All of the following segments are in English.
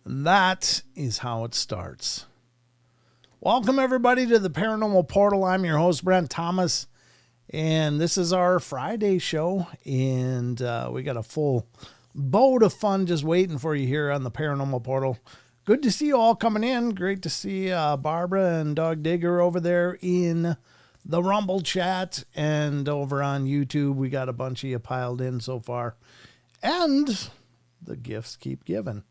That is how it starts. Welcome, everybody, to the Paranormal Portal. I'm your host, Brent Thomas, and this is our Friday show, and we got a full boat of fun just waiting for you here on the Paranormal Portal. Good to see you all coming in. Great to see Barbara and Dog Digger over there in the Rumble chat, and over on YouTube, we got a bunch of you piled in so far, and the gifts keep giving.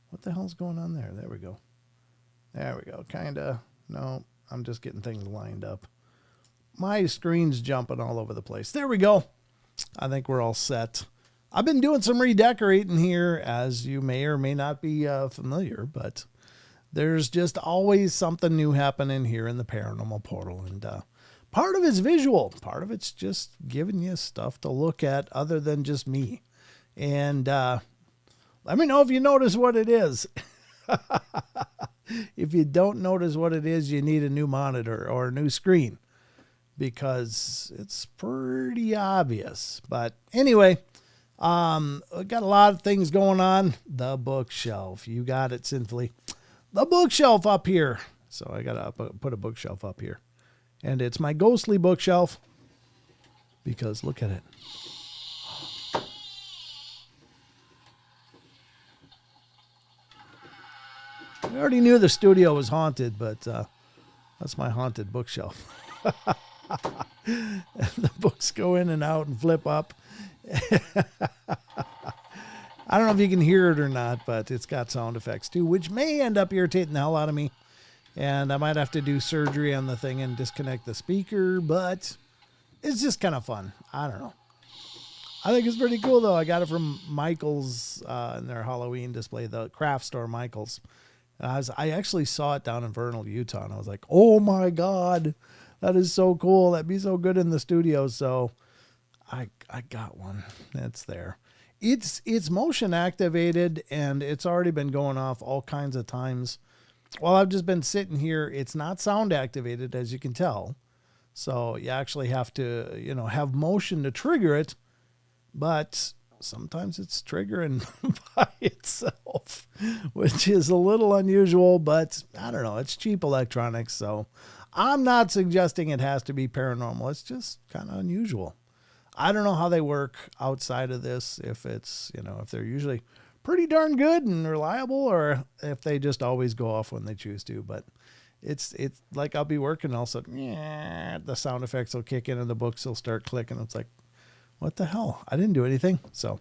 What the hell's going on there? There we go. There we go. Kinda. No, I'm just getting things lined up. My screen's jumping all over the place. There we go. I think we're all set. I've been doing some redecorating here, as you may or may not be familiar, but there's just always something new happening here in the Paranormal Portal. And part of it's visual. Part of it's just giving you stuff to look at other than just me. And let me know if you notice what it is. If you don't notice what it is, you need a new monitor or a new screen, because it's pretty obvious. But anyway, we got a lot of things going on. The bookshelf. You got it, Sinfully. The bookshelf up here. So I got to put a bookshelf up here. And it's my ghostly bookshelf, because look at it. I already knew the studio was haunted, but that's my haunted bookshelf. The books go in and out and flip up. I don't know if you can hear it or not, but it's got sound effects too, which may end up irritating the hell out of me. And I might have to do surgery on the thing and disconnect the speaker, but it's just kind of fun. I don't know. I think it's pretty cool, though. I got it from Michael's in their Halloween display, the craft store Michael's. And I actually saw it down in Vernal, Utah, and I was like, oh my God, that is so cool. That'd be so good in the studio. So I got one. It's there. It's motion activated, and it's already been going off all kinds of times. While I've just been sitting here, it's not sound activated, as you can tell. So you actually have to, have motion to trigger it. But sometimes it's triggering by itself, which is a little unusual, but I don't know. It's cheap electronics, so I'm not suggesting it has to be paranormal. It's just kind of unusual. I don't know how they work outside of this, if it's, if they're usually pretty darn good and reliable, or if they just always go off when they choose to. But it's like I'll be working and all of a sudden, the sound effects will kick in and the books will start clicking. It's like, what the hell? I didn't do anything. So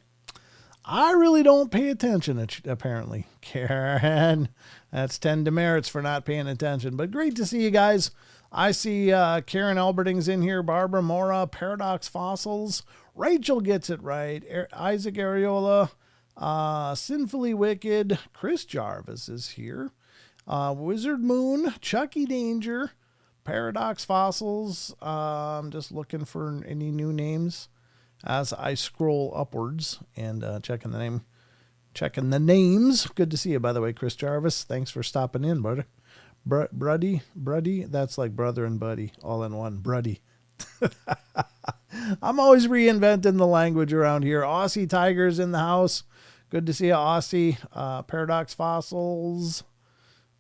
I really don't pay attention, apparently. Karen, that's 10 demerits for not paying attention. But great to see you guys. I see Karen Alberting's in here, Barbara Mora, Paradox Fossils, Rachel gets it right, Isaac Areola, Sinfully Wicked, Chris Jarvis is here, Wizard Moon, Chucky Danger, Paradox Fossils. I'm just looking for any new names as I scroll upwards and checking the names. Good to see you, by the way, Chris Jarvis. Thanks for stopping in, brother. Bruddy, that's like brother and buddy all in one. Bruddy. I'm always reinventing the language around here. Aussie Tigers in the house. Good to see you, Aussie. Paradox Fossils.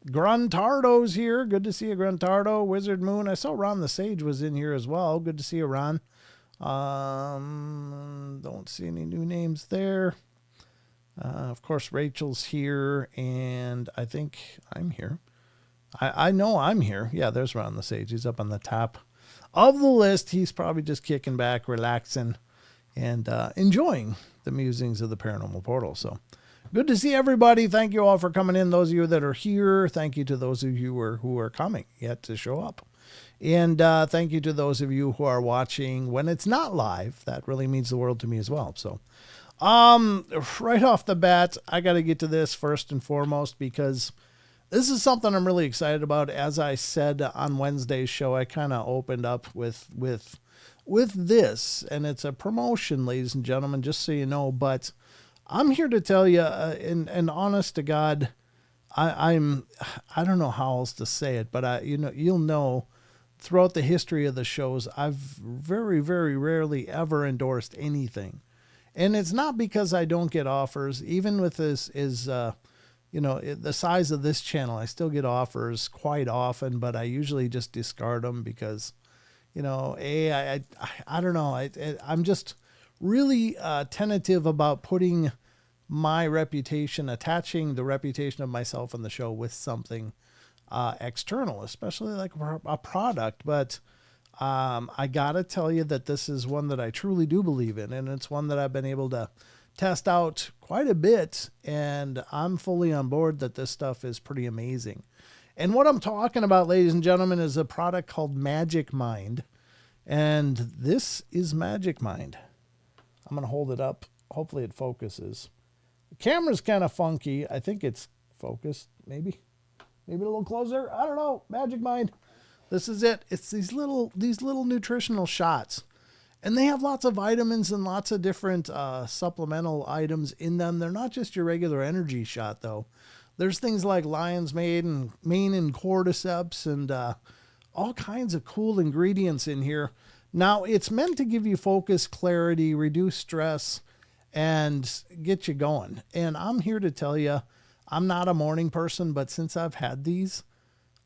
Gruntardo's here. Good to see you, Gruntardo. Wizard Moon. I saw Ron the Sage was in here as well. Good to see you, Ron. Don't see any new names there. Of course, Rachel's here, and I think I'm here. I know I'm here. Yeah, there's Ron the Sage. He's up on the top of the list. He's probably just kicking back, relaxing, and enjoying the musings of the Paranormal Portal. So good to see everybody. Thank you all for coming in. Those of you that are here, thank you to those of you who are coming yet to show up. And thank you to those of you who are watching when it's not live. That really means the world to me as well. So right off the bat, I got to get to this first and foremost because this is something I'm really excited about. As I said on Wednesday's show, I kind of opened up with this, and it's a promotion, ladies and gentlemen, just so you know. But I'm here to tell you, and honest to God, I don't know how else to say it, but you'll know throughout the history of the shows, I've very, very rarely ever endorsed anything, and it's not because I don't get offers. Even with this the size of this channel, I still get offers quite often, but I usually just discard them because, I don't know. I'm just really tentative about putting my reputation, attaching the reputation of myself and the show with something external, especially like a product. But I got to tell you that this is one that I truly do believe in, and it's one that I've been able to test out quite a bit, and I'm fully on board that this stuff is pretty amazing. And what I'm talking about, ladies and gentlemen, is a product called Magic Mind, and this is Magic Mind. I'm going to hold it up. Hopefully it focuses. The camera's kind of funky. I think it's focused, maybe a little closer. I don't know. Magic Mind. This is it. It's these little nutritional shots. And they have lots of vitamins and lots of different supplemental items in them. They're not just your regular energy shot, though. There's things like lion's mane and cordyceps and all kinds of cool ingredients in here. Now, it's meant to give you focus, clarity, reduce stress, and get you going. And I'm here to tell you, I'm not a morning person, but since I've had these,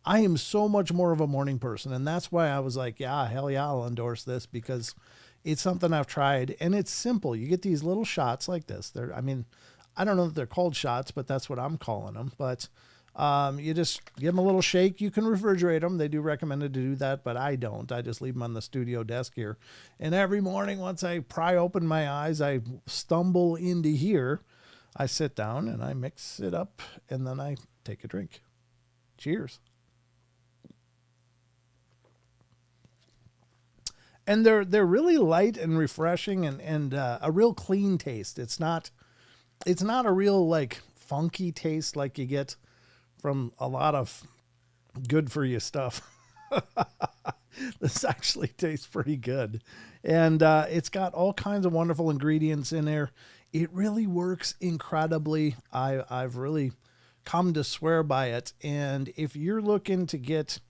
I am so much more of a morning person. And that's why I was like, yeah, hell yeah, I'll endorse this because it's something I've tried, and it's simple. You get these little shots like this. I don't know if they're called shots, but that's what I'm calling them. But you just give them a little shake. You can refrigerate them. They do recommend to do that, but I don't. I just leave them on the studio desk here. And every morning, once I pry open my eyes, I stumble into here. I sit down, and I mix it up, and then I take a drink. Cheers. And they're really light and refreshing and a real clean taste. It's not a real like funky taste like you get from a lot of good for you stuff. This actually tastes pretty good. And it's got all kinds of wonderful ingredients in there. It really works incredibly. I've really come to swear by it. And if you're looking to get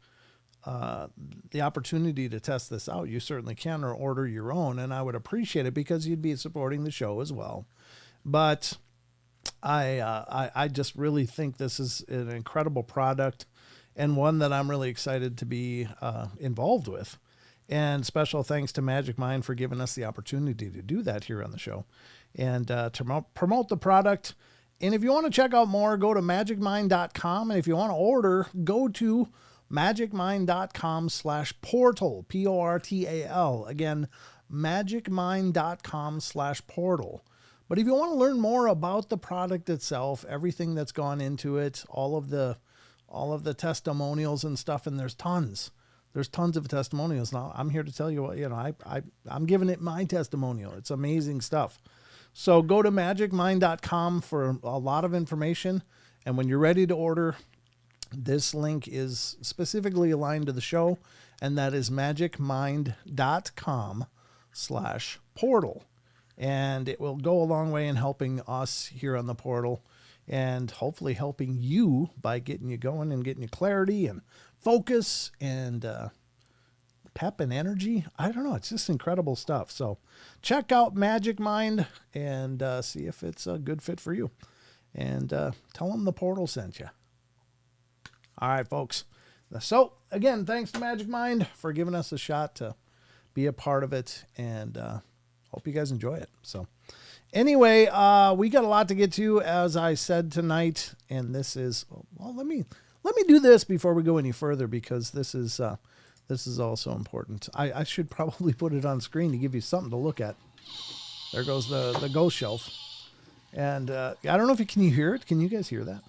the opportunity to test this out, you certainly can, or order your own. And I would appreciate it because you'd be supporting the show as well. But I just really think this is an incredible product and one that I'm really excited to be involved with. And special thanks to Magic Mind for giving us the opportunity to do that here on the show and to promote the product. And if you want to check out more, go to magicmind.com. And if you want to order, go to magicmind.com/portal, Portal. Again, magicmind.com/portal. But if you want to learn more about the product itself, everything that's gone into it, all of the testimonials and stuff, and there's tons of testimonials. Now I'm here to tell you what, I'm giving it my testimonial. It's amazing stuff. So go to magicmind.com for a lot of information. And when you're ready to order, this link is specifically aligned to the show, and that is magicmind.com/portal. And it will go a long way in helping us here on the portal and hopefully helping you by getting you going and getting you clarity and focus and pep and energy. I don't know. It's just incredible stuff. So check out Magic Mind and see if it's a good fit for you. And tell them the portal sent you. All right, folks. So, again, thanks to Magic Mind for giving us a shot to be a part of it. And hope you guys enjoy it. So, anyway, we got a lot to get to, as I said tonight. And this is, well, let me do this before we go any further, because this is also important. I should probably put it on screen to give you something to look at. There goes the ghost shelf. And I don't know if can you hear it? Can you guys hear that?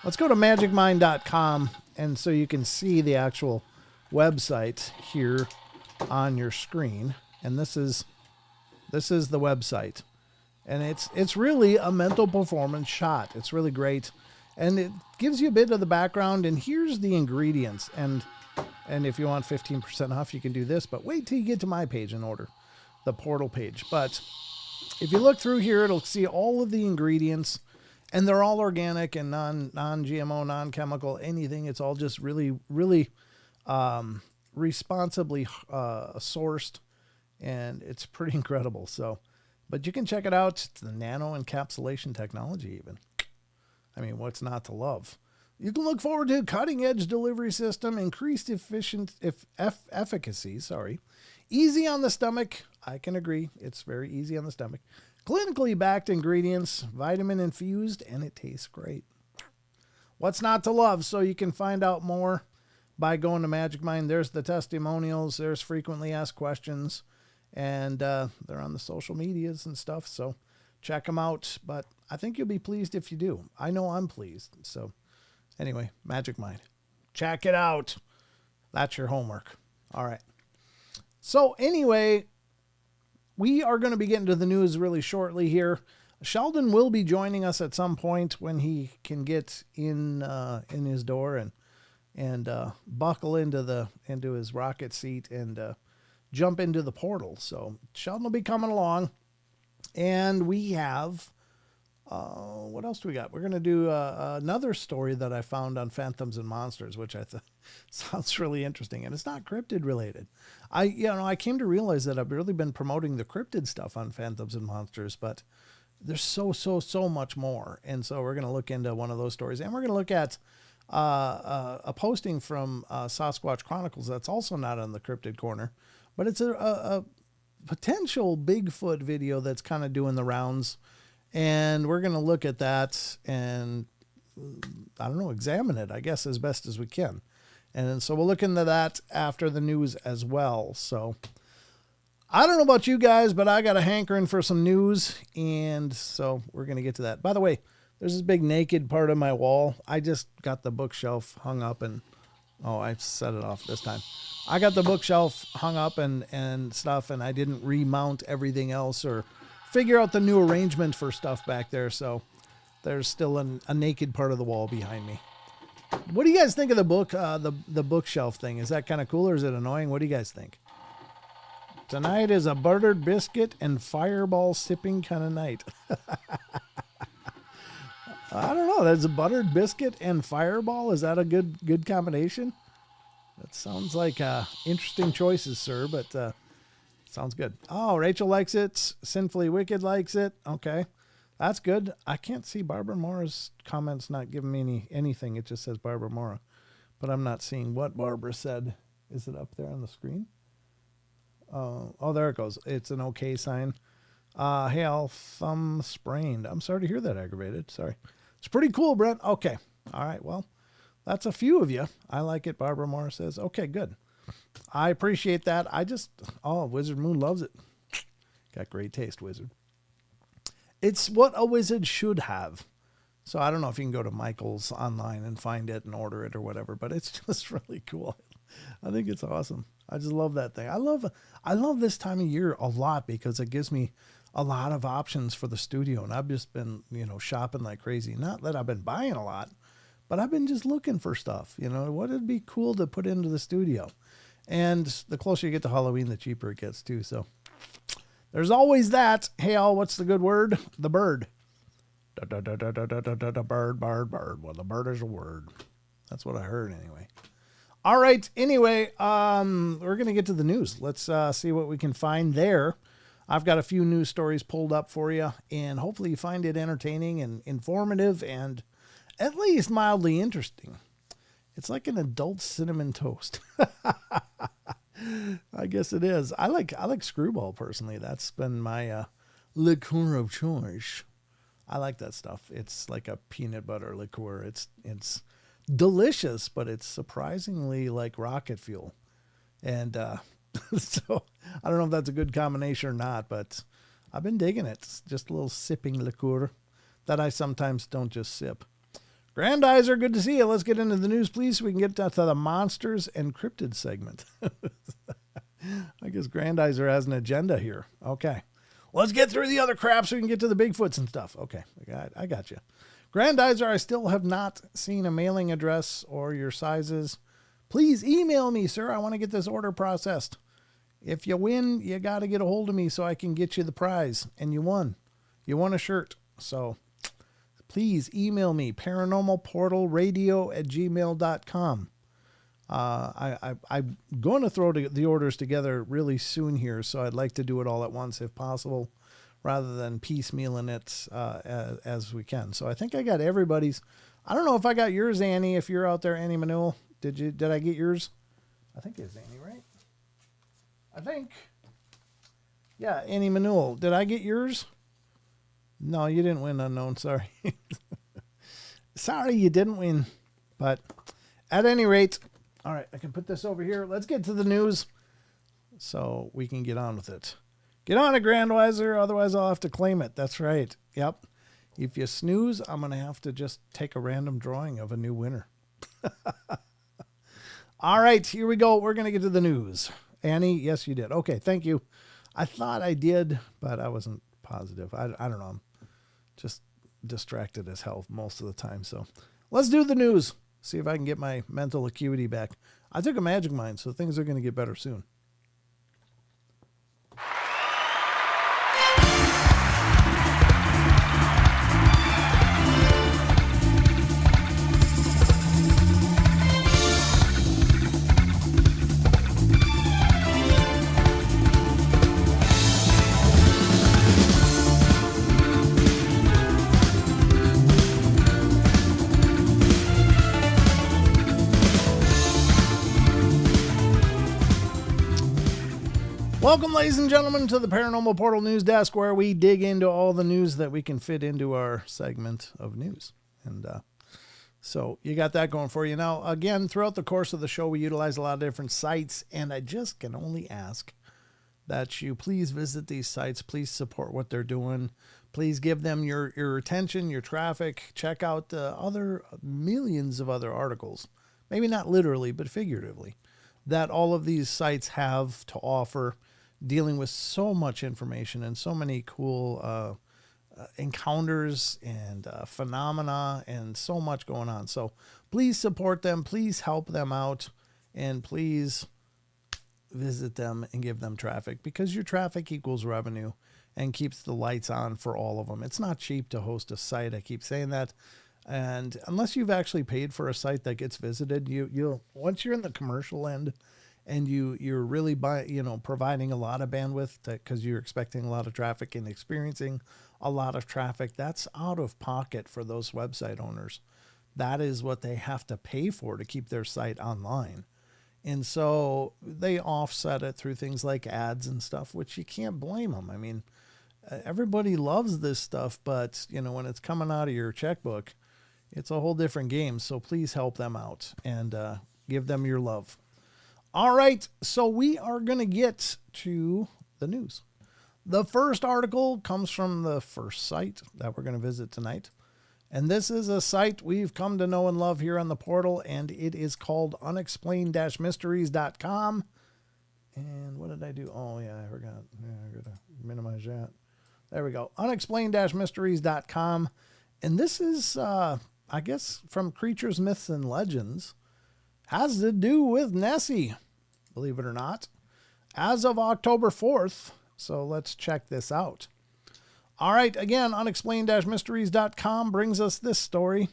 Let's go to magicmind.com, and so you can see the actual website here on your screen. And this is the website. And it's really a mental performance shot. It's really great. And it gives you a bit of the background, and here's the ingredients. And if you want 15% off, you can do this, but wait till you get to my page and order the portal page. But if you look through here, it'll see all of the ingredients, and they're all organic and non-GMO, non-chemical, anything. It's all just really, really responsibly sourced, and it's pretty incredible. So, but you can check it out. It's the nano encapsulation technology even. I mean, what's not to love? You can look forward to cutting-edge delivery system, increased efficacy, easy on the stomach. I can agree. It's very easy on the stomach. Clinically backed ingredients, vitamin infused, and it tastes great. What's not to love? So you can find out more by going to Magic Mind. There's the testimonials. There's frequently asked questions, and they're on the social medias and stuff. So check them out. But I think you'll be pleased if you do. I know I'm pleased. So anyway, Magic Mind. Check it out. That's your homework. All right. So anyway, we are going to be getting to the news really shortly here. Sheldon will be joining us at some point when he can get in his door and buckle into his rocket seat and jump into the portal. So Sheldon will be coming along, and we have what else do we got? We're going to do another story that I found on Phantoms and Monsters, which I thought sounds really interesting, and it's not cryptid related. I came to realize that I've really been promoting the cryptid stuff on Phantoms and Monsters, but there's so much more. And so we're going to look into one of those stories, and we're going to look at a posting from Sasquatch Chronicles that's also not on the cryptid corner, but it's a potential Bigfoot video that's kind of doing the rounds. And we're going to look at that and, examine it, I guess, as best as we can. And so we'll look into that after the news as well. So I don't know about you guys, but I got a hankering for some news. And so we're going to get to that. By the way, there's this big naked part of my wall. I just got the bookshelf hung up and, I set it off this time. I got the bookshelf hung up and stuff, and I didn't remount everything else or figure out the new arrangement for stuff back there. So there's still a naked part of the wall behind me. What do you guys think of the book, the bookshelf thing? Is that kind of cool, or is it annoying? What do you guys think? Tonight is a buttered biscuit and fireball sipping kind of night. I don't know. There's a buttered biscuit and fireball. Is that a good combination? That sounds like interesting choices, sir, but sounds good. Oh, Rachel likes it. Sinfully Wicked likes it. Okay. That's good. I can't see Barbara Mora's comments not giving me anything. It just says Barbara Mora. But I'm not seeing what Barbara said. Is it up there on the screen? Oh, there it goes. It's an okay sign. Hey, all thumb sprained. I'm sorry to hear that, aggravated. Sorry. It's pretty cool, Brent. Okay. All right. Well, that's a few of you. I like it. Barbara Mora says, okay, good. I appreciate that. Wizard Moon loves it. Got great taste, Wizard. It's what a wizard should have. So I don't know if you can go to Michael's online and find it and order it or whatever, but it's just really cool. I think it's awesome. I just love that thing. I love this time of year a lot because it gives me a lot of options for the studio. And I've just been, shopping like crazy. Not that I've been buying a lot, but I've been just looking for stuff, what would be cool to put into the studio. And the closer you get to Halloween, the cheaper it gets too. So there's always that. Hey, all, what's the good word? The bird. Bird. Well, the bird is a word. That's what I heard anyway. All right. Anyway, we're going to get to the news. Let's see what we can find there. I've got a few news stories pulled up for you, and hopefully you find it entertaining and informative and at least mildly interesting. It's like an adult cinnamon toast. I guess it is. I like Screwball personally. That's been my liqueur of choice. I like that stuff. It's like a peanut butter liqueur. It's delicious, but it's surprisingly like rocket fuel. And so I don't know if that's a good combination or not, but I've been digging it. It's just a little sipping liqueur that I sometimes don't just sip. Grandizer, good to see you. Let's get into the news, please, so we can get to the monsters and cryptids segment. I guess Grandizer has an agenda here. Okay. Let's get through the other crap so we can get to the Bigfoots and stuff. Okay. I got you. Grandizer, I still have not seen a mailing address or your sizes. Please email me, sir. I want to get this order processed. If you win, you got to get a hold of me so I can get you the prize. And you won. You won a shirt. So please email me, paranormalportalradio@gmail.com. I'm going to throw the orders together really soon here, so I'd like to do it all at once if possible, rather than piecemealing it as we can. So I think I got everybody's. I don't know if I got yours, Annie. If you're out there, Annie Manuel, did I get yours? I think it's Annie, right? I think. Yeah, Annie Manuel. Did I get yours? No, you didn't win, unknown. Sorry. Sorry, you didn't win. But at any rate, all right, I can put this over here. Let's get to the news so we can get on with it. Get on it, Grandizer, otherwise I'll have to claim it. That's right. Yep. If you snooze, I'm going to have to just take a random drawing of a new winner. All right, here we go. We're going to get to the news. Annie, yes, you did. Okay, thank you. I thought I did, but I wasn't positive. I don't know. I'm just distracted as hell most of the time. So let's do the news. See if I can get my mental acuity back. I took a magic mind, so things are going to get better soon. Welcome, ladies and gentlemen, to the Paranormal Portal News Desk, where we dig into all the news that we can fit into our segment of news. And so you got that going for you. Now, again, throughout the course of the show, we utilize a lot of different sites, and I just can only ask that you please visit these sites. Please support what they're doing. Please give them your attention, your traffic. Check out the other millions of other articles, maybe not literally, but figuratively, that all of these sites have to offer, dealing with so much information and so many cool encounters and phenomena and so much going on. So please support them. Please help them out. And please visit them and give them traffic, because your traffic equals revenue and keeps the lights on for all of them. It's not cheap to host a site. I keep saying that. And unless you've actually paid for a site that gets visited, you'll once you're in the commercial end and you're really providing a lot of bandwidth because you're expecting a lot of traffic and experiencing a lot of traffic, that's out of pocket for those website owners. That is what they have to pay for to keep their site online. And so they offset it through things like ads and stuff, which you can't blame them. I mean, everybody loves this stuff, but when it's coming out of your checkbook, it's a whole different game. So please help them out and give them your love. All right, so we are going to get to the news. The first article comes from the first site that we're going to visit tonight. And this is a site we've come to know and love here on the portal, and it is called unexplained-mysteries.com. And what did I do? Oh, yeah, I forgot. Yeah, I got to minimize that. There we go. Unexplained-mysteries.com. And this is, I guess, from Creatures, Myths, and Legends. Has to do with Nessie, believe it or not, as of October 4th. So let's check this out. All right, again, unexplained-mysteries.com brings us this story.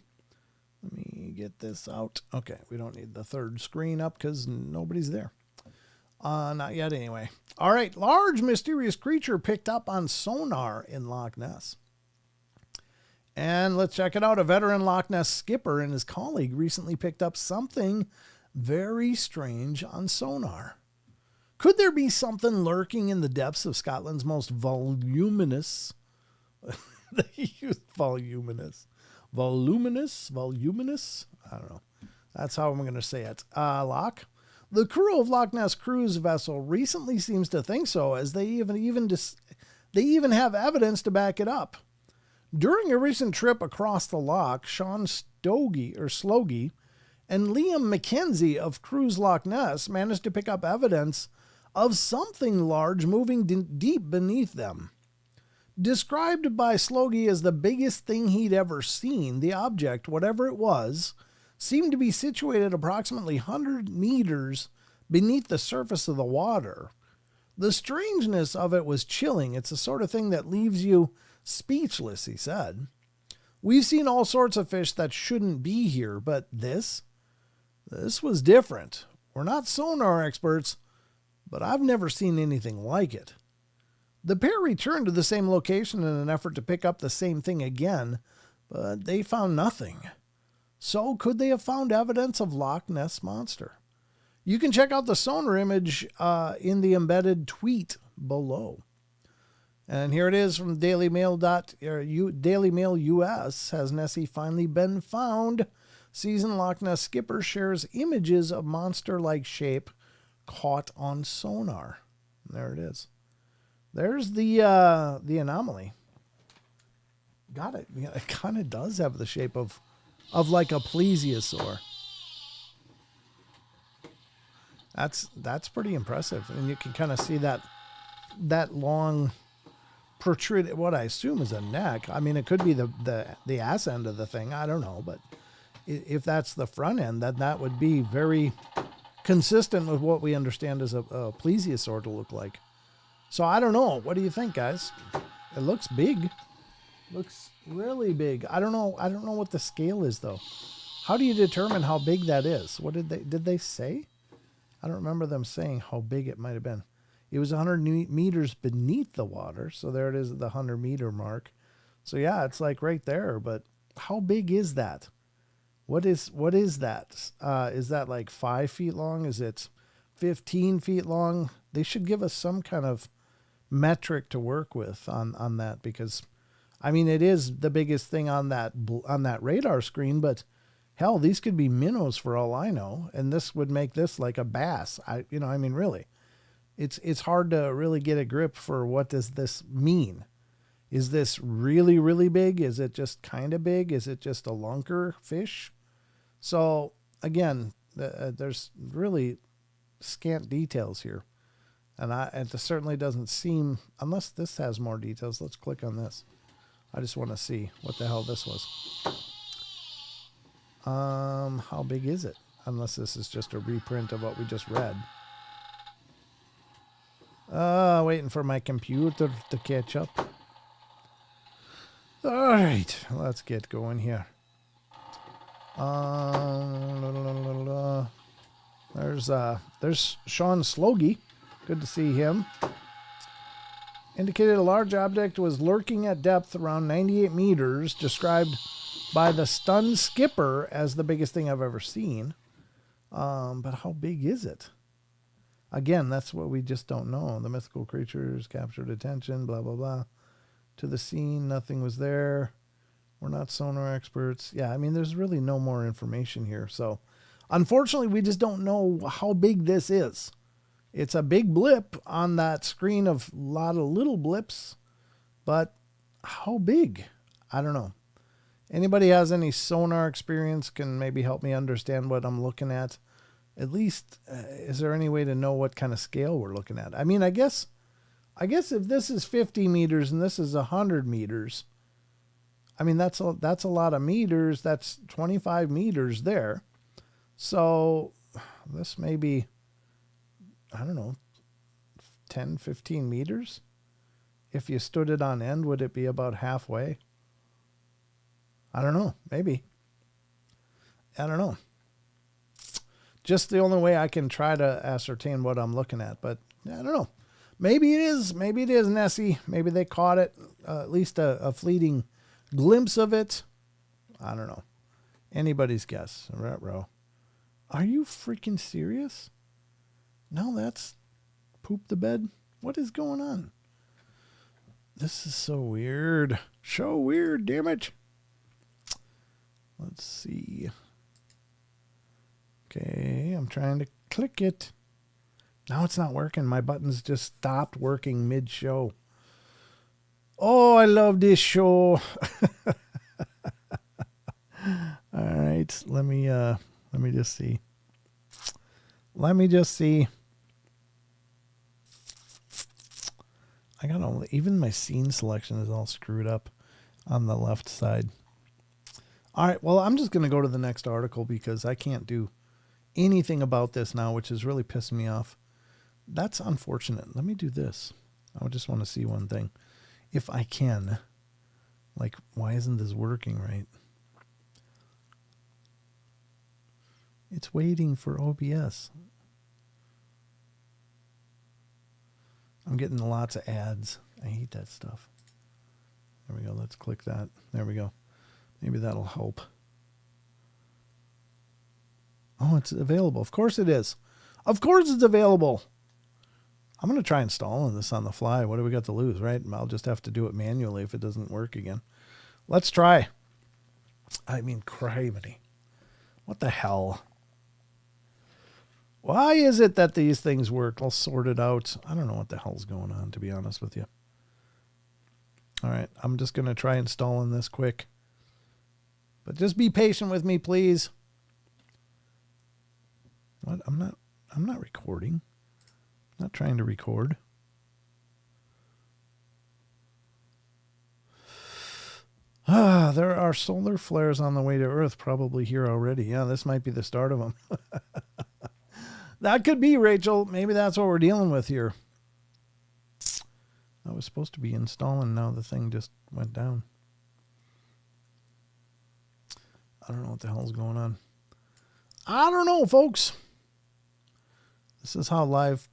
Let me get this out. Okay, we don't need the third screen up because nobody's there. Not yet anyway. All right, large mysterious creature picked up on sonar in Loch Ness. And let's check it out. A veteran Loch Ness skipper and his colleague recently picked up something very strange on sonar. Could there be something lurking in the depths of Scotland's most voluminous... They use voluminous? I don't know. That's how I'm going to say it. Loch. The crew of Loch Ness cruise vessel recently seems to think so, as they even have evidence to back it up. During a recent trip across the loch, Sean Slogey and Liam McKenzie of Cruise Loch Ness managed to pick up evidence of something large moving deep beneath them. Described by Slogey as the biggest thing he'd ever seen, the object, whatever it was, seemed to be situated approximately 100 meters beneath the surface of the water. The strangeness of it was chilling. It's the sort of thing that leaves you speechless, he said. We've seen all sorts of fish that shouldn't be here, but this was different. We're not sonar experts, but I've never seen anything like it. The pair returned to the same location in an effort to pick up the same thing again, but they found nothing. So could they have found evidence of Loch Ness Monster? You can check out the sonar image in the embedded tweet below. And here it is from Daily Mail US. Has Nessie finally been found? Seasoned Loch Ness skipper shares images of monster-like shape caught on sonar. There it is. There's the anomaly. Got it. Yeah, it kind of does have the shape of like a plesiosaur. That's pretty impressive, and you can kind of see that long protruded, what I assume is a neck. I mean, it could be the ass end of the thing. I don't know, but if that's the front end, that would be very consistent with what we understand as a plesiosaur to look like. So I don't know. What do you think, guys? It looks big. Looks really big. I don't know what the scale is though. How do you determine how big that is? What did they say? I don't remember them saying how big it might have been. It was 100 meters beneath the water. So there it is at the 100 meter mark. So yeah, it's like right there, but how big is that? What is that? Is that like 5 feet long? Is it 15 feet long? They should give us some kind of metric to work with on that, because I mean, it is the biggest thing on that radar screen, but hell, these could be minnows for all I know. And this would make this like a bass. Really, it's hard to really get a grip for what does this mean. Is this really, really big? Is it just kind of big? Is it just a lunker fish? So again, there's really scant details here. And it certainly doesn't seem, unless this has more details. Let's click on this. I just want to see what the hell this was. How big is it? Unless this is just a reprint of what we just read. Waiting for my computer to catch up. All right, let's get going here. There's Sean Sloggy. Good to see him. Indicated a large object was lurking at depth around 98 meters, described by the stunned skipper as the biggest thing I've ever seen. But how big is it? Again, that's what we just don't know. The mythical creatures captured attention, blah, blah, blah. To the scene, nothing was there. We're not sonar experts. Yeah, I mean, there's really no more information here. So, unfortunately, we just don't know how big this is. It's a big blip on that screen of a lot of little blips. But how big? I don't know. Anybody has any sonar experience can maybe help me understand what I'm looking at. At least, is there any way to know what kind of scale we're looking at? I mean, I guess if this is 50 meters and this is 100 meters, I mean, that's a lot of meters. That's 25 meters there. So this may be, I don't know, 10, 15 meters. If you stood it on end, would it be about halfway? I don't know. Maybe. I don't know. Just the only way I can try to ascertain what I'm looking at. But I don't know. Maybe it is. Maybe it is Nessie. Maybe they caught it. At least a fleeting glimpse of it. I don't know. Anybody's guess. Ruh-roh. Are you freaking serious? No, that's poop the bed. What is going on? This is so weird. So weird, damn it. Let's see. Okay, I'm trying to click it. Now it's not working. My buttons just stopped working mid-show. Oh, I love this show. All right, let me just see. I got even my scene selection is all screwed up on the left side. All right, well, I'm just going to go to the next article because I can't do anything about this now, which is really pissing me off. That's unfortunate. Let me do this. I just want to see one thing. If I can. Like, why isn't this working right? It's waiting for OBS. I'm getting lots of ads. I hate that stuff. There we go. Let's click that. There we go. Maybe that'll help. Oh, it's available. Of course it is. Of course it's available. I'm going to try installing this on the fly. What do we got to lose, right? I'll just have to do it manually if it doesn't work again. Let's try. I mean, criminy. What the hell? Why is it that these things work? I'll sort it out. I don't know what the hell's going on, to be honest with you. All right, I'm just going to try installing this quick. But just be patient with me, please. What? I'm not recording. I'm not trying to record. There are solar flares on the way to Earth, probably here already. Yeah, this might be the start of them. That could be, Rachel. Maybe that's what we're dealing with here. I was supposed to be installing. Now the thing just went down. I don't know what the hell's going on. I don't know, folks. This is how live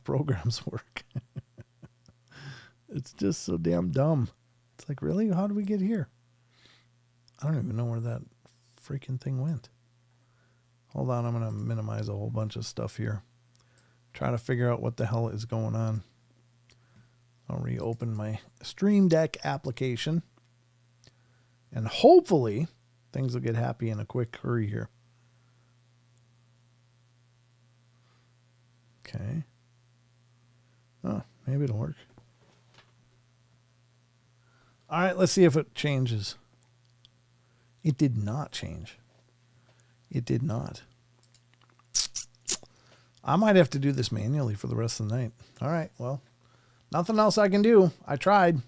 programs work. It's just so damn dumb. It's like, really? How did we get here? I don't even know where that freaking thing went. Hold on, I'm going to minimize a whole bunch of stuff here. Try to figure out what the hell is going on. I'll reopen my Stream Deck application. And hopefully, things will get happy in a quick hurry here. Okay. Oh, maybe it'll work. All right, let's see if it changes. It did not change. It did not. I might have to do this manually for the rest of the night. All right, well, nothing else I can do. I tried.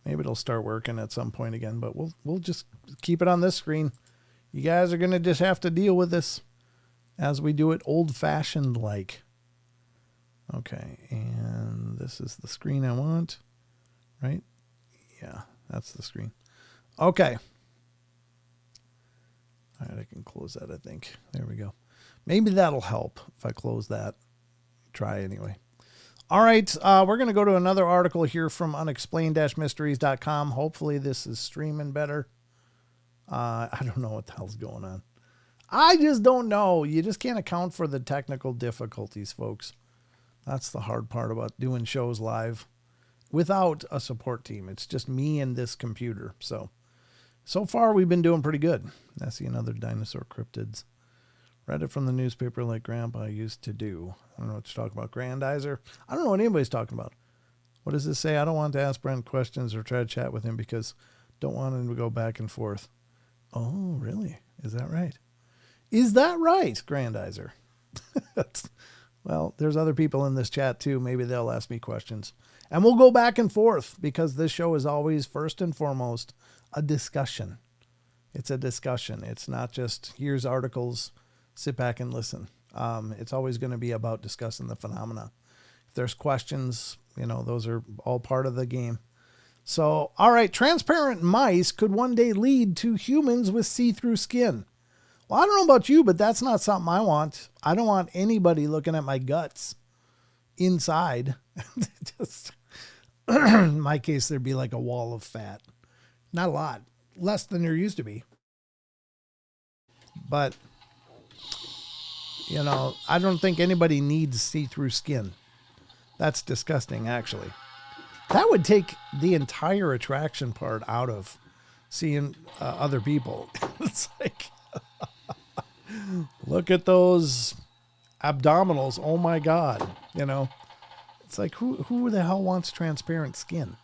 Maybe it'll start working at some point again, but we'll just keep it on this screen. You guys are going to just have to deal with this as we do it old-fashioned like. Okay, and this is the screen I want, right? Yeah, that's the screen. Okay. All right, I can close that, I think. There we go. Maybe that'll help if I close that. Try anyway. All right, we're going to go to another article here from unexplained-mysteries.com. Hopefully this is streaming better. I don't know what the hell's going on. I just don't know. You just can't account for the technical difficulties, folks. That's the hard part about doing shows live without a support team. It's just me and this computer. So far we've been doing pretty good. I see another dinosaur cryptids. Read it from the newspaper like Grandpa used to do. I don't know what you're talking about. Grandizer? I don't know what anybody's talking about. What does this say? I don't want to ask Brent questions or try to chat with him because don't want him to go back and forth. Oh, really? Is that right? Is that right, Grandizer? Well, there's other people in this chat too. Maybe they'll ask me questions. And we'll go back and forth because this show is always, first and foremost, a discussion. It's a discussion. It's not just, here's articles, sit back and listen. It's always going to be about discussing the phenomena. If there's questions, those are all part of the game. So, all right, transparent mice could one day lead to humans with see-through skin. Well, I don't know about you, but that's not something I want. I don't want anybody looking at my guts inside. Just, in my case, there'd be like a wall of fat. Not a lot. Less than there used to be. But, I don't think anybody needs see-through skin. That's disgusting, actually. That would take the entire attraction part out of seeing other people. It's like, look at those abdominals. Oh my God. It's like, who the hell wants transparent skin?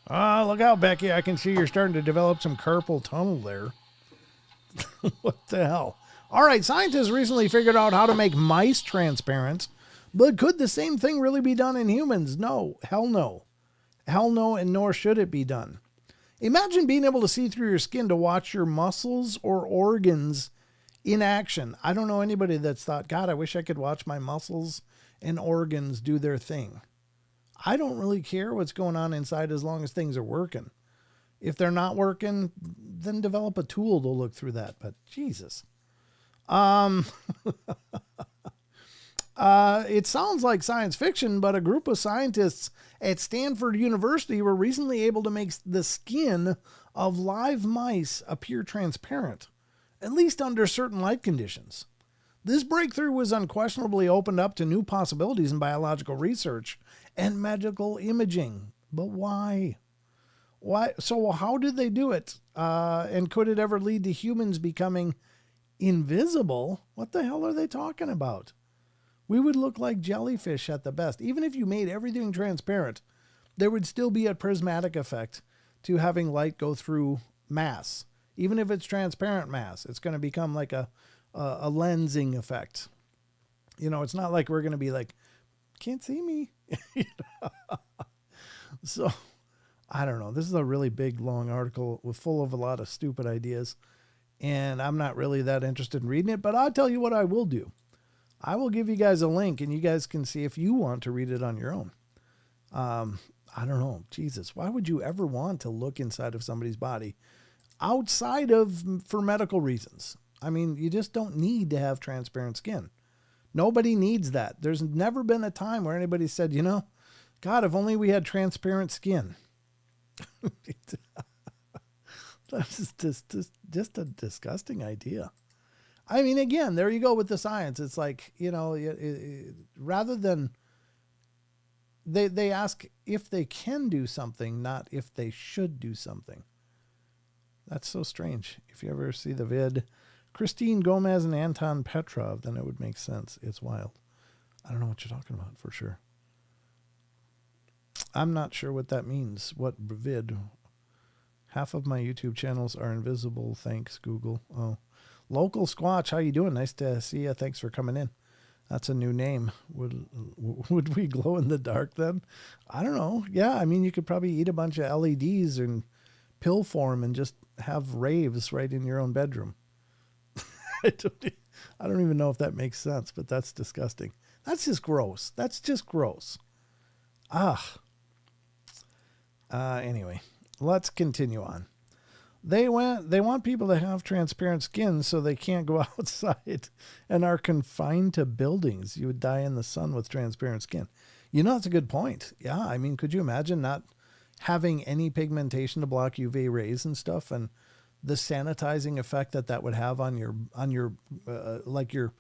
Oh, look out, Becky. I can see you're starting to develop some carpal tunnel there. What the hell? All right. Scientists recently figured out how to make mice transparent, but could the same thing really be done in humans? No, hell no. Hell no, and nor should it be done. Imagine being able to see through your skin to watch your muscles or organs in action. I don't know anybody that's thought, God, I wish I could watch my muscles and organs do their thing. I don't really care what's going on inside as long as things are working. If they're not working, then develop a tool to look through that. But Jesus. It sounds like science fiction, but a group of scientists at Stanford University were recently able to make the skin of live mice appear transparent, at least under certain light conditions. This breakthrough was unquestionably opened up to new possibilities in biological research and medical imaging. But why? Why? So how did they do it? And could it ever lead to humans becoming invisible? What the hell are they talking about? We would look like jellyfish at the best. Even if you made everything transparent, there would still be a prismatic effect to having light go through mass. Even if it's transparent mass, it's going to become like a lensing effect. It's not like we're going to be like, can't see me. So, I don't know. This is a really big, long article full of a lot of stupid ideas. And I'm not really that interested in reading it, but I'll tell you what I will do. I will give you guys a link and you guys can see if you want to read it on your own. I don't know. Jesus, why would you ever want to look inside of somebody's body outside of for medical reasons? I mean, you just don't need to have transparent skin. Nobody needs that. There's never been a time where anybody said, God, if only we had transparent skin. That's just a disgusting idea. I mean, again, there you go with the science. It's like, rather than they ask if they can do something, not if they should do something. That's so strange. If you ever see the vid, Christine Gomez and Anton Petrov, then it would make sense. It's wild. I don't know what you're talking about for sure. I'm not sure what that means. What vid? Half of my YouTube channels are invisible. Thanks, Google. Oh. Local Squatch, how you doing? Nice to see you. Thanks for coming in. That's a new name. Would we glow in the dark then? I don't know. Yeah, I mean, you could probably eat a bunch of LEDs in pill form and just have raves right in your own bedroom. I don't even know if that makes sense, but that's disgusting. That's just gross. That's just gross. Anyway, let's continue on. They want people to have transparent skin so they can't go outside and are confined to buildings. You would die in the sun with transparent skin. You know, that's a good point. Yeah, I mean, could you imagine not having any pigmentation to block UV rays and stuff, and the sanitizing effect that would have on your like your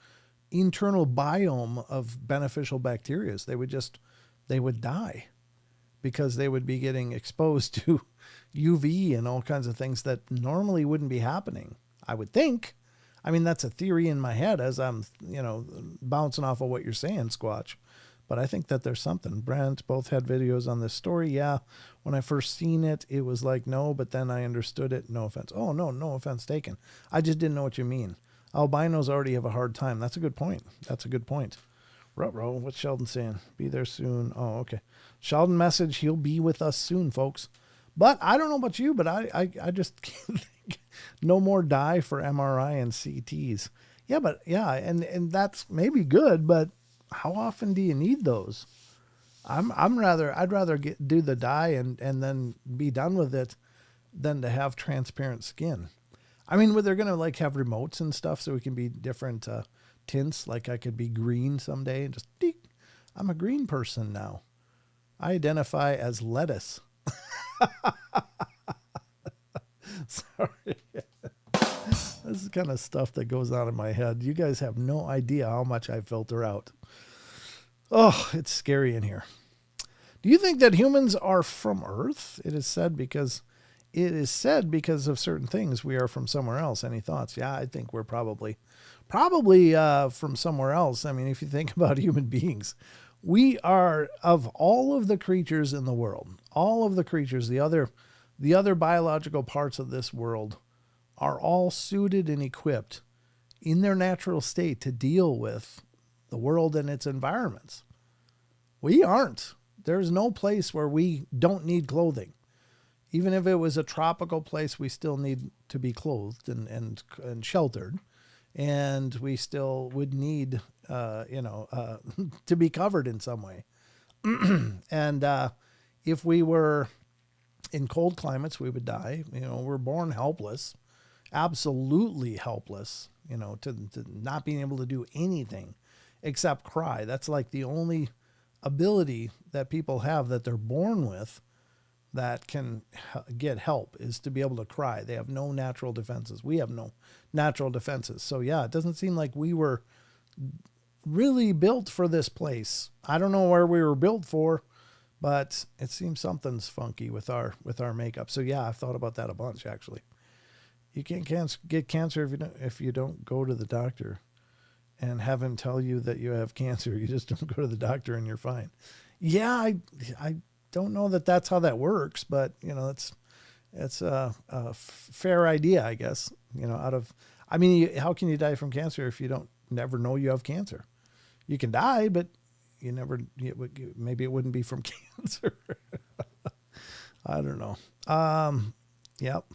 internal biome of beneficial bacteria? They would die because they would be getting exposed to UV and all kinds of things that normally wouldn't be happening, I would think. I mean, that's a theory in my head as I'm, bouncing off of what you're saying, Squatch. But I think that there's something. Brent both had videos on this story. Yeah, when I first seen it, it was like, no, but then I understood it. No offense. Oh, no offense taken. I just didn't know what you mean. Albinos already have a hard time. That's a good point. Ruh-roh, what's Sheldon saying? Be there soon. Oh, okay. Sheldon message, he'll be with us soon, folks. But I don't know about you, but I just can't think. No more die for MRI and CTs. Yeah, but yeah, and that's maybe good, but how often do you need those? I'd rather do the dye and then be done with it than to have transparent skin. I mean, they're gonna like have remotes and stuff so we can be different tints. Like I could be green someday and just I'm a green person now. I identify as lettuce. Sorry. This is the kind of stuff that goes on in my head. You guys have no idea how much I filter out. Oh, it's scary in here. Do you think that humans are from Earth? It is said because of certain things we are from somewhere else. Any thoughts? Yeah, I think we're probably from somewhere else. I mean, if you think about human beings, we are, of all of the creatures in the world, all of the creatures, the other biological parts of this world are all suited and equipped in their natural state to deal with the world and its environments. We aren't. There's no place where we don't need clothing. Even if it was a tropical place, we still need to be clothed and sheltered. And we still would need, to be covered in some way. And if we were in cold climates, we would die. We're born helpless, absolutely helpless, to not being able to do anything except cry. That's like the only ability that people have that they're born with that can get help, is to be able to cry. They have no natural defenses. We have no natural defenses. So yeah, it doesn't seem like we were really built for this place. I don't know where we were built for, but it seems something's funky with our makeup. So yeah, I've thought about that a bunch, actually. You can't get cancer if you don't go to the doctor and have him tell you that you have cancer. You just don't go to the doctor and you're fine. Yeah, I don't know that that's how that works, but it's a fair idea, I guess. How can you die from cancer if you never know you have cancer? You can die, but maybe it wouldn't be from cancer. I don't know. Yep.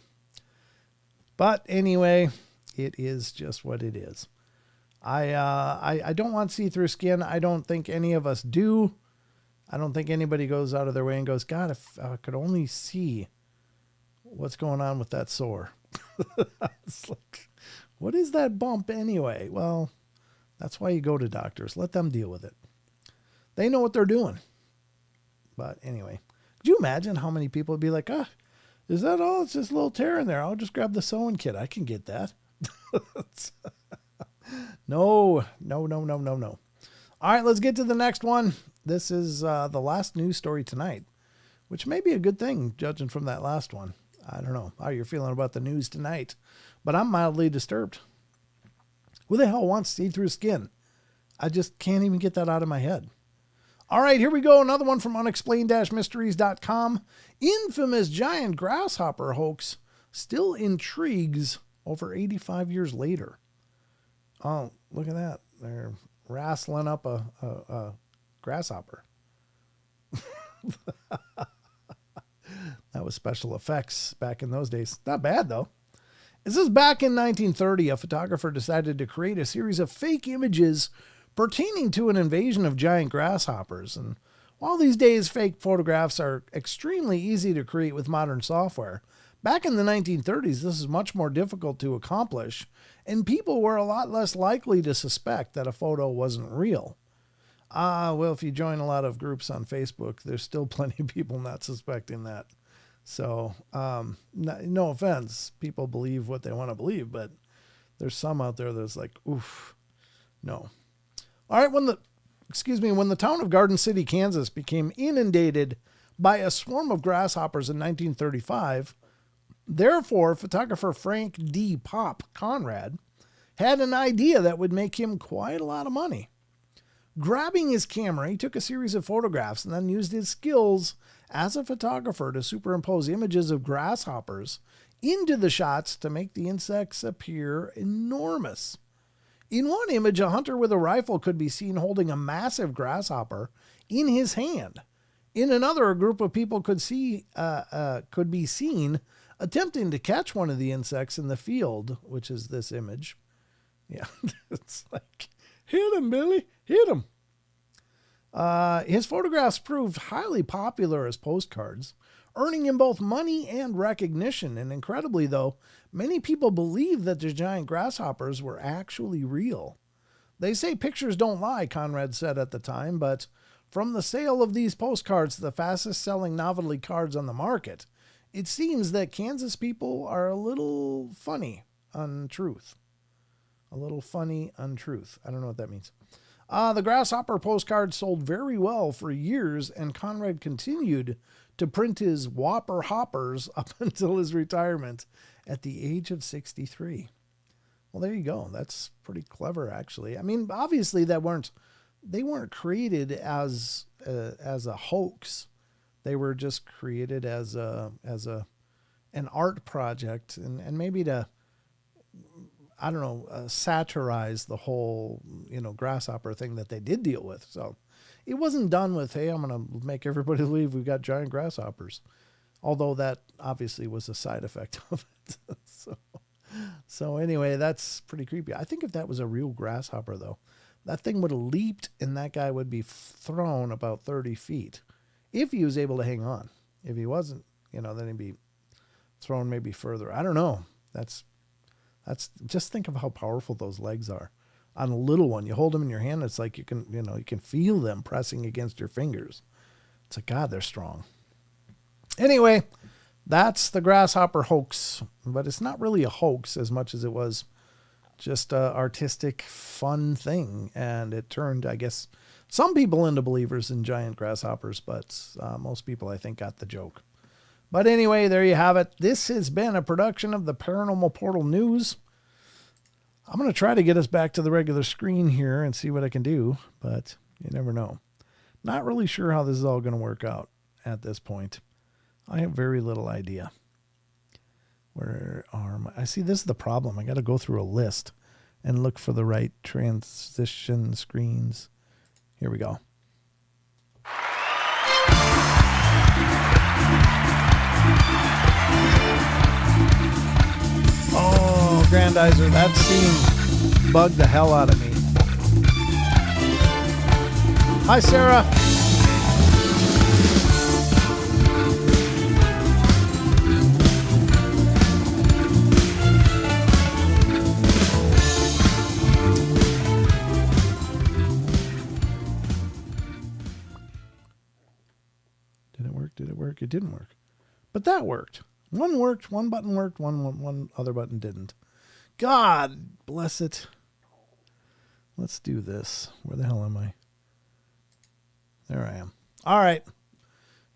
But anyway, it is just what it is. I don't want see-through skin. I don't think any of us do. I don't think anybody goes out of their way and goes, God, if I could only see what's going on with that sore. It's like, what is that bump anyway? Well, that's why you go to doctors. Let them deal with it. They know what they're doing. But anyway, could you imagine how many people would be like, is that all? It's just a little tear in there. I'll just grab the sewing kit. I can get that. No. All right, let's get to the next one. This is the last news story tonight, which may be a good thing, judging from that last one. I don't know how you're feeling about the news tonight, but I'm mildly disturbed. Who the hell wants see-through skin? I just can't even get that out of my head. All right, here we go. Another one from unexplained-mysteries.com. Infamous giant grasshopper hoax still intrigues over 85 years later. Oh, look at that. They're wrestling up a grasshopper. That was special effects back in those days. Not bad, though. This is back in 1930. A photographer decided to create a series of fake images pertaining to an invasion of giant grasshoppers. And while these days fake photographs are extremely easy to create with modern software, Back in the 1930s, this is much more difficult to accomplish, and people were a lot less likely to suspect that a photo wasn't real. Well, if you join a lot of groups on Facebook, there's still plenty of people not suspecting that. So, no offense, people believe what they want to believe, but there's some out there that's like, oof, no. All right, when the town of Garden City, Kansas became inundated by a swarm of grasshoppers in 1935, therefore, photographer Frank D. Pop Conrad had an idea that would make him quite a lot of money. Grabbing his camera, he took a series of photographs and then used his skills as a photographer to superimpose images of grasshoppers into the shots to make the insects appear enormous. In one image, a hunter with a rifle could be seen holding a massive grasshopper in his hand. In another, a group of people could be seen attempting to catch one of the insects in the field, which is this image. Yeah, it's like, hit him, Billy, hit him. His photographs proved highly popular as postcards, earning him both money and recognition. And incredibly, though, many people believe that the giant grasshoppers were actually real. They say pictures don't lie, Conrad said at the time, but from the sale of these postcards, the fastest selling novelty cards on the market, it seems that Kansas people are a little funny on truth. A little funny on truth. I don't know what that means. The grasshopper postcard sold very well for years, and Conrad continued to print his Whopper Hoppers up until his retirement at the age of 63. Well, there you go. That's pretty clever, actually. I mean, obviously they weren't created as a hoax. They were just created as an art project, and maybe to, I don't know, satirize the whole, grasshopper thing that they did deal with. So it wasn't done with, hey, I'm going to make everybody believe we've got giant grasshoppers. Although that obviously was a side effect of it. So anyway, that's pretty creepy. I think if that was a real grasshopper, though, that thing would have leaped and that guy would be thrown about 30 feet if he was able to hang on. If he wasn't, then he'd be thrown maybe further. I don't know. That's just think of how powerful those legs are. On a little one, you hold them in your hand, it's like you can feel them pressing against your fingers. It's like, God, they're strong. Anyway, that's the grasshopper hoax, but it's not really a hoax as much as it was just an artistic, fun thing. And it turned, I guess, some people into believers in giant grasshoppers, but most people, I think, got the joke. But anyway, there you have it. This has been a production of the Paranormal Portal News. I'm going to try to get us back to the regular screen here and see what I can do, but you never know. Not really sure how this is all going to work out at this point. I have very little idea. Where are my... I see this is the problem. I got to go through a list and look for the right transition screens. Here we go. Oh, Grandizer, that scene bugged the hell out of me. Hi, Sarah. Did it work? Did it work? It didn't work. But that worked. One worked, one button worked, one other button didn't. God bless it. Let's do this. Where the hell am I? There I am. All right.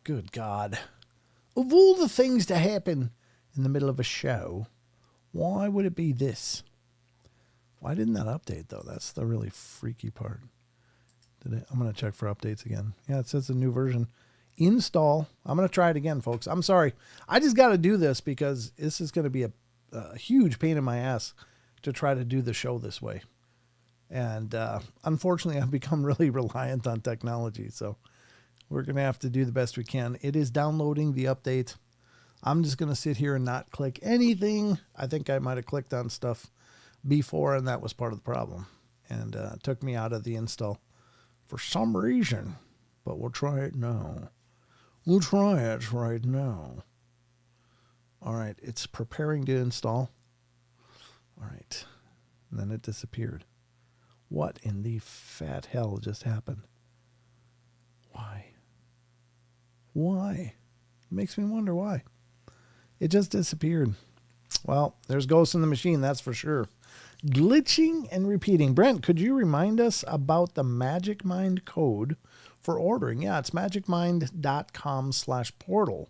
Good God. Of all the things to happen in the middle of a show, why would it be this? Why didn't that update, though? That's the really freaky part. I'm going to check for updates again. Yeah, it says a new version. Install. I'm going to try it again, folks. I'm sorry. I just got to do this because this is going to be a huge pain in my ass to try to do the show this way. And unfortunately, I've become really reliant on technology. So we're going to have to do the best we can. It is downloading the update. I'm just going to sit here and not click anything. I think I might have clicked on stuff before, and that was part of the problem. And it took me out of the install for some reason. But we'll try it now. We'll try it right now. All right, it's preparing to install. All right, and then it disappeared. What in the fat hell just happened? Why? Why? It makes me wonder why. It just disappeared. Well, there's ghosts in the machine, that's for sure. Glitching and repeating. Brent, could you remind us about the Magic Mind code for ordering? Yeah, it's magicmind.com/portal.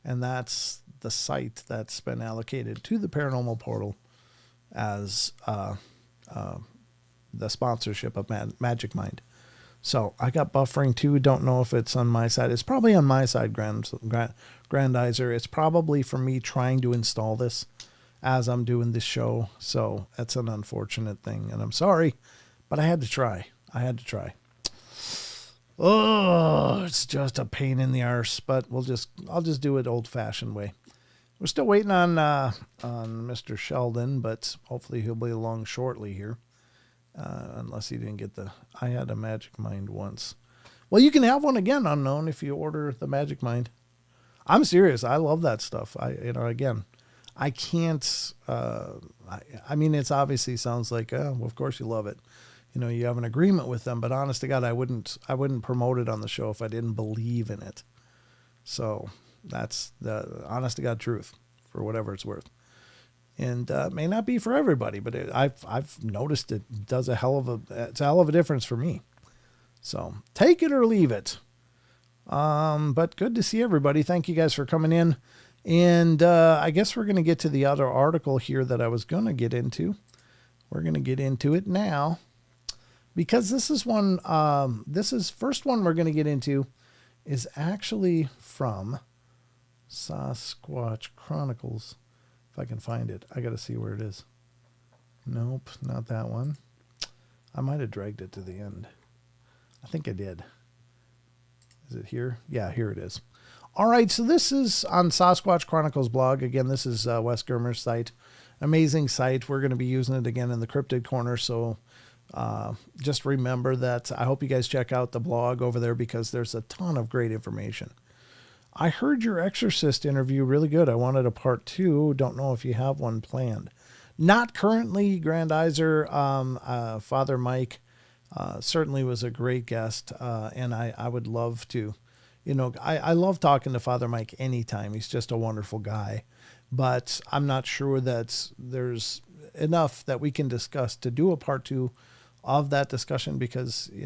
And that's the site that's been allocated to the Paranormal Portal as the sponsorship of Magic Mind. So I got buffering too. Don't know if it's on my side. It's probably on my side, Grandizer. It's probably for me trying to install this as I'm doing this show. So that's an unfortunate thing. And I'm sorry, but I had to try. Oh, it's just a pain in the arse, but I'll just do it old fashioned way. We're still waiting on Mr. Sheldon, but hopefully he'll be along shortly here. Unless he didn't get I had a Magic Mind once. Well, you can have one again, Unknown, if you order the Magic Mind. I'm serious. I love that stuff. I can't, I mean, it's obviously sounds like, well, of course you love it. You have an agreement with them, but honest to God, I wouldn't promote it on the show if I didn't believe in it. So that's the honest to God truth for whatever it's worth. And it may not be for everybody, but I've noticed it does it's a hell of a difference for me. So take it or leave it. But good to see everybody. Thank you guys for coming in. And I guess we're going to get to the other article here that I was going to get into. We're going to get into it now because this is first one we're going to get into is actually from Sasquatch Chronicles. If I can find it, I got to see where it is. Nope, not that one. I might have dragged it to the end. I think I did. Is it here? Yeah, here it is. All right, so this is on Sasquatch Chronicles blog. Again, this is Wes Germer's site. Amazing site. We're going to be using it again in the Cryptid Corner, so just remember that. I hope you guys check out the blog over there because there's a ton of great information. I heard your Exorcist interview really good. I wanted a part 2. Don't know if you have one planned. Not currently, Grandizer. Father Mike certainly was a great guest, and I would love to. I love talking to Father Mike anytime. He's just a wonderful guy. But I'm not sure that there's enough that we can discuss to do a part 2 of that discussion because, he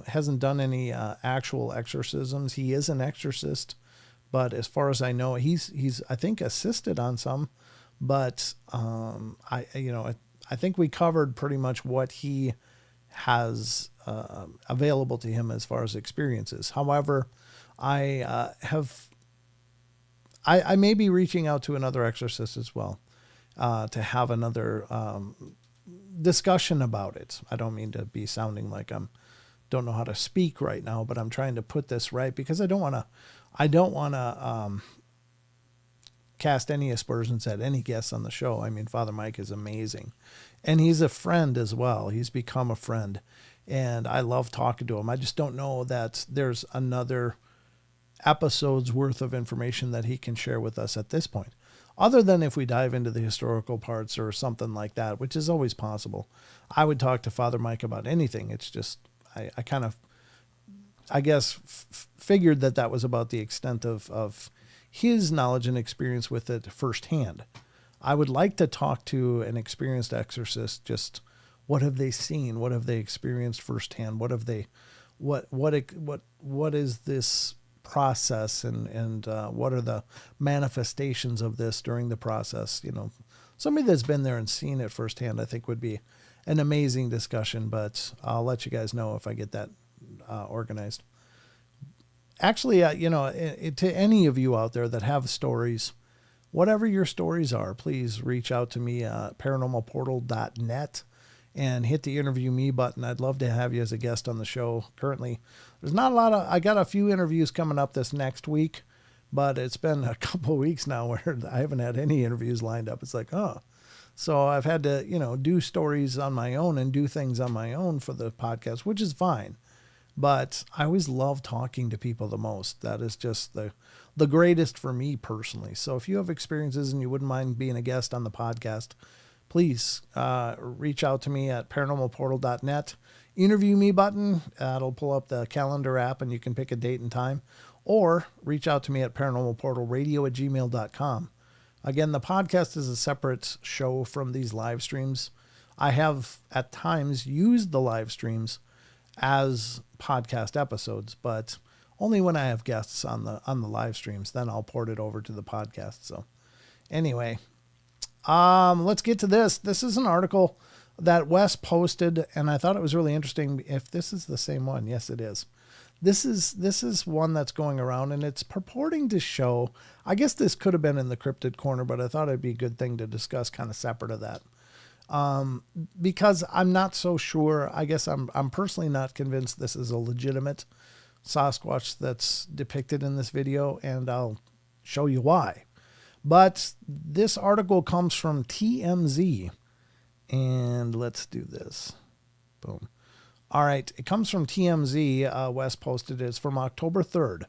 hasn't done any actual exorcisms. He is an exorcist, but as far as I know, he's I think assisted on some, but I think we covered pretty much what he has available to him as far as experiences. However, I may be reaching out to another exorcist as well to have another discussion about it. I don't mean to be sounding like don't know how to speak right now, but I'm trying to put this right because I don't want to cast any aspersions at any guests on the show. I mean, Father Mike is amazing and he's a friend as well. He's become a friend and I love talking to him. I just don't know that there's another episode's worth of information that he can share with us at this point, other than if we dive into the historical parts or something like that, which is always possible. I would talk to Father Mike about anything. It's just, I kind of, I guess, figured that was about the extent of his knowledge and experience with it firsthand. I would like to talk to an experienced exorcist. Just what have they seen? What have they experienced firsthand? What have they, what is this process and what are the manifestations of this during the process? Somebody that's been there and seen it firsthand, I think would be an amazing discussion, but I'll let you guys know if I get that organized. Actually, to any of you out there that have stories, whatever your stories are, please reach out to me at paranormalportal.net and hit the interview me button. I'd love to have you as a guest on the show. Currently, there's not a lot I got a few interviews coming up this next week, but it's been a couple of weeks now where I haven't had any interviews lined up. It's like, so I've had to, do stories on my own and do things on my own for the podcast, which is fine. But I always love talking to people the most. That is just the the greatest for me personally. So if you have experiences and you wouldn't mind being a guest on the podcast, please reach out to me at paranormalportal.net. Interview me button. It'll pull up the calendar app and you can pick a date and time. Or reach out to me at paranormalportalradio@gmail.com. Again, the podcast is a separate show from these live streams. I have at times used the live streams as podcast episodes, but only when I have guests on the live streams. Then I'll port it over to the podcast. So anyway, let's get to this. This is an article that Wes posted, and I thought it was really interesting. If this is the same one, yes, it is. This is one that's going around, and it's purporting to show, I guess this could have been in the cryptid corner, but I thought it'd be a good thing to discuss kind of separate of that. Because I'm not so sure. I guess I'm personally not convinced this is a legitimate Sasquatch that's depicted in this video, and I'll show you why. But this article comes from TMZ, and let's do this. Boom. All right, it comes from TMZ. Wes posted it. It's from October 3rd.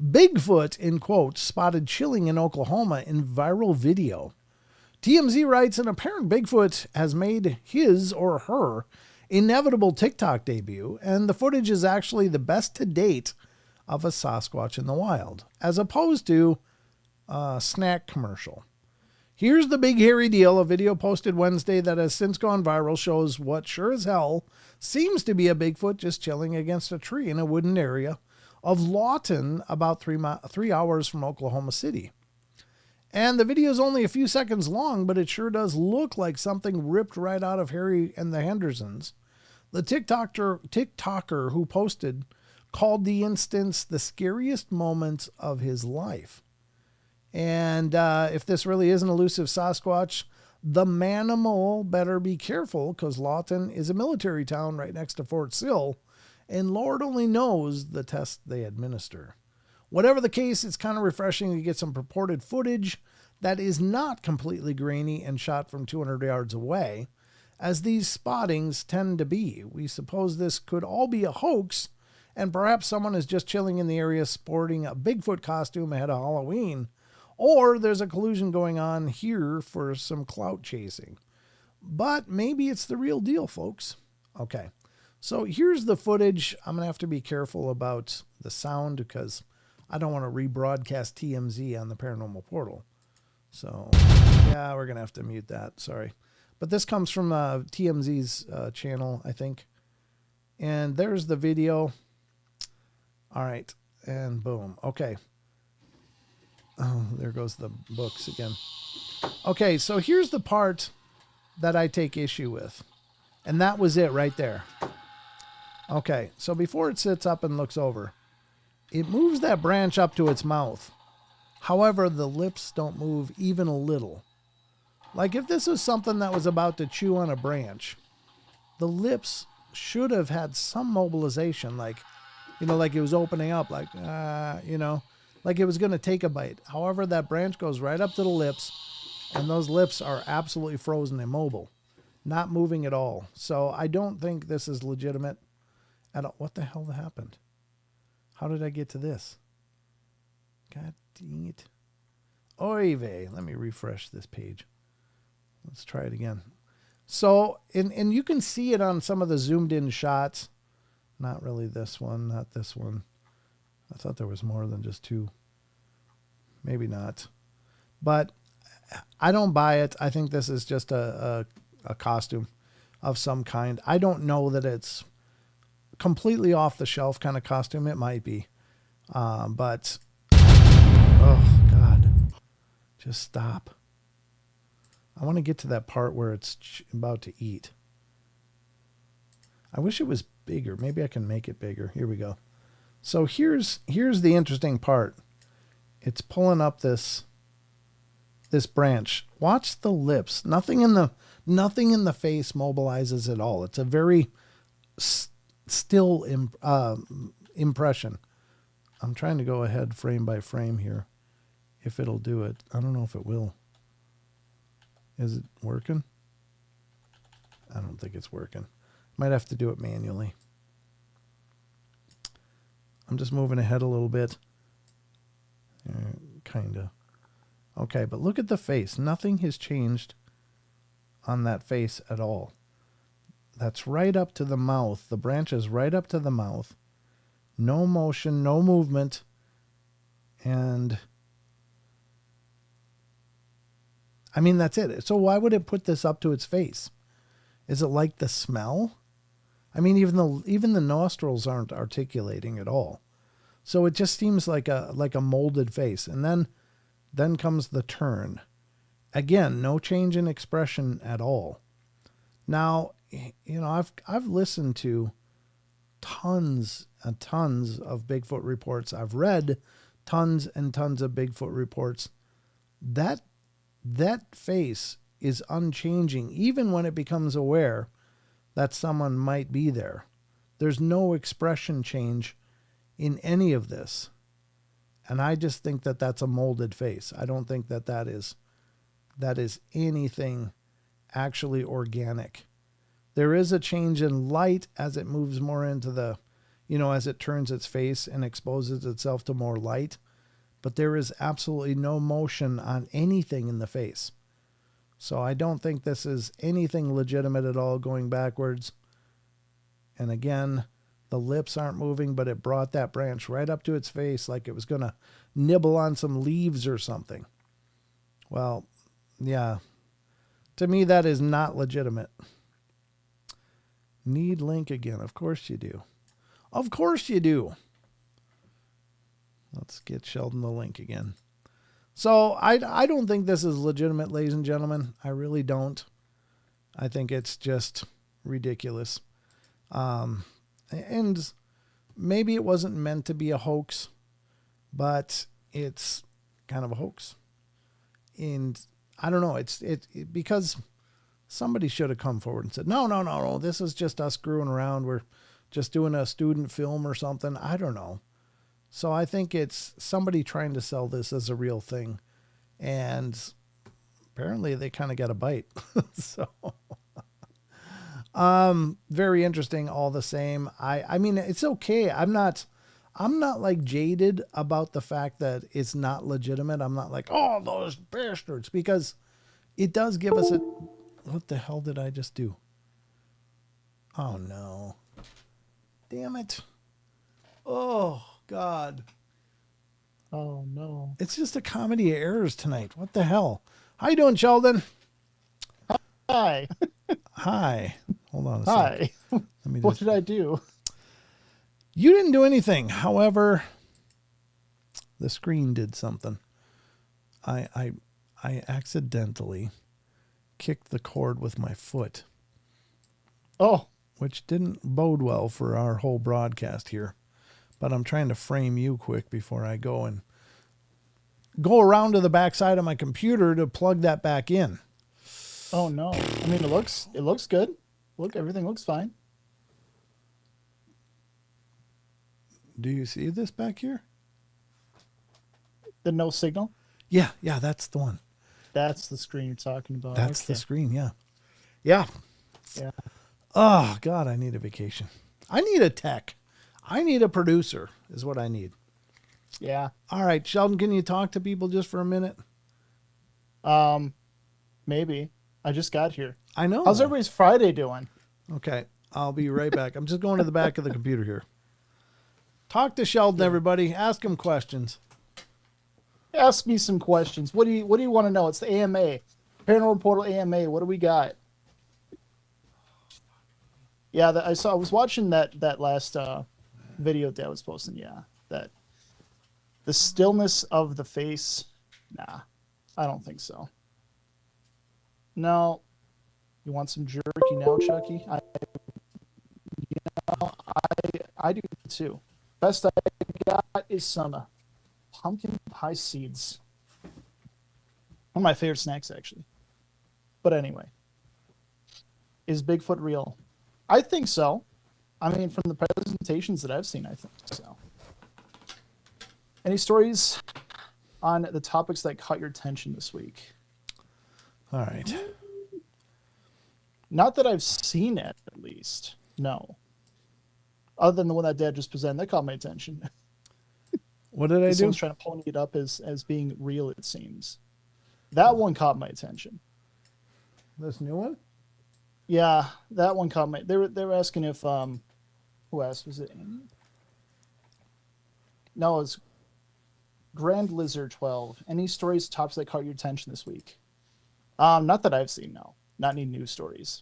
Bigfoot, in quotes, spotted chilling in Oklahoma in viral video. TMZ writes, an apparent Bigfoot has made his or her inevitable TikTok debut, and the footage is actually the best to date of a Sasquatch in the wild, as opposed to a snack commercial. Here's the big hairy deal. A video posted Wednesday that has since gone viral shows what sure as hell seems to be a Bigfoot just chilling against a tree in a wooded area of Lawton, about 3 hours from Oklahoma City. And the video is only a few seconds long, but it sure does look like something ripped right out of Harry and the Hendersons. The TikToker who posted called the instance the scariest moment of his life. And if this really is an elusive Sasquatch, the manimal better be careful, because Lawton is a military town right next to Fort Sill, and Lord only knows the test they administer. Whatever the case, it's kind of refreshing to get some purported footage that is not completely grainy and shot from 200 yards away, as these spottings tend to be. We suppose this could all be a hoax, and perhaps someone is just chilling in the area sporting a Bigfoot costume ahead of Halloween, or there's a collusion going on here for some clout chasing. But maybe it's the real deal, folks. Okay, so here's the footage. I'm going to have to be careful about the sound because I don't want to rebroadcast TMZ on the Paranormal Portal. So, yeah, we're going to have to mute that. Sorry. But this comes from TMZ's channel, I think. And there's the video. All right. And boom. Okay. Oh, there goes the books again. Okay, so here's the part that I take issue with. And that was it right there. Okay, so before it sits up and looks over, it moves that branch up to its mouth. However, the lips don't move even a little. Like if this was something that was about to chew on a branch, the lips should have had some mobilization, like, like it was opening up, like, like it was going to take a bite. However, that branch goes right up to the lips, and those lips are absolutely frozen, immobile, not moving at all. So I don't think this is legitimate at all. What the hell happened? How did I get to this? God dang it. Oy vey. Let me refresh this page. Let's try it again. So, and you can see it on some of the zoomed in shots. Not really this one, not this one. I thought there was more than just two. Maybe not. But I don't buy it. I think this is just a costume of some kind. I don't know that it's completely off the shelf kind of costume. It might be. But, oh, God. Just stop. I want to get to that part where it's about to eat. I wish it was bigger. Maybe I can make it bigger. Here we go. So here's the interesting part. It's pulling up this branch. Watch the lips. Nothing in the face mobilizes at all. It's a very still impression. I'm trying to go ahead frame by frame here. If it'll do it. I don't know if it will. Is it working? I don't think it's working. Might have to do it manually. I'm just moving ahead a little bit. Kind of. Okay, but look at the face. Nothing has changed on that face at all. That's right up to the mouth. The branch is right up to the mouth. No motion, no movement. And I mean, that's it. So why would it put this up to its face? Is it like the smell? I mean, even the nostrils aren't articulating at all. So it just seems like a molded face. And then comes the turn. Again, no change in expression at all. Now, you know, I've listened to tons and tons of Bigfoot reports. I've read tons and tons of Bigfoot reports. That face is unchanging, even when it becomes aware that someone might be there. There's no expression change in any of this. And I just think that that's a molded face. I don't think that is anything actually organic. There is a change in light as it moves more into the, you know, as it turns its face and exposes itself to more light. But there is absolutely no motion on anything in the face. So I don't think this is anything legitimate at all going backwards. And again, the lips aren't moving, but it brought that branch right up to its face like it was going to nibble on some leaves or something. Well, yeah. To me, that is not legitimate. Need link again. Of course you do. Of course you do. Let's get Sheldon the link again. So I don't think this is legitimate, ladies and gentlemen. I really don't. I think it's just ridiculous. And maybe it wasn't meant to be a hoax, but it's kind of a hoax. And I don't know. It's because somebody should have come forward and said, no. This is just us screwing around. We're just doing a student film or something. I don't know. So I think it's somebody trying to sell this as a real thing. And apparently they kind of got a bite. So, very interesting all the same. I mean, it's okay. I'm not like jaded about the fact that it's not legitimate. I'm not like, oh, those bastards, because it does give us what the hell did I just do? Oh no. Damn it. Oh God. Oh no. It's just a comedy of errors tonight. What the hell? How you doing, Sheldon? Hi. Hi. Hold on a Hi. Let me What did I do? You didn't do anything. However, the screen did something. I accidentally kicked the cord with my foot. Oh. Which didn't bode well for our whole broadcast here. But I'm trying to frame you quick before I go go around to the backside of my computer to plug that back in. Oh no. I mean, it looks good. Look, everything looks fine. Do you see this back here? The no signal? Yeah, that's the one. That's the screen you're talking about. That's okay. the screen, yeah. Yeah. Yeah. Oh, God, I need a vacation. I need a tech. I need a producer is what I need. Yeah. All right, Sheldon, can you talk to people just for a minute? Maybe. I just got here. I know. How's everybody's Friday doing? Okay, I'll be right back. I'm just going to the back of the computer here. Talk to Sheldon, everybody. Ask him questions. Ask me some questions. What do you want to know? It's the AMA. Paranormal Portal AMA. What do we got? Yeah, I was watching that last video that I was posting. Yeah, that the stillness of the face. Nah, I don't think so. No, you want some jerky now, Chucky? I do too. Best I got is some pumpkin pie seeds. One of my favorite snacks, actually. But anyway, is Bigfoot real? I think so. I mean, from the presentations that I've seen, I think so. Any stories on the topics that caught your attention this week? All right. Not that I've seen it, at least. No. Other than the one that Dad just presented, that caught my attention. What did I do? Someone's trying to pony it up as being real, it seems. That one caught my attention. This new one? Yeah, that one caught my... They were asking if... Who asked? Was it Amy? No, it was Grand Lizard 12. Any stories, tops that caught your attention this week? Not that I've seen, no. Not any news stories.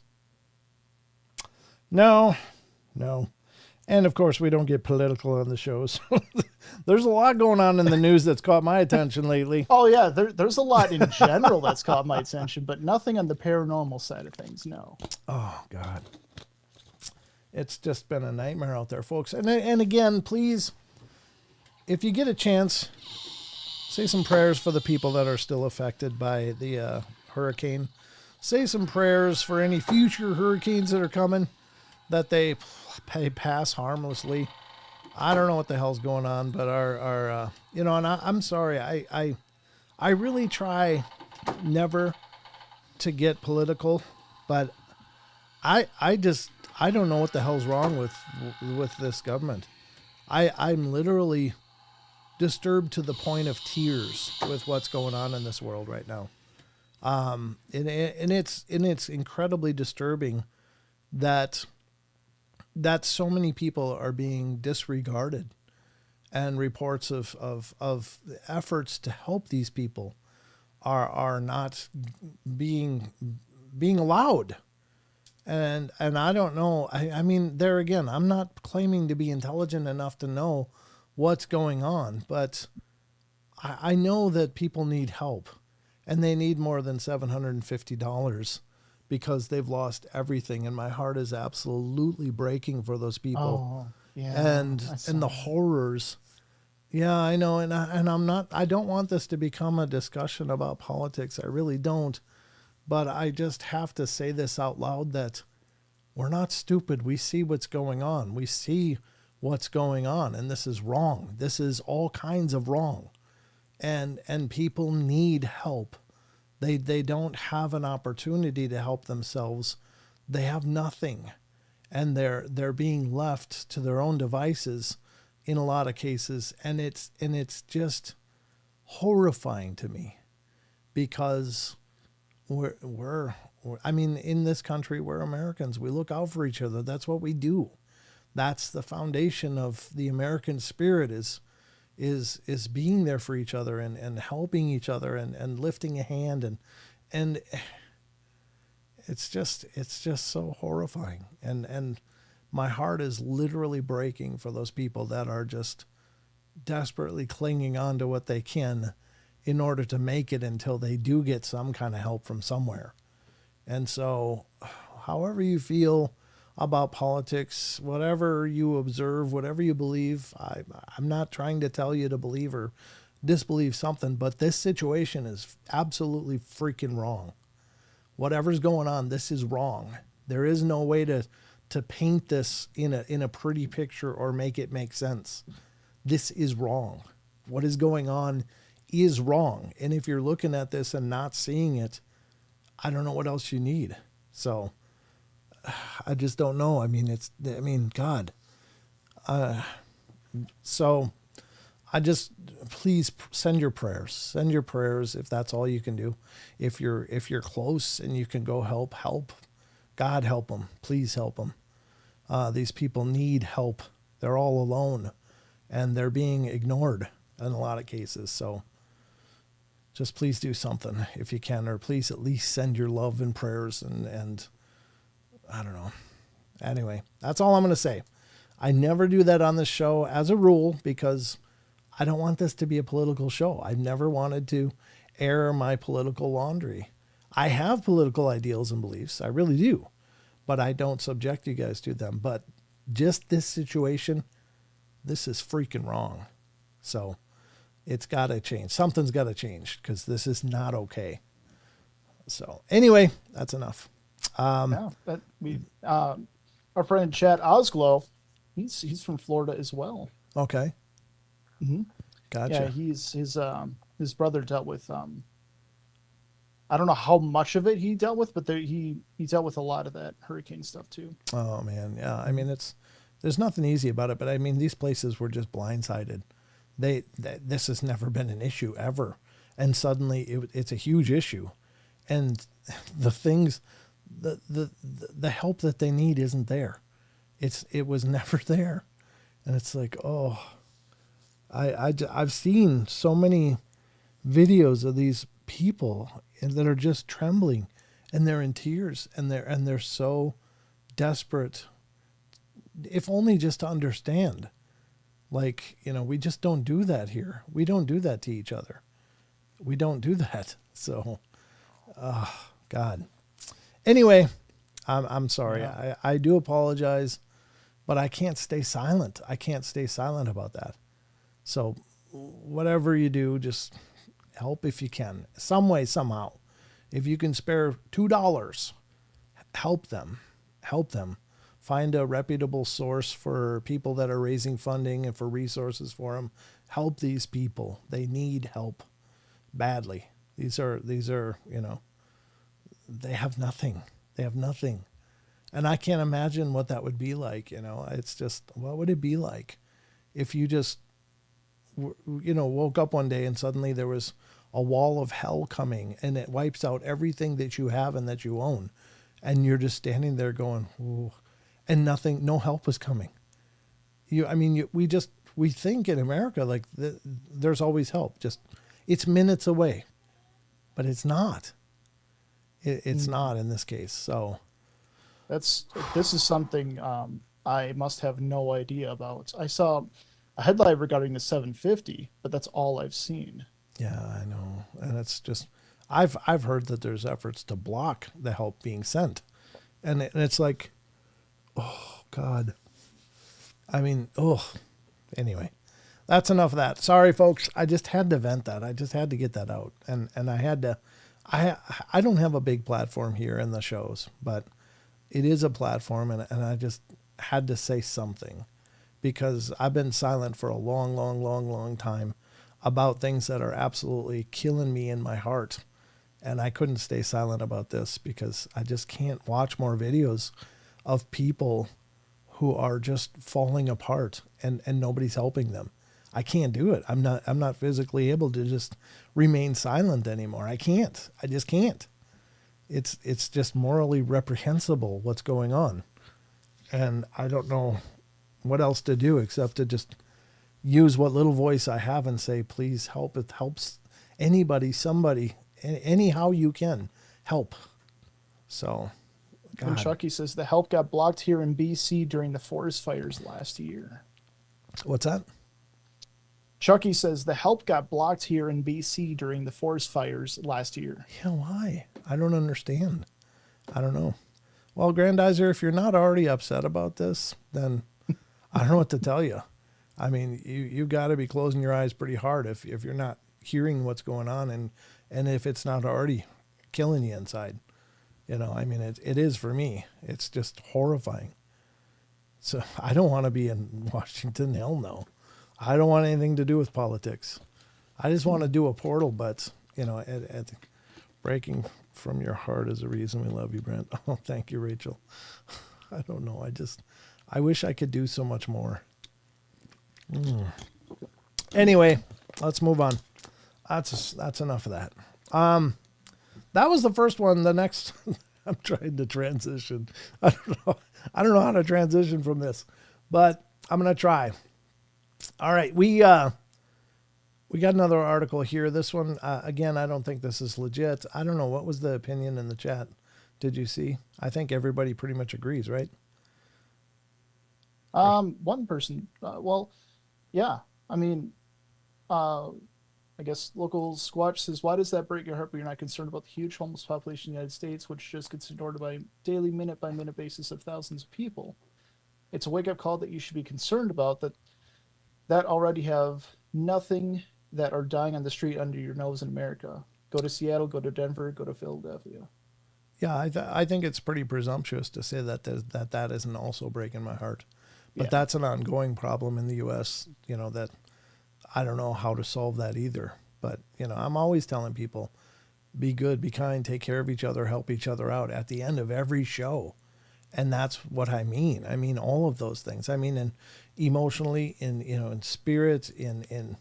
No. And of course, we don't get political on the shows. There's a lot going on in the news that's caught my attention lately. Oh, yeah, there's a lot in general that's caught my attention, but nothing on the paranormal side of things, no. Oh, God. It's just been a nightmare out there, folks. And again, please, if you get a chance, say some prayers for the people that are still affected by the hurricane. Say some prayers for any future hurricanes that are coming, that they pass harmlessly. I don't know what the hell's going on, but our and I'm sorry. I really try never to get political, but I don't know what the hell's wrong with this government. I'm literally disturbed to the point of tears with what's going on in this world right now. And it's incredibly disturbing that so many people are being disregarded, and reports of efforts to help these people are not being allowed. And I don't know. I mean, there again, I'm not claiming to be intelligent enough to know what's going on, but I know that people need help, and they need more than $750 because they've lost everything. And my heart is absolutely breaking for those people. Oh, yeah. And the horrors. Yeah, I know. And I don't want this to become a discussion about politics. I really don't. But I just have to say this out loud, that we're not stupid. We see what's going on. We see what's going on, and this is wrong. This is all kinds of wrong. And people need help. They don't have an opportunity to help themselves. They have nothing. And they're being left to their own devices in a lot of cases, and it's just horrifying to me, because I mean, in this country, we're Americans. We look out for each other. That's what we do. That's the foundation of the American spirit, is being there for each other and helping each other and lifting a hand. And it's just so horrifying. And my heart is literally breaking for those people that are just desperately clinging on to what they can in order to make it until they do get some kind of help from somewhere. And so, however you feel about politics, whatever you observe, whatever you believe, I'm not trying to tell you to believe or disbelieve something, but this situation is absolutely freaking wrong. Whatever's going on, this is wrong. There is no way to paint this in a pretty picture or make it make sense. This is wrong. What is going on is wrong. And if you're looking at this and not seeing it, I don't know what else you need. So I just don't know. I mean, God. So I just, please send your prayers. Send your prayers if that's all you can do. If you're close and you can go help. God help them. Please help them. These people need help. They're all alone, and they're being ignored in a lot of cases. So just please do something if you can, or please at least send your love and prayers and I don't know. Anyway, that's all I'm going to say. I never do that on this show as a rule, because I don't want this to be a political show. I've never wanted to air my political laundry. I have political ideals and beliefs. I really do. But I don't subject you guys to them. But just this situation, this is freaking wrong. So it's got to change. Something's got to change, because this is not okay. So anyway, that's enough. Our friend Chad Osglow, he's from Florida as well. Okay. Mm-hmm. Gotcha. Yeah, his brother dealt with I don't know how much of it he dealt with, but he dealt with a lot of that hurricane stuff too. Oh man, yeah. I mean, there's nothing easy about it, but I mean, these places were just blindsided. this has never been an issue ever, and suddenly it's a huge issue, and the things, the help that they need isn't there. It was never there, and it's like, oh, I've seen so many videos of these people that are just trembling, and they're in tears, and they're so desperate, if only just to understand. Like, we just don't do that here. We don't do that to each other. We don't do that. So, God. Anyway, I'm sorry. Yeah. I do apologize, but I can't stay silent. I can't stay silent about that. So whatever you do, just help if you can. Some way, somehow. If you can spare $2, help them. Help them. Find a reputable source for people that are raising funding and for resources for them. Help these people. They need help badly. These are, they have nothing. They have nothing. And I can't imagine what that would be like. It's just, what would it be like if you just, woke up one day and suddenly there was a wall of hell coming and it wipes out everything that you have and that you own. And you're just standing there going, ooh, and nothing, no help is coming. We think in America, like there's always help. Just, it's minutes away, but it's not. It's not in this case. So This is something I must have no idea about. I saw a headline regarding the 750, but that's all I've seen. yeah, I know. And it's just, I've heard that there's efforts to block the help being sent. And it's like, oh God. Anyway, that's enough of that. Sorry, folks. I just had to vent that. I just had to get that out. And I had to, I don't have a big platform here in the shows, but it is a platform, and I just had to say something because I've been silent for a long, long, long, long time about things that are absolutely killing me in my heart. And I couldn't stay silent about this because I just can't watch more videos of people who are just falling apart and nobody's helping them. I can't do it. I'm not physically able to just remain silent anymore. I can't. I just can't. It's just morally reprehensible what's going on. And I don't know what else to do except to just use what little voice I have and say, please help. It helps anybody, somebody, anyhow you can help. So, God. And Chucky says the help got blocked here in BC during the forest fires last year. What's that? Chucky says the help got blocked here in BC during the forest fires last year. Yeah, why? I don't understand. I don't know. Well, Grandizer, if you're not already upset about this, then I don't know what to tell you. I mean, you got to be closing your eyes pretty hard if you're not hearing what's going on and if it's not already killing you inside. It is for me. It's just horrifying. So I don't want to be in Washington. Hell no. I don't want anything to do with politics. I just want to do a portal, but, at breaking from your heart is a reason we love you, Brent. Oh, thank you, Rachel. I don't know. I wish I could do so much more. Anyway, let's move on. That's enough of that. That was the first one. The next, I'm trying to transition. I don't know how to transition from this, but I'm going to try. All right. We got another article here. This one, again, I don't think this is legit. I don't know. What was the opinion in the chat? Did you see? I think everybody pretty much agrees, right? One person, yeah. I guess local Squatch says, why does that break your heart, but you're not concerned about the huge homeless population in the United States, which just gets ignored by daily, minute-by-minute basis of thousands of people? It's a wake-up call that you should be concerned about, that already have nothing, that are dying on the street under your nose in America. Go to Seattle, go to Denver, go to Philadelphia. Yeah, I think it's pretty presumptuous to say that that isn't also breaking my heart. But that's an ongoing problem in the U.S., that I don't know how to solve that either. But, I'm always telling people, be good, be kind, take care of each other, help each other out at the end of every show. And that's what I mean. I mean all of those things. I mean, emotionally, in spirit, in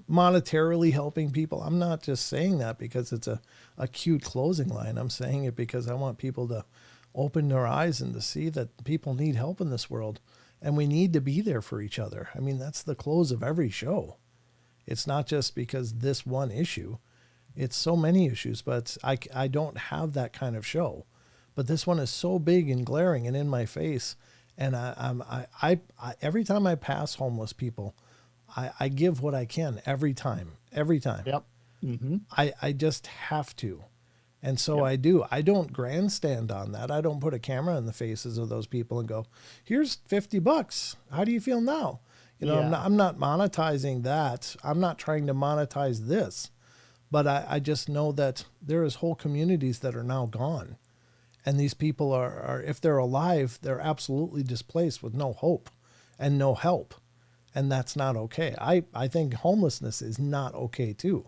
monetarily helping people. I'm not just saying that because it's a cute closing line. I'm saying it because I want people to open their eyes and to see that people need help in this world, and we need to be there for each other. I mean, that's the close of every show. It's not just because this one issue. It's so many issues, but I don't have that kind of show. But this one is so big and glaring and in my face. And I every time I pass homeless people, I give what I can every time. Yep. Mm-hmm. I just have to. And so Yep. I do. I don't grandstand on that. I don't put a camera in the faces of those people and go, here's $50. How do you feel now? Yeah. I'm not monetizing that. I'm not trying to monetize this. But I just know that there is whole communities that are now gone. And these people are, if they're alive, they're absolutely displaced with no hope and no help. And that's not okay. I think homelessness is not okay too.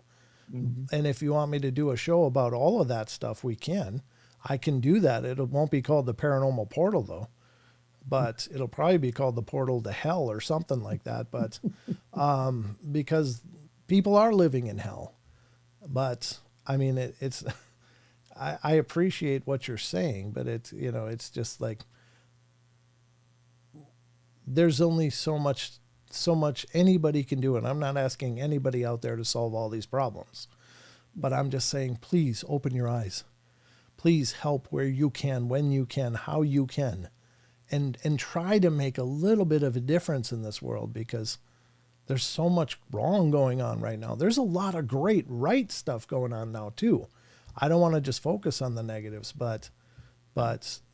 Mm-hmm. And if you want me to do a show about all of that stuff, we can. I can do that. It won't be called the Paranormal Portal though. But it'll probably be called the Portal to Hell or something like that. But because people are living in hell. But I mean, it's, I appreciate what you're saying, but it's just like, there's only so much anybody can do. And I'm not asking anybody out there to solve all these problems, but I'm just saying, please open your eyes, please help where you can, when you can, how you can, and try to make a little bit of a difference in this world, because there's so much wrong going on right now. There's a lot of great right stuff going on now too. I don't want to just focus on the negatives, but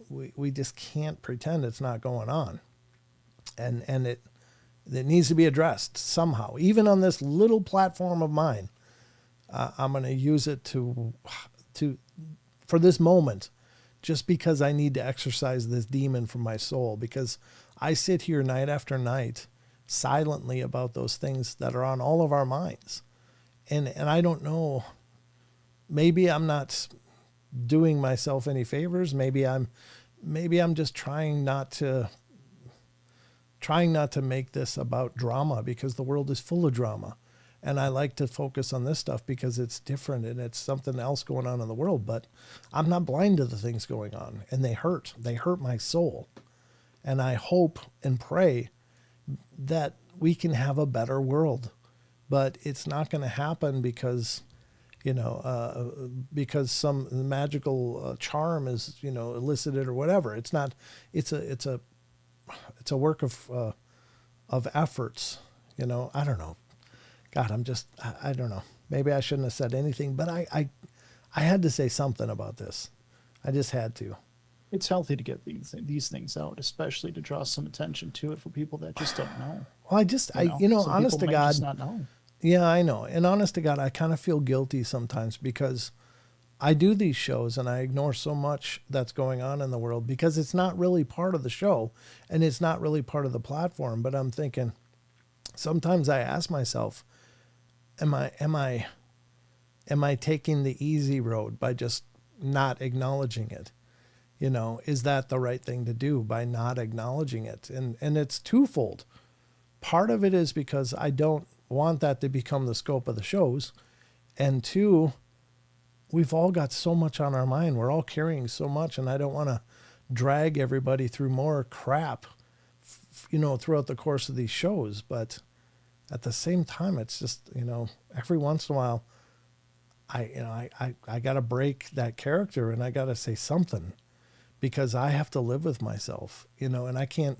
we just can't pretend it's not going on. And it needs to be addressed somehow. Even on this little platform of mine, I'm going to use it for this moment, just because I need to exorcise this demon from my soul, because I sit here night after night silently about those things that are on all of our minds. And I don't know, maybe I'm not doing myself any favors. Maybe I'm just trying not to make this about drama, because the world is full of drama. And I like to focus on this stuff because it's different and it's something else going on in the world. But I'm not blind to the things going on, and they hurt my soul. And I hope and pray that we can have a better world, but it's not going to happen because some magical charm is, elicited or whatever. It's not, it's a work of efforts, I don't know. God, I don't know. Maybe I shouldn't have said anything, but I had to say something about this. I just had to. It's healthy to get these things out, especially to draw some attention to it for people that just don't know. Well, Some honest to people might God, just not know. yeah, I know. And honest to God, I kind of feel guilty sometimes, because I do these shows and I ignore so much that's going on in the world because it's not really part of the show and it's not really part of the platform. But I'm thinking, sometimes I ask myself, am I taking the easy road by just not acknowledging it? Is that the right thing to do by not acknowledging it? And it's twofold. Part of it is because I don't want that to become the scope of the shows. And two, we've all got so much on our mind. We're all carrying so much, and I don't want to drag everybody through more crap, throughout the course of these shows. But at the same time, it's just, every once in a while, I got to break that character and I got to say something, because I have to live with myself, and I can't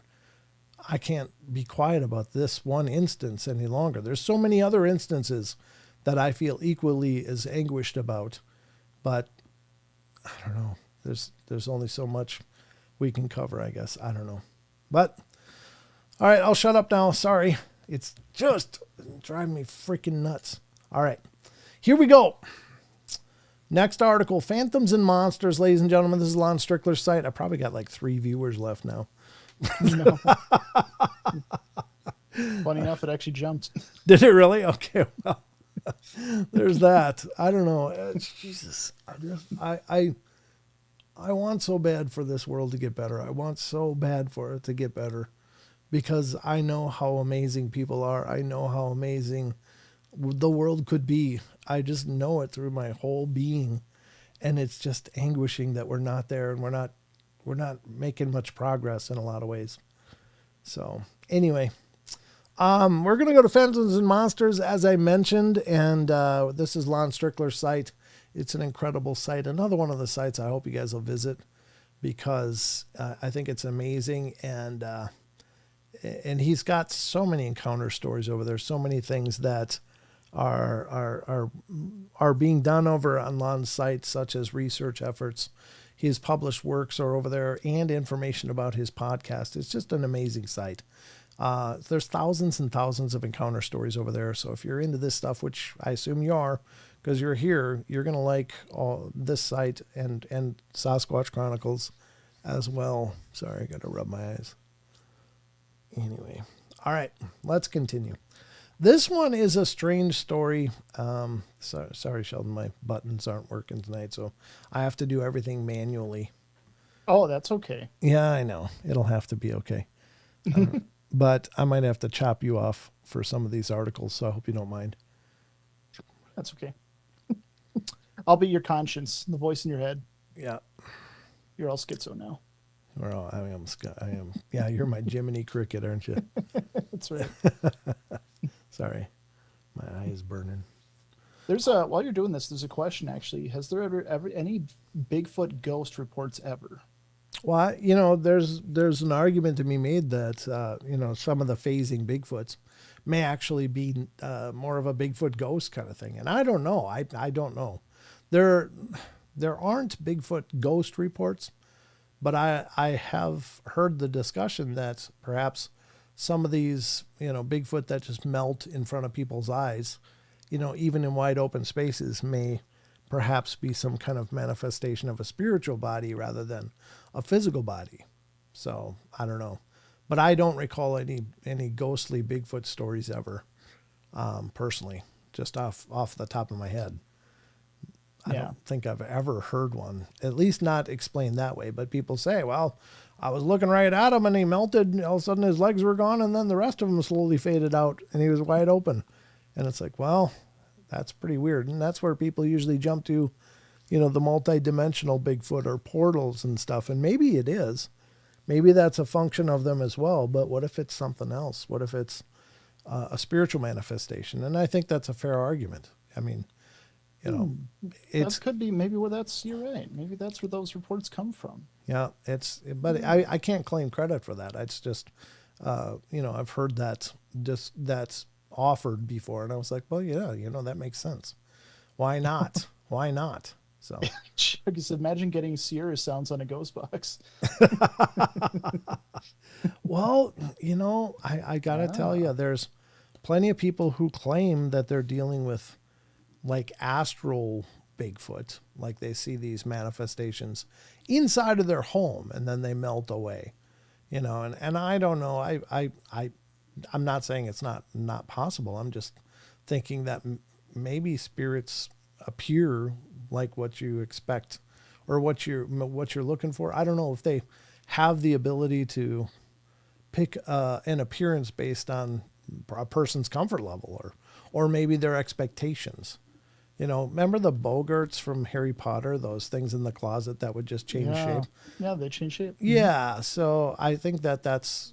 be quiet about this one instance any longer. There's so many other instances that I feel equally as anguished about, but I don't know. There's only so much we can cover, I guess. I don't know. But all right, I'll shut up now. Sorry. It's just driving me freaking nuts. All right, here we go. Next article, Phantoms and Monsters, ladies and gentlemen. This is Lon Strickler's site. I probably got like 3 viewers left now. No. Funny enough, it actually jumped. Did it really? Okay, well, there's that. I don't know. Jesus, I want so bad for this world to get better. I want so bad for it to get better. because I know how amazing people are. I know how amazing the world could be. I just know it through my whole being. And it's just anguishing that we're not there, and we're not making much progress in a lot of ways. So anyway, we're going to go to Phantoms and Monsters, as I mentioned, and this is Lon Strickler's site. It's an incredible site. Another one of the sites I hope you guys will visit, because I think it's amazing, and he's got so many encounter stories over there, so many things that are being done over on Lon's site, such as research efforts. His published works are over there, and information about his podcast. It's just an amazing site. There's thousands and thousands of encounter stories over there. So if you're into this stuff, which I assume you are, because you're here, you're going to like all this site and Sasquatch Chronicles as well. Sorry, I got to rub my eyes. Anyway. All right, let's continue. This one is a strange story. Sorry, Sheldon, my buttons aren't working tonight, so I have to do everything manually. Oh, that's okay. Yeah, I know. It'll have to be okay. But I might have to chop you off for some of these articles, so I hope you don't mind. That's okay. I'll be your conscience, the voice in your head. Yeah. You're all schizo now. Well, I am. Yeah, you're my Jiminy Cricket, aren't you? That's right. Sorry. My eye is burning. There's while you're doing this, there's a question actually. Has there ever any Bigfoot ghost reports ever? Well, there's an argument to be made that, some of the phasing Bigfoots may actually be more of a Bigfoot ghost kind of thing. And I don't know. I don't know. There aren't Bigfoot ghost reports, but I have heard the discussion that perhaps some of these, Bigfoot that just melt in front of people's eyes, even in wide open spaces, may perhaps be some kind of manifestation of a spiritual body rather than a physical body. So I don't know, but I don't recall any ghostly Bigfoot stories ever, personally, just off the top of my head. I don't think I've ever heard one, at least not explained that way. But people say, well, I was looking right at him and he melted, and all of a sudden his legs were gone, and then the rest of him slowly faded out and he was wide open. And it's like, well, that's pretty weird. And that's where people usually jump to, the multi-dimensional Bigfoot or portals and stuff. And maybe it is. Maybe that's a function of them as well. But what if it's something else? What if it's a spiritual manifestation? And I think that's a fair argument. I mean, that could be maybe you're right. Maybe that's where those reports come from. Yeah, but I can't claim credit for that. It's just, I've heard that's offered before, and I was like, well, yeah, that makes sense. Why not? Why not? So, just imagine getting Sierra sounds on a ghost box. Well, I gotta tell you, there's plenty of people who claim that they're dealing with like astral Bigfoot, like they see these manifestations inside of their home and then they melt away, and I don't know. I'm not saying it's not possible. I'm just thinking that maybe spirits appear like what you expect or what you're looking for. I don't know if they have the ability to pick an appearance based on a person's comfort level or maybe their expectations. Remember the Bogarts from Harry Potter, those things in the closet that would just change shape? Yeah, they change shape. Yeah, so I think that's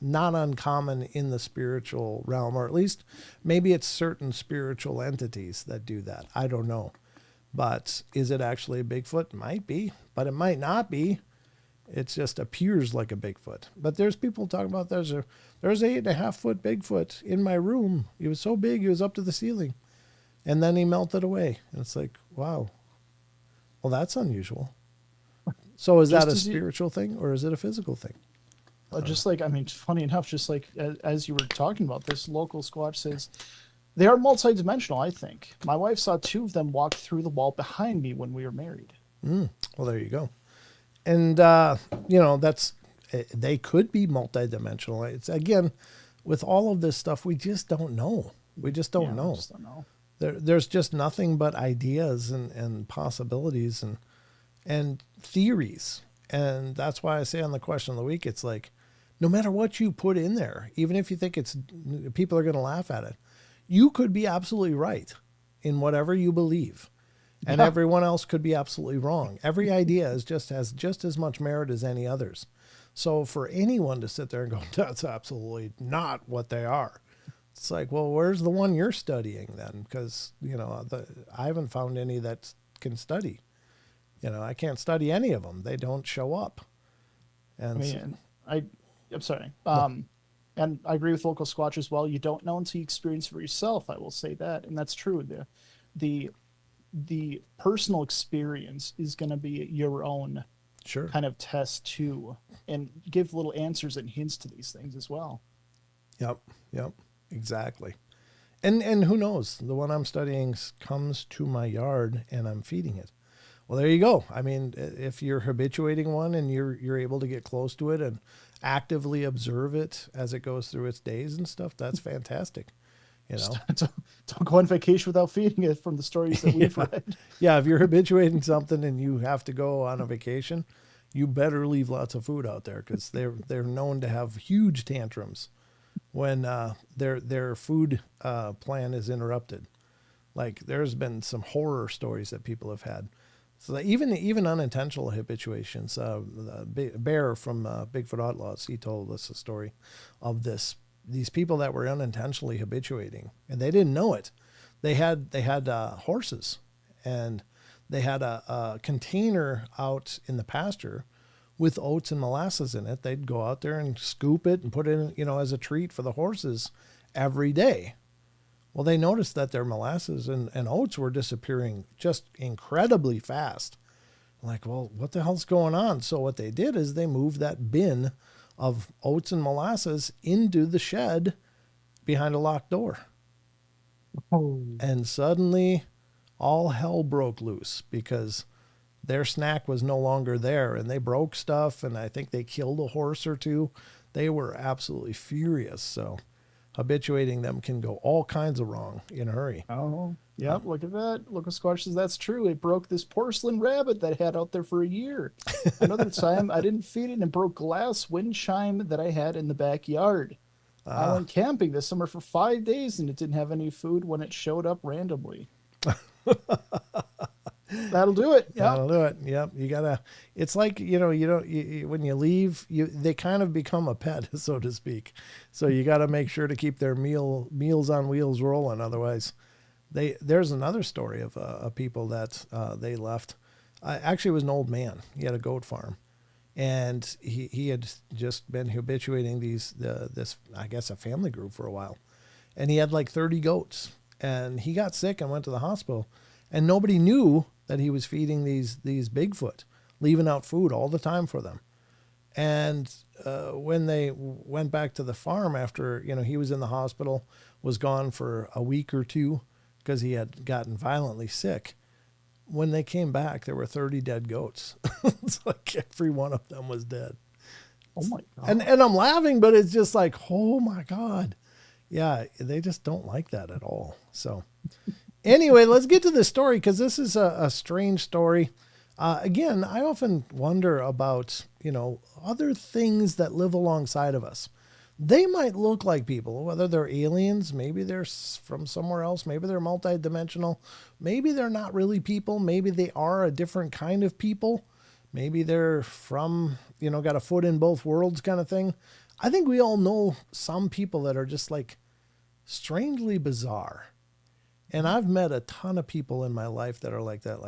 not uncommon in the spiritual realm, or at least maybe it's certain spiritual entities that do that. I don't know. But is it actually a Bigfoot? Might be, but it might not be. It just appears like a Bigfoot. But there's people talking about there's 8.5 foot Bigfoot in my room. He was so big, he was up to the ceiling. And then he melted away. And it's like, wow. Well, that's unusual. So is that a spiritual thing or is it a physical thing? Funny enough, just like as you were talking about this, local Squatch says they are multidimensional, I think. My wife saw 2 of them walk through the wall behind me when we were married. Well, there you go. And, they could be multidimensional. It's, again, with all of this stuff, we just don't know. We just don't know. There's just nothing but ideas and possibilities and theories. And that's why I say on the question of the week, it's like, no matter what you put in there, even if you think people are going to laugh at it, you could be absolutely right in whatever you believe. And everyone else could be absolutely wrong. Every idea has just as much merit as any others. So for anyone to sit there and go, that's absolutely not what they are. It's like, well, where's the one you're studying then? Because, I haven't found any that can study. I can't study any of them. They don't show up. And I'm sorry. And I agree with Local Squatch as well. You don't know until you experience it for yourself. I will say that. And that's true. The personal experience is going to be your own kind of test too, and give little answers and hints to these things as well. Yep. Exactly. And who knows? The one I'm studying comes to my yard and I'm feeding it. Well, there you go. I mean, if you're habituating one and you're able to get close to it and actively observe it as it goes through its days and stuff, that's fantastic. Don't go on vacation without feeding it, from the stories that we've read. Yeah, if you're habituating something and you have to go on a vacation, you better leave lots of food out there, because they're known to have huge tantrums when their food plan is interrupted. Like, there's been some horror stories that people have had. So that even unintentional habituations. The Bear from Bigfoot Outlaws, he told us a story of these people that were unintentionally habituating, and they didn't know it. They had horses, and they had a container out in the pasture with oats and molasses in it. They'd go out there and scoop it and put it in, as a treat for the horses every day. Well, they noticed that their molasses and oats were disappearing just incredibly fast. Like, well, what the hell's going on? So what they did is they moved that bin of oats and molasses into the shed behind a locked door. Oh. And suddenly all hell broke loose, because their snack was no longer there, and they broke stuff, and I think they killed a horse or two. They were absolutely furious. So habituating them can go all kinds of wrong in a hurry. Oh, yep. Look at that. Local Squash says that's true. It broke this porcelain rabbit that I had out there for a year. Another time I didn't feed it, and it broke glass wind chime that I had in the backyard. I went camping this summer for 5 days, and it didn't have any food when it showed up randomly. That'll do it. Yep. That'll do it. Yep. You gotta, it's like, when you leave, they kind of become a pet, so to speak. So you got to make sure to keep their meals on wheels rolling. Otherwise there's another story of people that, they left. Actually, it was an old man. He had a goat farm, and he had just been habituating this, I guess, a family group for a while, and he had like 30 goats, and he got sick and went to the hospital, and nobody knew that he was feeding these Bigfoot, leaving out food all the time for them. And when they went back to the farm after, he was in the hospital, was gone for a week or two because he had gotten violently sick. When they came back, there were 30 dead goats. It's like every one of them was dead. Oh my God. And I'm laughing, but it's just like, oh my God. Yeah, they just don't like that at all. So anyway, let's get to the story, because this is a strange story. Again, I often wonder about, other things that live alongside of us. They might look like people, whether they're aliens, maybe they're from somewhere else, maybe they're multidimensional, maybe they're not really people, maybe they are a different kind of people, maybe they're from, got a foot in both worlds kind of thing. I think we all know some people that are just like strangely bizarre. And I've met a ton of people in my life that are like that,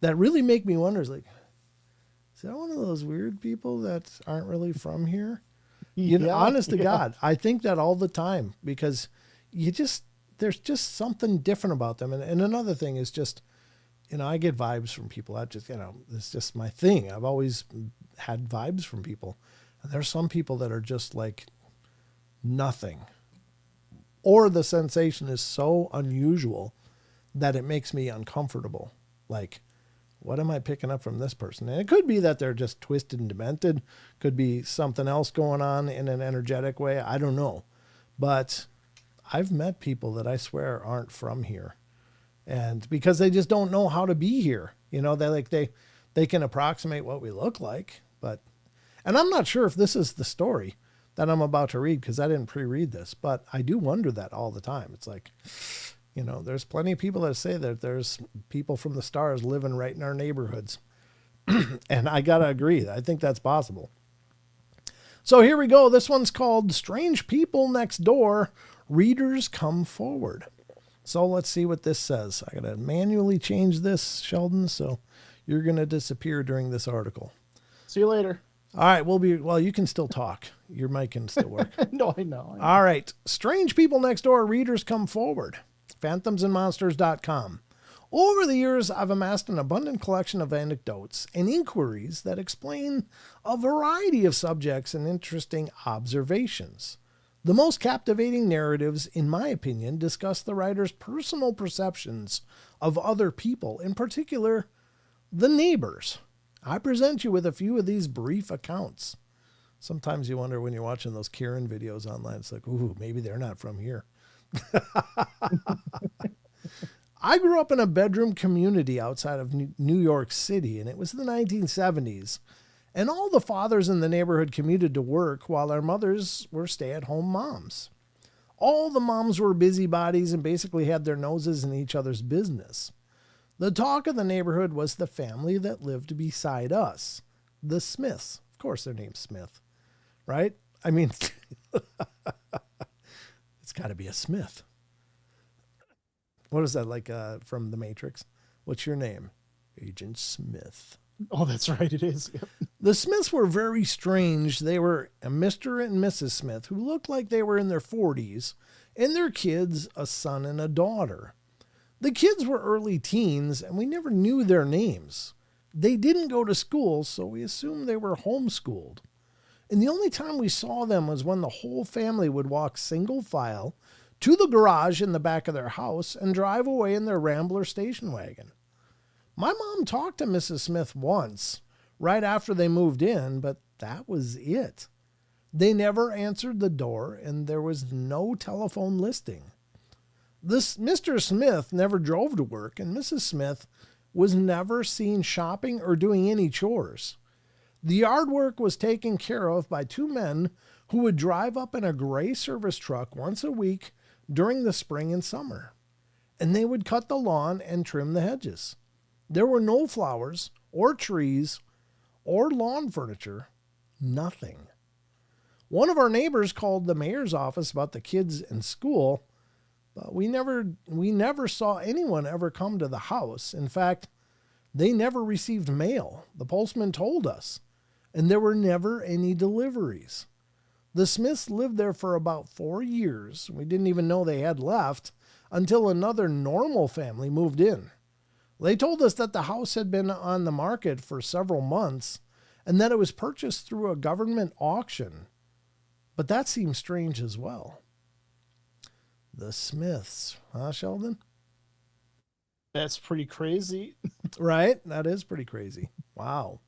that really make me wonder, is that one of those weird people that aren't really from here? Honest to God, I think that all the time, because there's just something different about them. And another thing is just, I get vibes from people. It's just my thing. I've always had vibes from people. And there's some people that are just like nothing. Or the sensation is so unusual that it makes me uncomfortable. Like, what am I picking up from this person? And it could be that they're just twisted and demented. Could be something else going on in an energetic way. I don't know. But I've met people that I swear aren't from here. And because they just don't know how to be here. They can approximate what we look like. And I'm not sure if this is the story. that I'm about to read because I didn't pre-read this, but I do wonder that all the time. It's like, there's plenty of people that say that there's people from the stars living right in our neighborhoods. And I got to agree. I think that's possible. So here we go. This one's called Strange People Next Door. Readers Come Forward. So let's see what this says. I got to manually change this, Sheldon. So you're going to disappear during this article. See you later. All right. Well, you can still talk. Your mic can still work. No, I know. All right. Strange People Next Door. Readers Come Forward. Phantomsandmonsters.com. Over the years, I've amassed an abundant collection of anecdotes and inquiries that explain a variety of subjects and interesting observations. The most captivating narratives, in my opinion, discuss the writer's personal perceptions of other people, in particular, the neighbors. I present you with a few of these brief accounts. Sometimes you wonder when you're watching those Karen videos online, it's like, ooh, maybe they're not from here. I grew up in a bedroom community outside of New York City, and it was the 1970s. And all the fathers in the neighborhood commuted to work while our mothers were stay-at-home moms. All the moms were busybodies and basically had their noses in each other's business. The talk of the neighborhood was the family that lived beside us, the Smiths. Of course, their name's Smith, right? I mean, it's got to be a Smith. What is that, like from The Matrix? What's your name? Agent Smith. Oh, that's right. It is. Yep. The Smiths were very strange. They were a Mr. and Mrs. Smith who looked like they were in their 40s, and their kids, a son and a daughter. The kids were early teens, and we never knew their names. They didn't go to school, so we assumed they were homeschooled. And the only time we saw them was when the whole family would walk single file to the garage in the back of their house and drive away in their Rambler station wagon. My mom talked to Mrs. Smith once, right after they moved in, but that was it. They never answered the door, and there was no telephone listing. This Mr. Smith never drove to work, and Mrs. Smith was never seen shopping or doing any chores. The yard work was taken care of by two men who would drive up in a gray service truck once a week during the spring and summer, and they would cut the lawn and trim the hedges. There were no flowers or trees or lawn furniture, nothing. One of our neighbors called the mayor's office about the kids in school, but we never saw anyone ever come to the house. In fact, they never received mail, the postman told us, and there were never any deliveries. The Smiths lived there for about 4 years. We didn't even know they had left until another normal family moved in. They told us that the house had been on the market for several months and that it was purchased through a government auction. But that seems strange as well. The Smiths, huh, Sheldon? That's pretty crazy. Right? That is pretty crazy. Wow.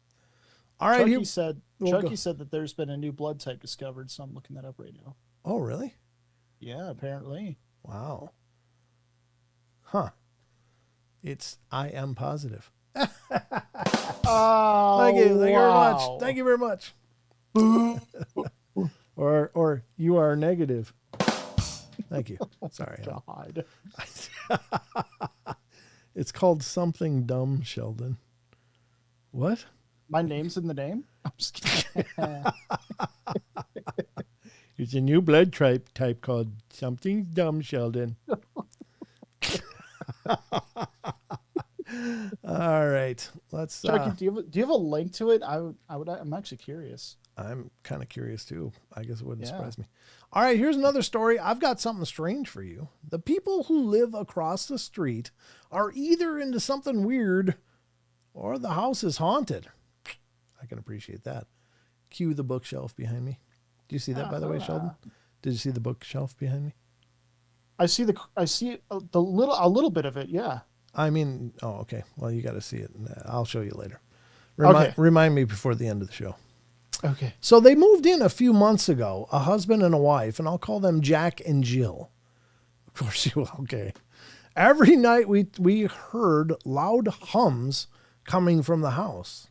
All right. Chucky said that there's been a new blood type discovered, so I'm looking that up right now. Oh, really? Yeah, apparently. Wow. Huh. It's I am positive. Oh, thank you very wow. much. Thank you very much. or you are negative. Thank you. Sorry. God. It's called something dumb, Sheldon. What? My name's in the name? I'm just kidding. It's a new blood type called something dumb, Sheldon. All right, let's. Chucky, do you have a link to it? I'm actually curious. I'm kind of curious too. I guess it wouldn't surprise me. All right, here's another story. I've got something strange for you. The people who live across the street are either into something weird or the house is haunted. I can appreciate that. Cue the bookshelf behind me. Do you see that, by the way, Sheldon? Did you see the bookshelf behind me? I see a little bit of it. Yeah. I mean, oh, okay. Well, you got to see it. I'll show you later. Okay. Remind me before the end of the show. Okay. So they moved in a few months ago, a husband and a wife, and I'll call them Jack and Jill. Of course you will. Okay. Every night we heard loud hums coming from the house.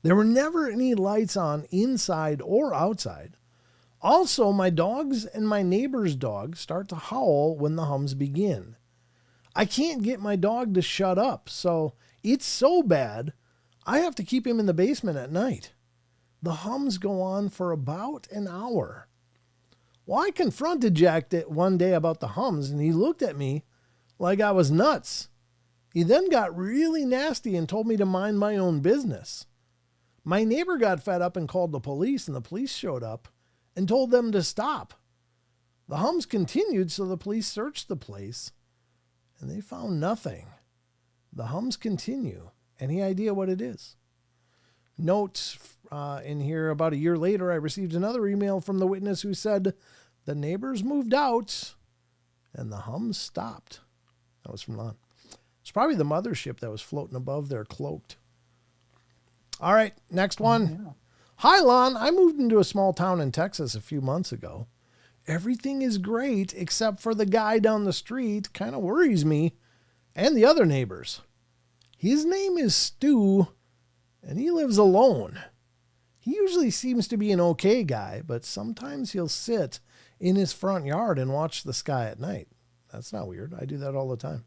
There were never any lights on inside or outside. Also, my dogs and my neighbor's dog start to howl when the hums begin. I can't get my dog to shut up, so it's so bad I have to keep him in the basement at night. The hums go on for about an hour. Well, I confronted Jack one day about the hums, and he looked at me like I was nuts. He then got really nasty and told me to mind my own business. My neighbor got fed up and called the police, and the police showed up and told them to stop. The hums continued, so the police searched the place, and they found nothing. The hums continue. Any idea what it is? Note in here, about a year later, I received another email from the witness who said the neighbors moved out and the hums stopped. That was from Lon. It's probably the mothership that was floating above there cloaked. All right, next one. Yeah. Hi, Lon. I moved into a small town in Texas a few months ago. Everything is great except for the guy down the street. Kind of worries me and the other neighbors. His name is Stu, and he lives alone. He usually seems to be an okay guy, but sometimes he'll sit in his front yard and watch the sky at night. That's not weird. I do that all the time.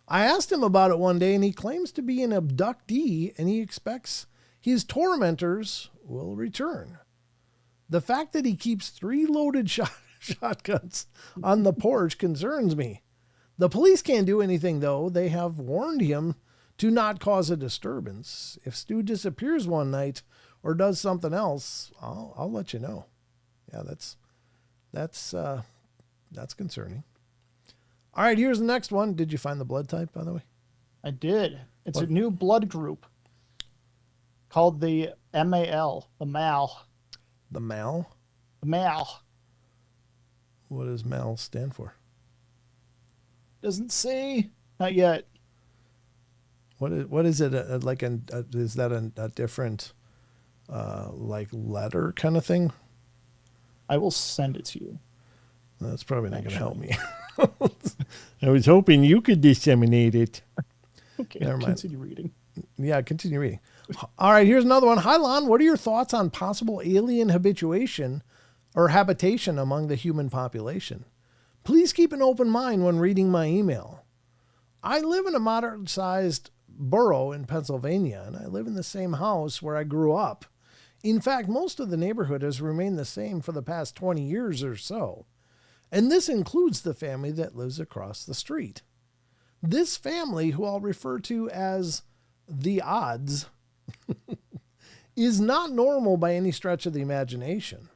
I asked him about it one day, and he claims to be an abductee, and he expects his tormentors will return. The fact that he keeps 3 loaded shotguns on the porch concerns me. The police can't do anything, though. They have warned him to not cause a disturbance. If Stu disappears one night or does something else, I'll let you know. Yeah, that's concerning. All right, here's the next one. Did you find the blood type, by the way? I did. It's What? a new blood group called the MAL, the MAL. The MAL? The MAL. What does MAL stand for? Doesn't say. Not yet. What is it? Is that a different like letter kind of thing? I will send it to you. That's probably not going to help me. I was hoping you could disseminate it. Okay, Never mind. continue reading. Yeah, continue reading. All right, here's another one. Hi, Lon. What are your thoughts on possible alien habituation or habitation among the human population? Please keep an open mind when reading my email. I live in a moderate-sized borough in Pennsylvania, and I live in the same house where I grew up. In fact, most of the neighborhood has remained the same for the past 20 years or so, and this includes the family that lives across the street. This family, who I'll refer to as the odds, is not normal by any stretch of the imagination.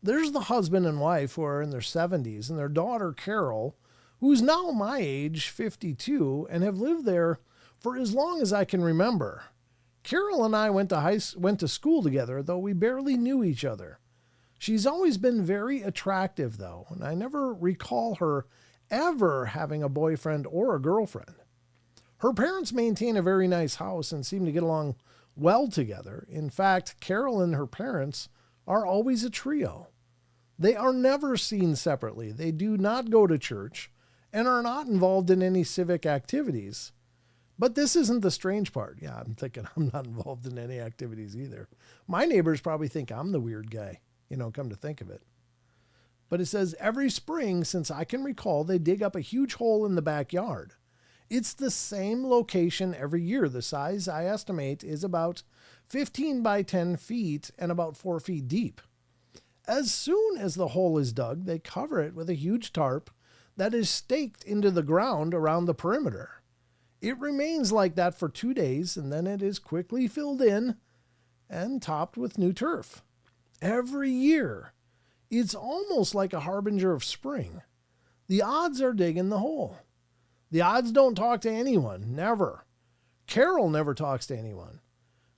There's the husband and wife who are in their 70s and their daughter, Carol, who's now my age, 52, and have lived there for as long as I can remember. Carol and I went to school together, though we barely knew each other. She's always been very attractive, though, and I never recall her ever having a boyfriend or a girlfriend. Her parents maintain a very nice house and seem to get along well together. In fact, Carol and her parents are always a trio. They are never seen separately. They do not go to church and are not involved in any civic activities. But this isn't the strange part. Yeah, I'm thinking I'm not involved in any activities either. My neighbors probably think I'm the weird guy, come to think of it. But it says every spring, since I can recall, they dig up a huge hole in the backyard. It's the same location every year. The size, I estimate, is about 15 by 10 feet and about 4 feet deep. As soon as the hole is dug, they cover it with a huge tarp that is staked into the ground around the perimeter. It remains like that for 2 days, and then it is quickly filled in and topped with new turf. Every year, it's almost like a harbinger of spring. The odds are digging the hole. The odds don't talk to anyone, never. Carol never talks to anyone.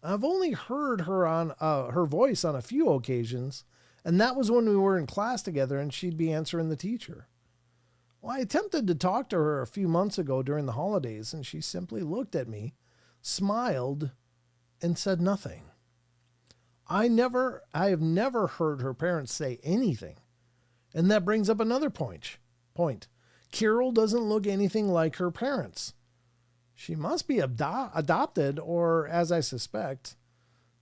I've only heard her voice on a few occasions, and that was when we were in class together and she'd be answering the teacher. Well, I attempted to talk to her a few months ago during the holidays, and she simply looked at me, smiled, and said nothing. I have never heard her parents say anything. And that brings up another point. Carol doesn't look anything like her parents. She must be adopted, or, as I suspect,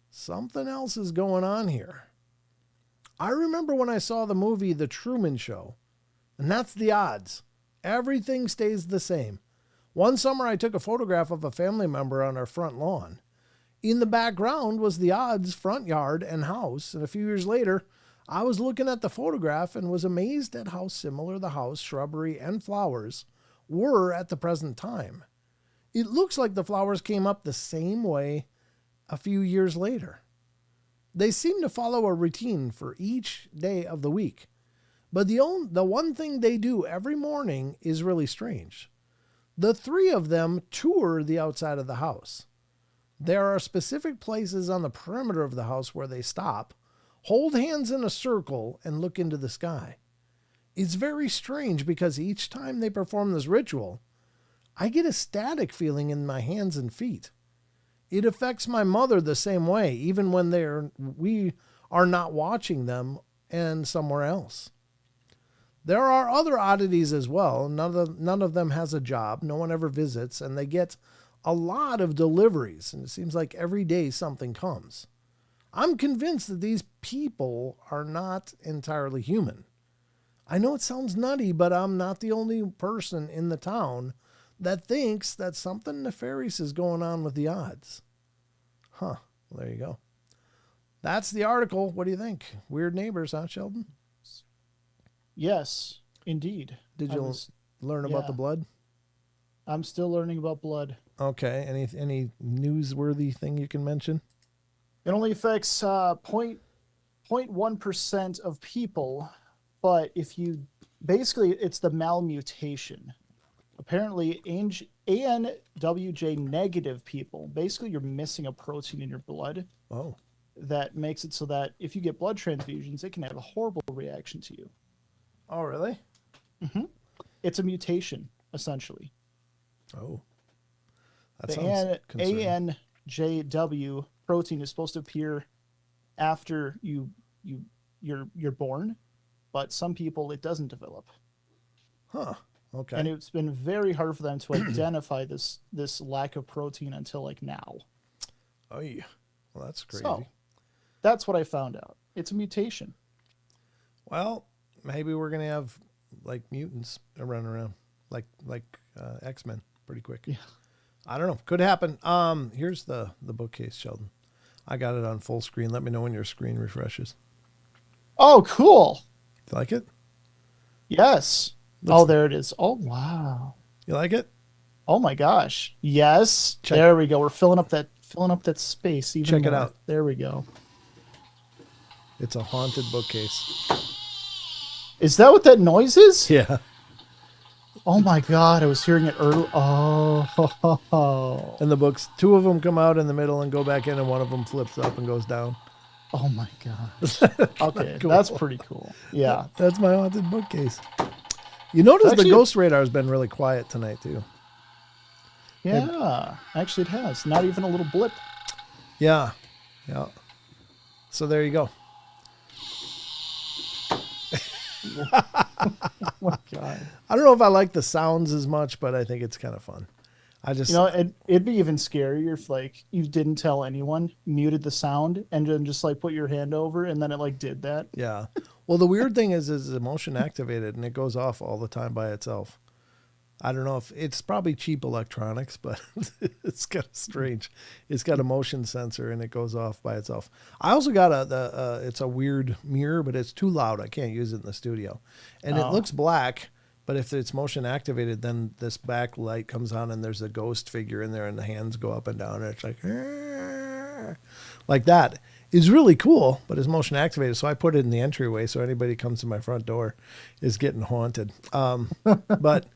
something else is going on here. I remember when I saw the movie The Truman Show, and that's the odds. Everything stays the same. One summer I took a photograph of a family member on our front lawn. In the background was the odds front yard and house, and a few years later, I was looking at the photograph and was amazed at how similar the house, shrubbery, and flowers were at the present time. It looks like the flowers came up the same way a few years later. They seem to follow a routine for each day of the week. But the one thing they do every morning is really strange. The three of them tour the outside of the house. There are specific places on the perimeter of the house where they stop, hold hands in a circle, and look into the sky. It's very strange because each time they perform this ritual, I get a static feeling in my hands and feet. It affects my mother the same way, even when we are not watching them and somewhere else. There are other oddities as well. None of them has a job. No one ever visits, and they get a lot of deliveries, and it seems like every day something comes. I'm convinced that these people are not entirely human. I know it sounds nutty, but I'm not the only person in the town that thinks that something nefarious is going on with the odds. Huh. Well, there you go. That's the article. What do you think? Weird neighbors, huh, Sheldon? Yes, indeed. Did you learn about the blood? I'm still learning about blood. Okay. Any newsworthy thing you can mention? It only affects 0.1% of people, but if you basically it's the malmutation. Apparently, ANWJ negative people, basically you're missing a protein in your blood. Oh. That makes it so that if you get blood transfusions, it can have a horrible reaction to you. Oh, really? Mm-hmm. It's a mutation, essentially. Oh. That the sounds concerning. ANJW protein is supposed to appear after you're born, but some people it doesn't develop. Huh. Okay. And it's been very hard for them to identify this lack of protein until like now. Oh, yeah. Well, that's crazy. So, that's what I found out. It's a mutation. Well, maybe we're gonna have like mutants running around, like X-Men, pretty quick. Yeah. I don't know. Could happen. Here's the bookcase, Sheldon. I got it on full screen. Let me know when your screen refreshes. Oh, cool. You like it? Yes. There it is. Oh, wow. You like it? Oh my gosh. Yes. There we go. We're filling up that space even Check more. it out. There we go. It's a haunted bookcase. Is that what that noise is? Yeah. Oh my God. I was hearing it earlier. Oh. And the books, two of them come out in the middle and go back in, and one of them flips up and goes down. Oh my gosh. Okay. Cool. That's pretty cool. Yeah. That's my haunted bookcase. You notice the ghost radar has been really quiet tonight too. Yeah. Actually, it has. Not even a little blip. Yeah. Yeah. So there you go. Oh my God. I don't know if I like the sounds as much, but I think it's kind of fun. It'd be even scarier if like you didn't tell anyone, muted the sound, and then just like put your hand over, and then it like did that. Yeah. Well, the weird thing is emotion activated, and it goes off all the time by itself. I don't know if it's probably cheap electronics, but it's kind of strange. It's got a motion sensor and it goes off by itself. I also got it's a weird mirror, but it's too loud. I can't use it in the studio. And it looks black, but if it's motion activated, then this back light comes on and there's a ghost figure in there and the hands go up and down. And it's like that. It's really cool, but it's motion activated. So I put it in the entryway. So anybody comes to my front door is getting haunted. But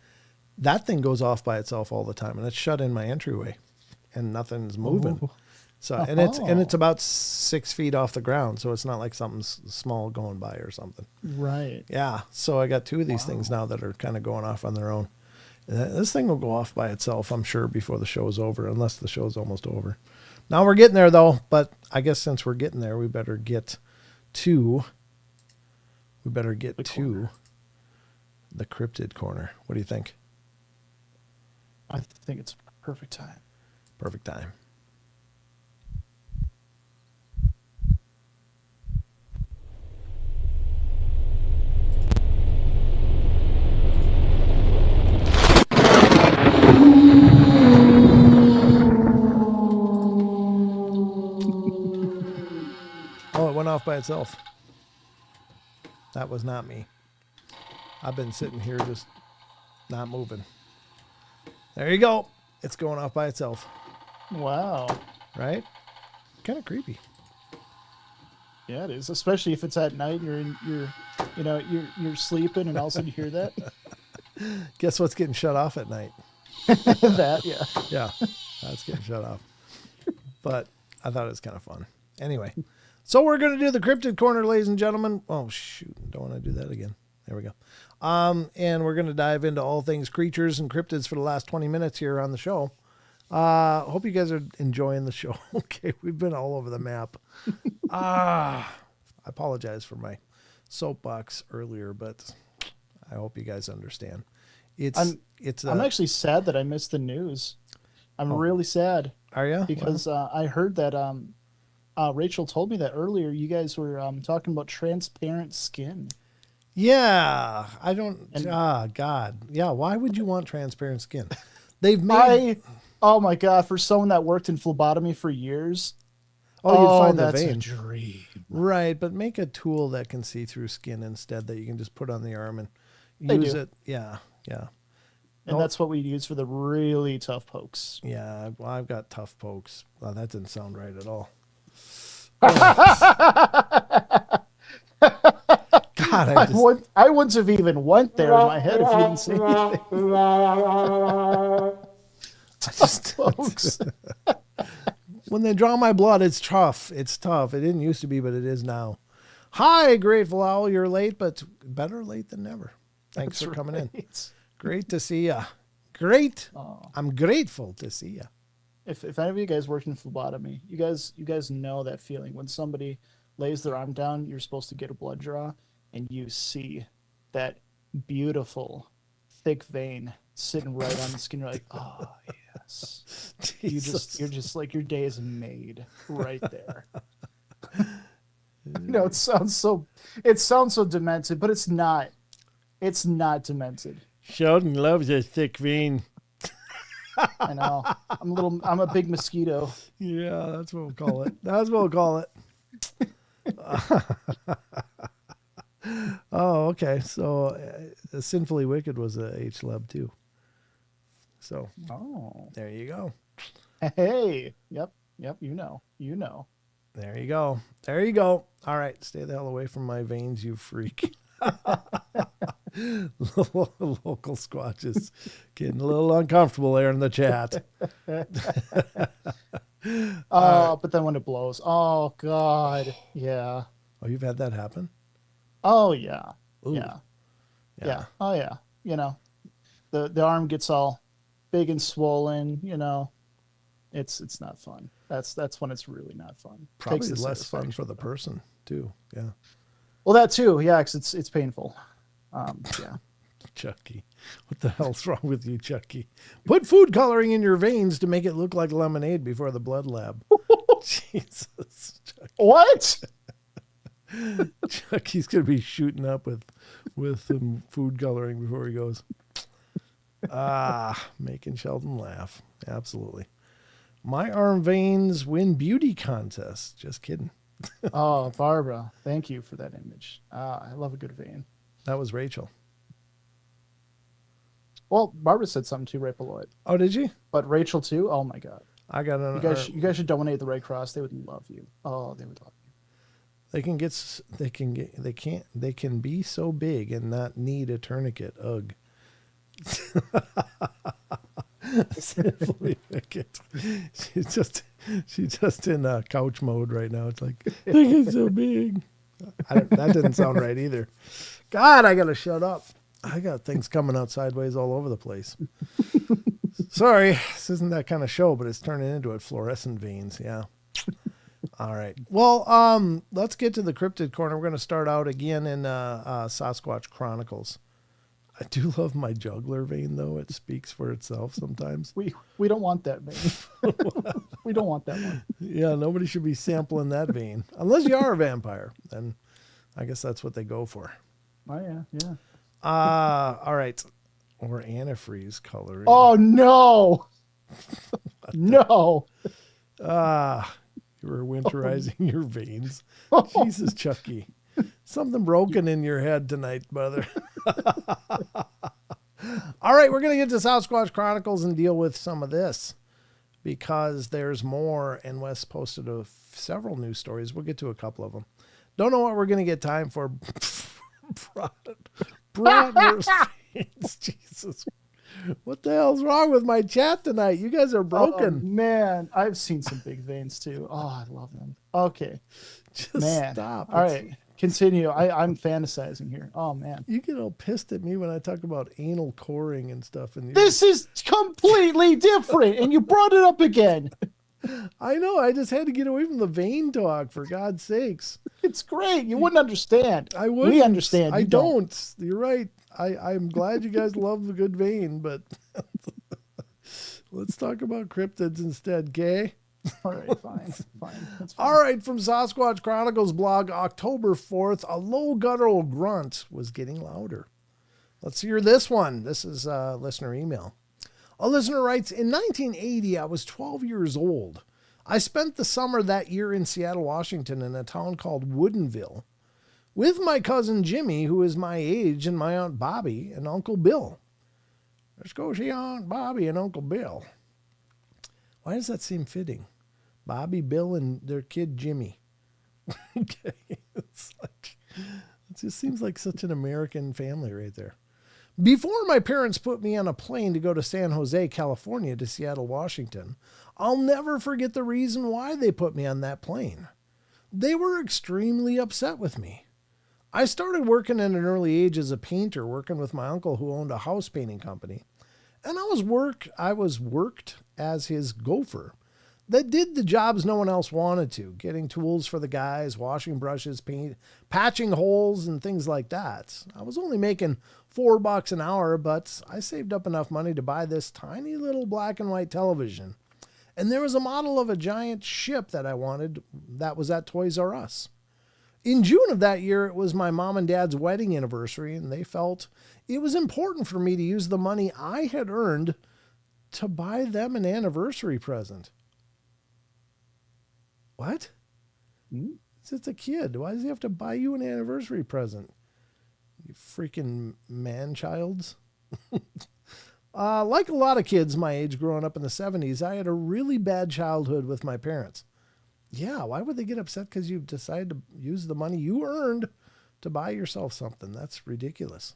that thing goes off by itself all the time, and it's shut in my entryway, and nothing's moving. Ooh. So, and it's about 6 feet off the ground, so it's not like something's small going by or something. Right. Yeah. So I got two of these things now that are kind of going off on their own. And this thing will go off by itself, I'm sure, before the show's over, unless the show's almost over. Now we're getting there though, but I guess since we're getting there, we better get to the cryptid corner. What do you think? I think it's perfect time. Perfect time. Oh, it went off by itself. That was not me. I've been sitting here just not moving. There you go. It's going off by itself. Wow. Right? Kind of creepy. Yeah, it is. Especially if it's at night. You're sleeping, and all of a sudden you hear that. Guess what's getting shut off at night? That, yeah. Yeah, that's getting shut off. But I thought it was kind of fun. Anyway, so we're going to do the cryptid corner, ladies and gentlemen. Oh, shoot. Don't want to do that again. There we go. And we're going to dive into all things creatures and cryptids for the last 20 minutes here on the show. Hope you guys are enjoying the show. Okay, we've been all over the map. I apologize for my soapbox earlier, but I hope you guys understand. I'm actually sad that I missed the news. I'm really sad. Are you? Because I heard that Rachel told me that earlier. You guys were talking about transparent skin. Yeah, I don't. God, yeah. Why would you want transparent skin? They've made. Oh my God! For someone that worked in phlebotomy for years. Oh, you'd find the that's vein. A dream. Right, but make a tool that can see through skin instead that you can just put on the arm and use it. Yeah. And that's what we use for the really tough pokes. Yeah, well, I've got tough pokes. Well, that didn't sound right at all. God, I wouldn't have even went there in my head if you didn't say anything. Pokes. When they draw my blood, it's tough. It's tough. It didn't used to be, but it is now. Hi, Grateful Owl. You're late, but better late than never. Thanks for coming in. Great to see ya. Great. Oh. I'm grateful to see ya. If any of you guys worked in phlebotomy, you guys know that feeling when somebody lays their arm down, you're supposed to get a blood draw, and you see that beautiful, thick vein sitting right on the skin. You're like, oh yes. You're just like, your day is made right there. You know, it sounds so demented, but it's not. It's not demented. Sheldon loves a thick vein. I know. I'm a big mosquito. Yeah, that's what we'll call it. That's what we'll call it. Oh, okay. So Sinfully Wicked was a H-Lub too. So there you go. Hey. Yep. You know. There you go. All right. Stay the hell away from my veins, you freak. Local squatches getting a little uncomfortable there in the chat. But then when it blows, oh God, yeah. Oh, you've had that happen? Oh yeah. Ooh. Yeah. Oh yeah. You know, the arm gets all big and swollen. You know, it's not fun. That's when it's really not fun. Probably less fun for the person too. Yeah. Well, that too. Yeah, because it's painful. Yeah. Chucky. What the hell's wrong with you, Chucky? Put food coloring in your veins to make it look like lemonade before the blood lab. Jesus. Chucky. What? Chucky's going to be shooting up with some food coloring before he goes. Making Sheldon laugh. Absolutely. My arm veins win beauty contests. Just kidding. Oh, Barbara, thank you for that image. I love a good vein. That was Rachel. Well, Barbara said something too right below it. Oh, did you? But Rachel too? Oh my God. I got an. You guys should donate the Red Cross. They would love you. Oh, they would love you. They can be so big and not need a tourniquet. Ugh. Simply Wicked. She's just in couch mode right now. It's like, they get so big. That didn't sound right either. God, I gotta shut up. I got things coming out sideways all over the place. Sorry, this isn't that kind of show, but it's turning into it. Fluorescent veins, yeah. All right. Well, let's get to the cryptid corner. We're going to start out again in Sasquatch Chronicles. I do love my jugular vein, though. It speaks for itself sometimes. We don't want that vein. We don't want that one. Yeah, nobody should be sampling that vein. Unless you are a vampire. Then I guess that's what they go for. Oh, yeah. All right. Or antifreeze coloring. Oh, no. No. You were winterizing your veins. Jesus, Chucky. Something broken in your head tonight, brother. All right, we're going to get to Sasquatch Chronicles and deal with some of this because there's more, and Wes posted several news stories. We'll get to a couple of them. Don't know what we're going to get time for. Bratwurst veins. Jesus. What the hell's wrong with my chat tonight? You guys are broken. Oh, man, I've seen some big veins too. Oh, I love them. Okay. Just stop. All right. Continue. I'm fantasizing here. Oh, man. You get all pissed at me when I talk about anal coring and stuff. And this is completely different, and you brought it up again. I know. I just had to get away from the vein talk, for God's sakes. It's great. You wouldn't understand. I would. We understand. I don't. You're right. I'm glad you guys love the good vein, but let's talk about cryptids instead, gay. All right, fine. That's fine. All right, from Sasquatch Chronicles blog, October 4th, a low guttural grunt was getting louder. Let's hear this one. This is a listener email. A listener writes, in 1980, I was 12 years old. I spent the summer that year in Seattle, Washington, in a town called Woodinville, with my cousin Jimmy, who is my age, and my Aunt Bobby and Uncle Bill. Let's go see Aunt Bobby and Uncle Bill. Why does that seem fitting? Bobby, Bill, and their kid Jimmy. Okay. It just seems like such an American family right there. Before my parents put me on a plane to go to San Jose, California to Seattle, Washington, I'll never forget the reason why they put me on that plane. They were extremely upset with me. I started working at an early age as a painter, working with my uncle who owned a house painting company. And I was worked as his gopher that did the jobs no one else wanted to, getting tools for the guys, washing brushes, paint, patching holes, and things like that. I was only making $4 an hour, but I saved up enough money to buy this tiny little black and white television. And there was a model of a giant ship that I wanted that was at Toys R Us. In June of that year, it was my mom and dad's wedding anniversary, and they felt it was important for me to use the money I had earned to buy them an anniversary present. What? It's just a kid. Why does he have to buy you an anniversary present? You freaking man-childs. Like a lot of kids my age growing up in the 70s, I had a really bad childhood with my parents. Yeah, why would they get upset because you decided to use the money you earned to buy yourself something? That's ridiculous.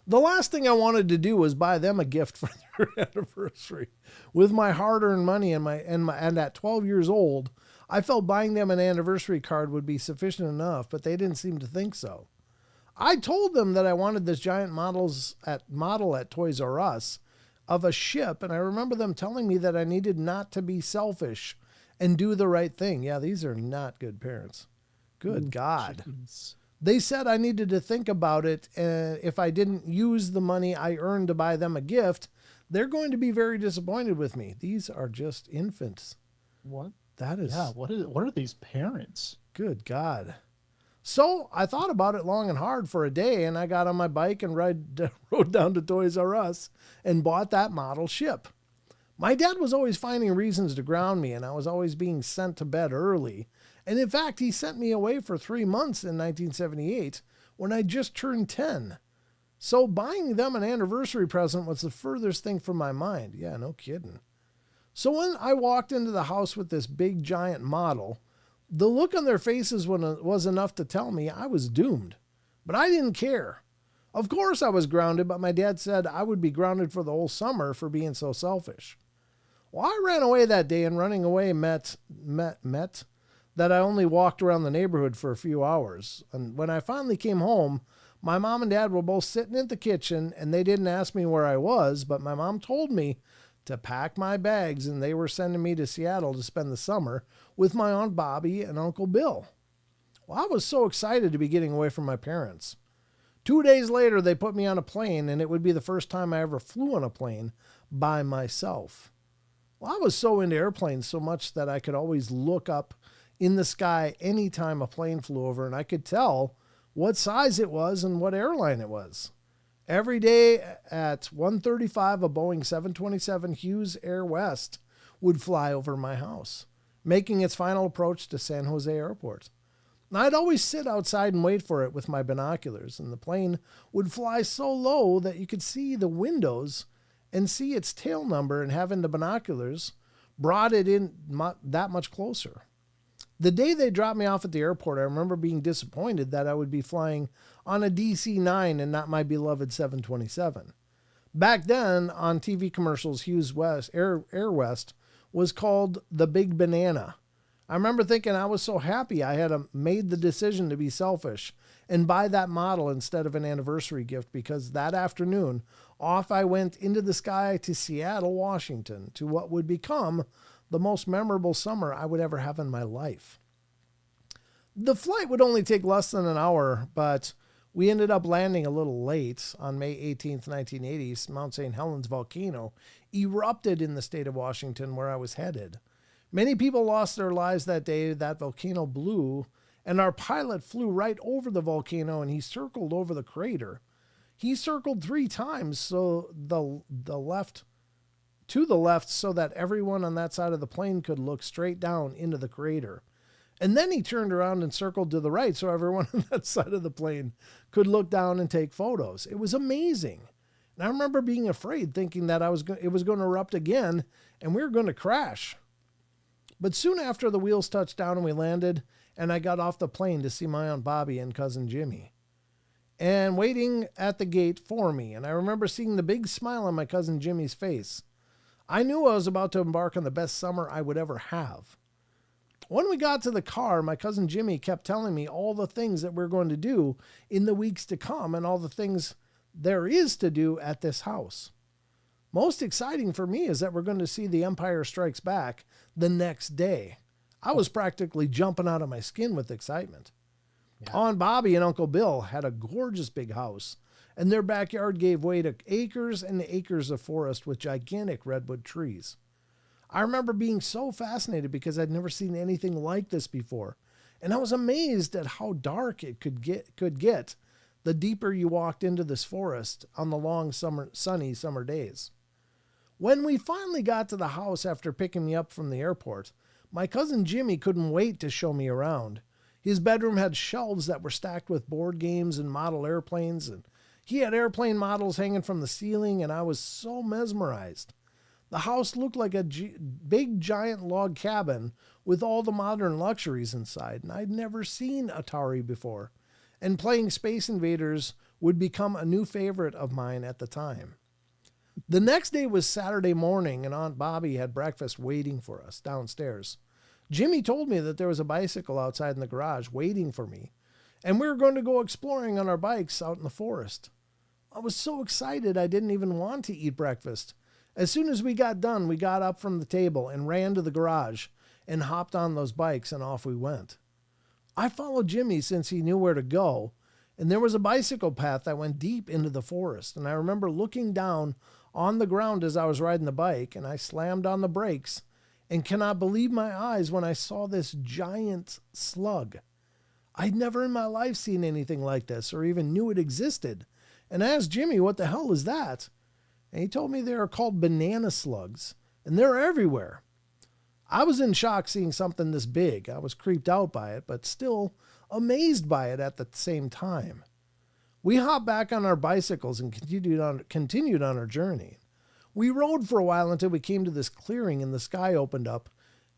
The last thing I wanted to do was buy them a gift for their anniversary. With my hard-earned money and at 12 years old, I felt buying them an anniversary card would be sufficient enough, but they didn't seem to think so. I told them that I wanted this giant model at Toys R Us of a ship, and I remember them telling me that I needed not to be selfish and do the right thing. Yeah, these are not good parents. Good God. Jeez. They said I needed to think about it. If I didn't use the money I earned to buy them a gift, they're going to be very disappointed with me. These are just infants. What? That is... Yeah, what are these parents? Good God. So I thought about it long and hard for a day, and I got on my bike and rode down to Toys R Us and bought that model ship. My dad was always finding reasons to ground me, and I was always being sent to bed early. And in fact, he sent me away for 3 months in 1978 when I just turned 10. So buying them an anniversary present was the furthest thing from my mind. Yeah, no kidding. So when I walked into the house with this big giant model, the look on their faces was enough to tell me I was doomed. But I didn't care. Of course I was grounded, but my dad said I would be grounded for the whole summer for being so selfish. Well, I ran away that day, and running away meant that I only walked around the neighborhood for a few hours. And when I finally came home, my mom and dad were both sitting in the kitchen, and they didn't ask me where I was, but my mom told me to pack my bags, and they were sending me to Seattle to spend the summer with my Aunt Bobby and Uncle Bill. Well, I was so excited to be getting away from my parents. 2 days later, they put me on a plane, and it would be the first time I ever flew on a plane by myself. Well, I was so into airplanes so much that I could always look up in the sky anytime a plane flew over, and I could tell what size it was and what airline it was. Every day at 1:35, a Boeing 727 Hughes Air West would fly over my house. making its final approach to San Jose Airport. And I'd always sit outside and wait for it with my binoculars, and the plane would fly so low that you could see the windows and see its tail number, and having the binoculars brought it in that much closer. The day they dropped me off at the airport, I remember being disappointed that I would be flying on a DC-9 and not my beloved 727. Back then, on TV commercials, Hughes West, Air West was called the Big Banana. I remember thinking I was so happy I had made the decision to be selfish and buy that model instead of an anniversary gift, because that afternoon, off I went into the sky to Seattle, Washington, to what would become the most memorable summer I would ever have in my life. The flight would only take less than an hour, but we ended up landing a little late. On May 18th, 1980, Mount St. Helens volcano erupted in the state of Washington, where I was headed. Many people lost their lives that day. That volcano blew, and our pilot flew right over the volcano, and he circled over the crater. He circled 3 times, so the left so that everyone on that side of the plane could look straight down into the crater. And then he turned around and circled to the right so everyone on that side of the plane could look down and take photos. It was amazing. And I remember being afraid, thinking that it was going to erupt again and we were going to crash. But soon after, the wheels touched down and we landed, and I got off the plane to see my Aunt Bobby and cousin Jimmy, and waiting at the gate for me. And I remember seeing the big smile on my cousin Jimmy's face. I knew I was about to embark on the best summer I would ever have. When we got to the car, my cousin Jimmy kept telling me all the things that we're going to do in the weeks to come and all the things there is to do at this house. Most exciting for me is that we're going to see The Empire Strikes Back the next day. I was practically jumping out of my skin with excitement. Yeah. Aunt Bobby and Uncle Bill had a gorgeous big house, and their backyard gave way to acres and acres of forest with gigantic redwood trees. I remember being so fascinated because I'd never seen anything like this before, and I was amazed at how dark it could get the deeper you walked into this forest on the long sunny summer days. When we finally got to the house after picking me up from the airport, my cousin Jimmy couldn't wait to show me around. His bedroom had shelves that were stacked with board games and model airplanes, and he had airplane models hanging from the ceiling, and I was so mesmerized. The house looked like a big giant log cabin with all the modern luxuries inside, and I'd never seen Atari before, and playing Space Invaders would become a new favorite of mine at the time. The next day was Saturday morning, and Aunt Bobby had breakfast waiting for us downstairs. Jimmy told me that there was a bicycle outside in the garage waiting for me, and we were going to go exploring on our bikes out in the forest. I was so excited I didn't even want to eat breakfast. As soon as we got done, we got up from the table and ran to the garage and hopped on those bikes, and off we went. I followed Jimmy since he knew where to go, and there was a bicycle path that went deep into the forest, and I remember looking down on the ground as I was riding the bike, and I slammed on the brakes and cannot believe my eyes when I saw this giant slug. I'd never in my life seen anything like this or even knew it existed, and I asked Jimmy, what the hell is that? And he told me they are called banana slugs, and they're everywhere. I was in shock seeing something this big. I was creeped out by it, but still amazed by it at the same time. We hopped back on our bicycles and continued on our journey. We rode for a while until we came to this clearing, and the sky opened up,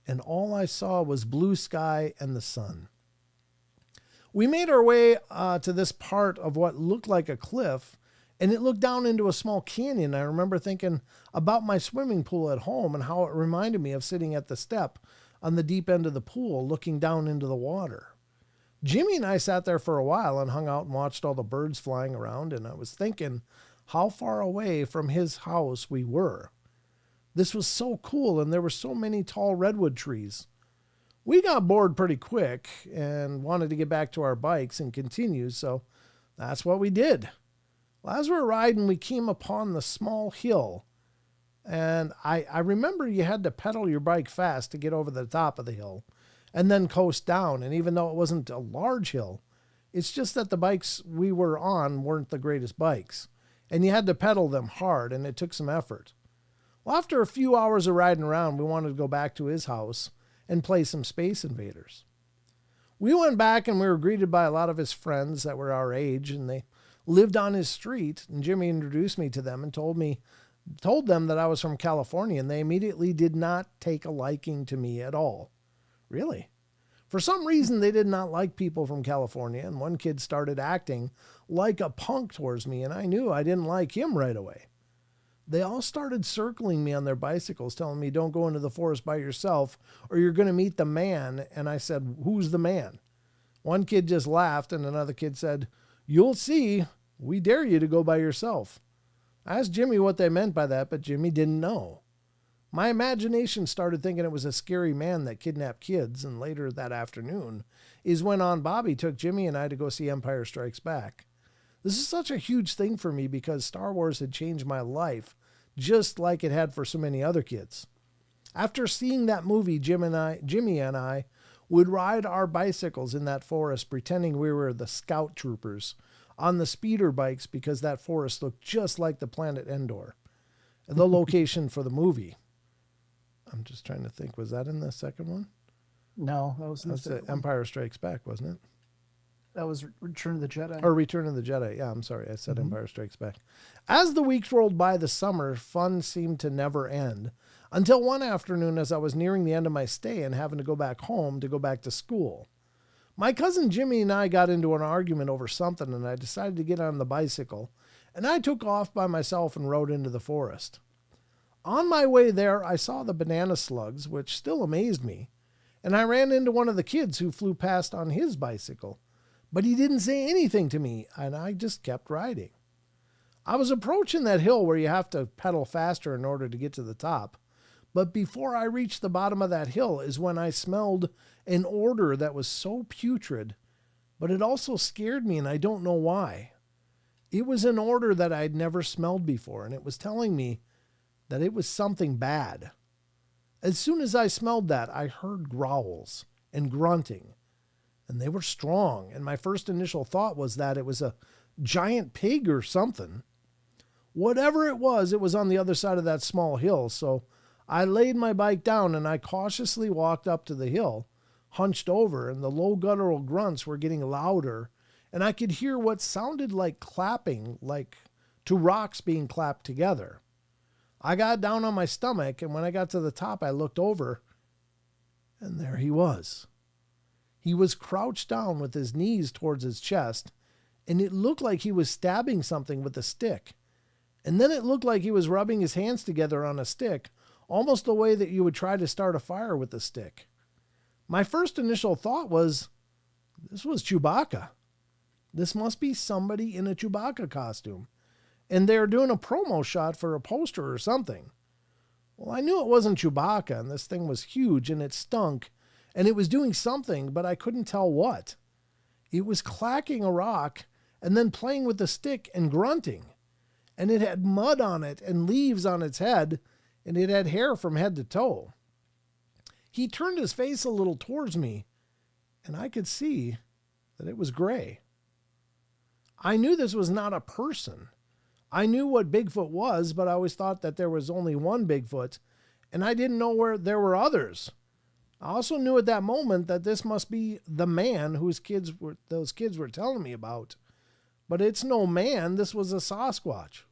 and all I saw was blue sky and the sun. We made our way to this part of what looked like a cliff, and it looked down into a small canyon. I remember thinking about my swimming pool at home and how it reminded me of sitting at the step on the deep end of the pool looking down into the water. Jimmy and I sat there for a while and hung out and watched all the birds flying around, and I was thinking how far away from his house we were. This was so cool, and there were so many tall redwood trees. We got bored pretty quick and wanted to get back to our bikes and continue, so that's what we did. Well, as we were riding, we came upon the small hill, and I remember you had to pedal your bike fast to get over the top of the hill and then coast down. And even though it wasn't a large hill, it's just that the bikes we were on weren't the greatest bikes, and you had to pedal them hard, and it took some effort. Well, after a few hours of riding around, we wanted to go back to his house, and play some Space Invaders. We went back and we were greeted by a lot of his friends that were our age, and they lived on his street, and Jimmy introduced me to them and told them that I was from California, and they immediately did not take a liking to me at all. Really? For some reason, they did not like people from California, and one kid started acting like a punk towards me, and I knew I didn't like him right away. They all started circling me on their bicycles, telling me, don't go into the forest by yourself or you're going to meet the man. And I said, who's the man? One kid just laughed and another kid said, you'll see. We dare you to go by yourself. I asked Jimmy what they meant by that, but Jimmy didn't know. My imagination started thinking it was a scary man that kidnapped kids, and later that afternoon is when Aunt Bobby took Jimmy and I to go see Empire Strikes Back. This is such a huge thing for me because Star Wars had changed my life, just like it had for so many other kids. After seeing that movie, Jimmy and I would ride our bicycles in that forest pretending we were the scout troopers on the speeder bikes because that forest looked just like the planet Endor, the location for the movie. I'm just trying to think, was that in the second one? No, that was in the That's second one. Empire Strikes Back, wasn't it? That was Return of the Jedi. Or Return of the Jedi. Yeah, I'm sorry. I said Empire Strikes Back. As the weeks rolled by the summer, fun seemed to never end. Until one afternoon as I was nearing the end of my stay and having to go back home to go back to school. My cousin Jimmy and I got into an argument over something, and I decided to get on the bicycle, and I took off by myself and rode into the forest. On my way there, I saw the banana slugs, which still amazed me, and I ran into one of the kids who flew past on his bicycle. But he didn't say anything to me, and I just kept riding. I was approaching that hill where you have to pedal faster in order to get to the top. But before I reached the bottom of that hill is when I smelled an odor that was so putrid, but it also scared me, and I don't know why. It was an odor that I'd never smelled before, and it was telling me that it was something bad. As soon as I smelled that, I heard growls and grunting. And they were strong, and my first initial thought was that it was a giant pig or something. Whatever it was on the other side of that small hill, so I laid my bike down and I cautiously walked up to the hill, hunched over, and the low guttural grunts were getting louder, and I could hear what sounded like clapping, like two rocks being clapped together. I got down on my stomach, and when I got to the top, I looked over, and there he was. He was crouched down with his knees towards his chest, and it looked like he was stabbing something with a stick. And then it looked like he was rubbing his hands together on a stick, almost the way that you would try to start a fire with a stick. My first initial thought was, this was Chewbacca. This must be somebody in a Chewbacca costume. And they're doing a promo shot for a poster or something. Well, I knew it wasn't Chewbacca, and this thing was huge, and it stunk. And it was doing something, but I couldn't tell what. It was clacking a rock and then playing with the stick and grunting. And it had mud on it and leaves on its head, and it had hair from head to toe. He turned his face a little towards me, and I could see that it was gray. I knew this was not a person. I knew what Bigfoot was, but I always thought that there was only one Bigfoot, and I didn't know where there were others. I also knew at that moment that this must be the man those kids were telling me about. But it's no man, this was a Sasquatch.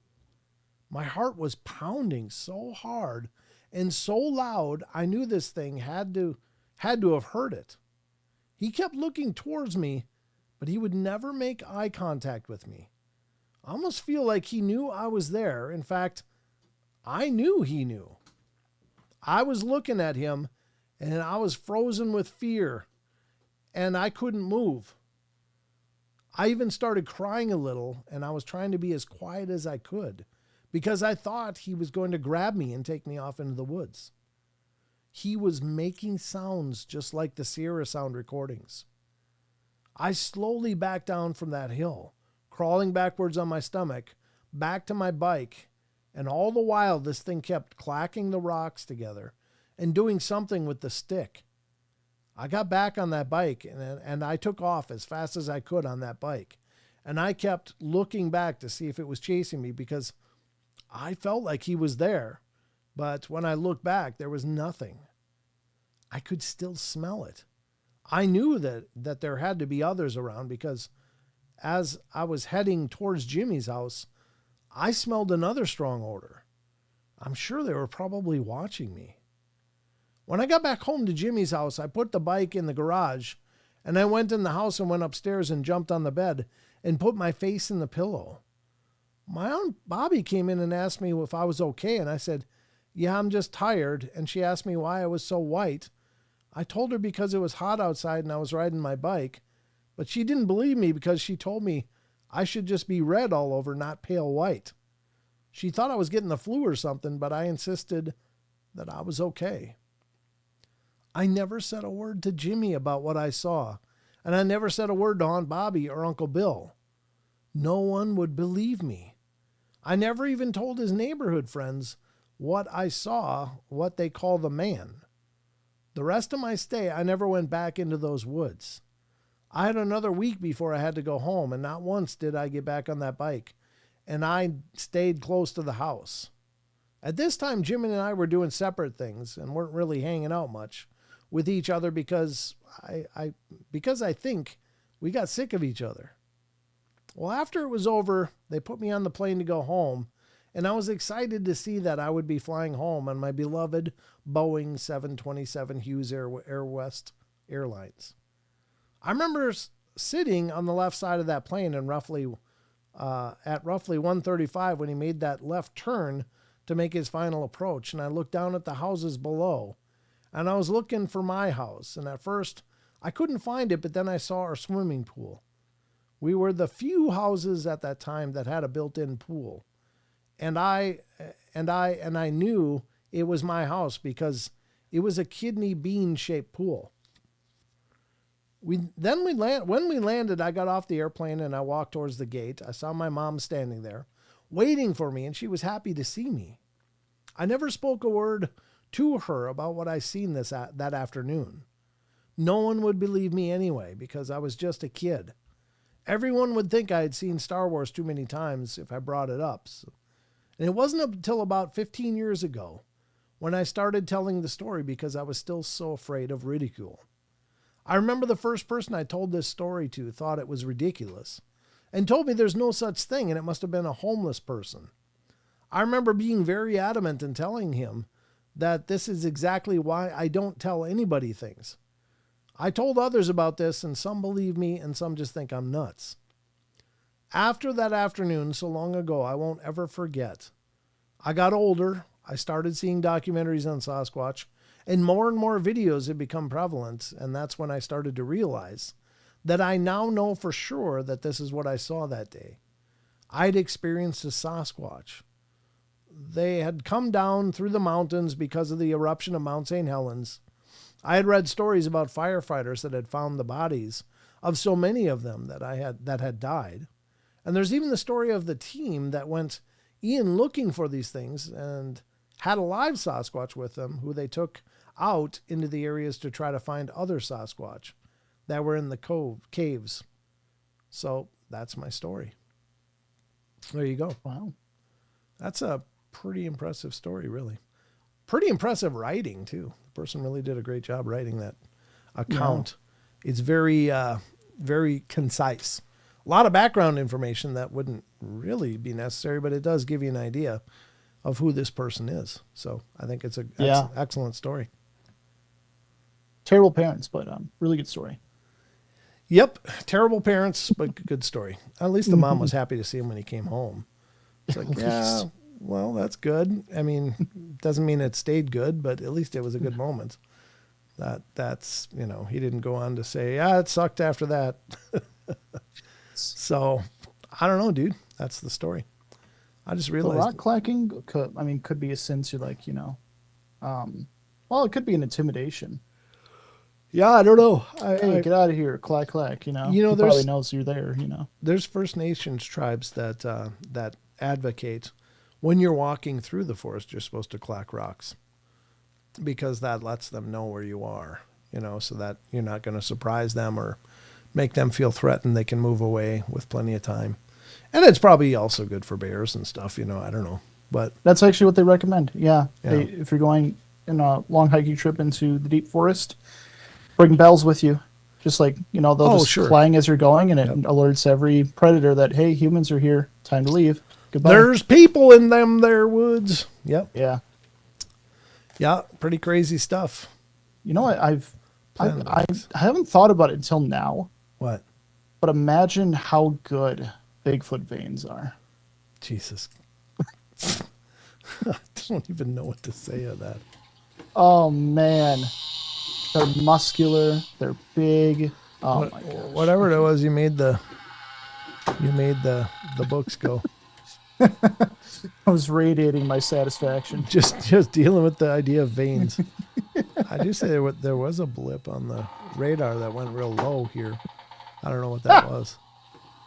My heart was pounding so hard and so loud, I knew this thing had to have heard it. He kept looking towards me, but he would never make eye contact with me. I almost feel like he knew I was there. In fact, I knew he knew. I was looking at him, and I was frozen with fear, and I couldn't move. I even started crying a little, and I was trying to be as quiet as I could because I thought he was going to grab me and take me off into the woods. He was making sounds just like the Sierra sound recordings. I slowly backed down from that hill, crawling backwards on my stomach, back to my bike, and all the while this thing kept clacking the rocks together and doing something with the stick. I got back on that bike and I took off as fast as I could on that bike. And I kept looking back to see if it was chasing me because I felt like he was there. But when I looked back, there was nothing. I could still smell it. I knew that there had to be others around because as I was heading towards Jimmy's house, I smelled another strong odor. I'm sure they were probably watching me. When I got back home to Jimmy's house, I put the bike in the garage and I went in the house and went upstairs and jumped on the bed and put my face in the pillow. My Aunt Bobby came in and asked me if I was okay, and I said, yeah, I'm just tired, and she asked me why I was so white. I told her because it was hot outside and I was riding my bike, but she didn't believe me because she told me I should just be red all over, not pale white. She thought I was getting the flu or something, but I insisted that I was okay. I never said a word to Jimmy about what I saw, and I never said a word to Aunt Bobby or Uncle Bill. No one would believe me. I never even told his neighborhood friends what I saw, what they call the man. The rest of my stay, I never went back into those woods. I had another week before I had to go home, and not once did I get back on that bike, and I stayed close to the house. At this time, Jim and I were doing separate things and weren't really hanging out much with each other because I think we got sick of each other. Well, after it was over, they put me on the plane to go home, and I was excited to see that I would be flying home on my beloved Boeing 727 Hughes Air West Airlines. I remember sitting on the left side of that plane and at roughly 1:35 when he made that left turn to make his final approach, and I looked down at the houses below, and I was looking for my house, and at first I couldn't find it, but then I saw our swimming pool. We were the few houses at that time that had a built-in pool. And I knew it was my house because it was a kidney bean shaped pool. When we landed, I got off the airplane and I walked towards the gate. I saw my mom standing there waiting for me, and she was happy to see me. I never spoke a word to her about what I seen that afternoon. No one would believe me anyway because I was just a kid. Everyone would think I had seen Star Wars too many times if I brought it up. And it wasn't until about 15 years ago when I started telling the story because I was still so afraid of ridicule. I remember the first person I told this story to thought it was ridiculous and told me there's no such thing and it must have been a homeless person. I remember being very adamant and telling him that this is exactly why I don't tell anybody things. I told others about this, and some believe me, and some just think I'm nuts. After that afternoon, so long ago, I won't ever forget. I got older, I started seeing documentaries on Sasquatch, and more videos had become prevalent, and that's when I started to realize that I now know for sure that this is what I saw that day. I'd experienced a Sasquatch. They had come down through the mountains because of the eruption of Mount St. Helens. I had read stories about firefighters that had found the bodies of so many of them that had died. And there's even the story of the team that went in looking for these things and had a live Sasquatch with them who they took out into the areas to try to find other Sasquatch that were in the caves. So that's my story. There you go. Wow. That's a pretty impressive story, really. Pretty impressive writing, too. The person really did a great job writing that account. Yeah. It's very, very concise. A lot of background information that wouldn't really be necessary, but it does give you an idea of who this person is. So I think it's an excellent story. Terrible parents, but really good story. Yep. Terrible parents, but good story. At least the mom was happy to see him when he came home. It's like, yeah, well, that's good. I mean, doesn't mean it stayed good, but at least it was a good moment. That's, he didn't go on to say, it sucked after that. So I don't know, dude. That's the story. I just realized. The rock clacking could be a sin to it could be an intimidation. Yeah, I don't know. Hey, get out of here, clack, clack. He probably knows you're there. There's First Nations tribes that advocate when you're walking through the forest, you're supposed to clack rocks because that lets them know where you are. So that you're not going to surprise them or make them feel threatened. They can move away with plenty of time, and it's probably also good for bears and stuff. I don't know, but that's actually what they recommend. Yeah. If you're going in a long hiking trip into the deep forest, bring bells with you. Just like, they'll Oh, just sure. clang as you're going, and it Yep. alerts every predator that, hey, humans are here. Time to leave. Goodbye. There's people in them there woods. Yep. Yeah. Yeah. Pretty crazy stuff. I Plans. haven't thought about it until now, What? but imagine how good Bigfoot veins are. Jesus. I don't even know what to say of that. Oh man, they're muscular. They're big. Oh my gosh. Whatever it was, you made the books go. I was radiating my satisfaction. Just dealing with the idea of veins. I do say there was a blip on the radar that went real low here. I don't know what that was.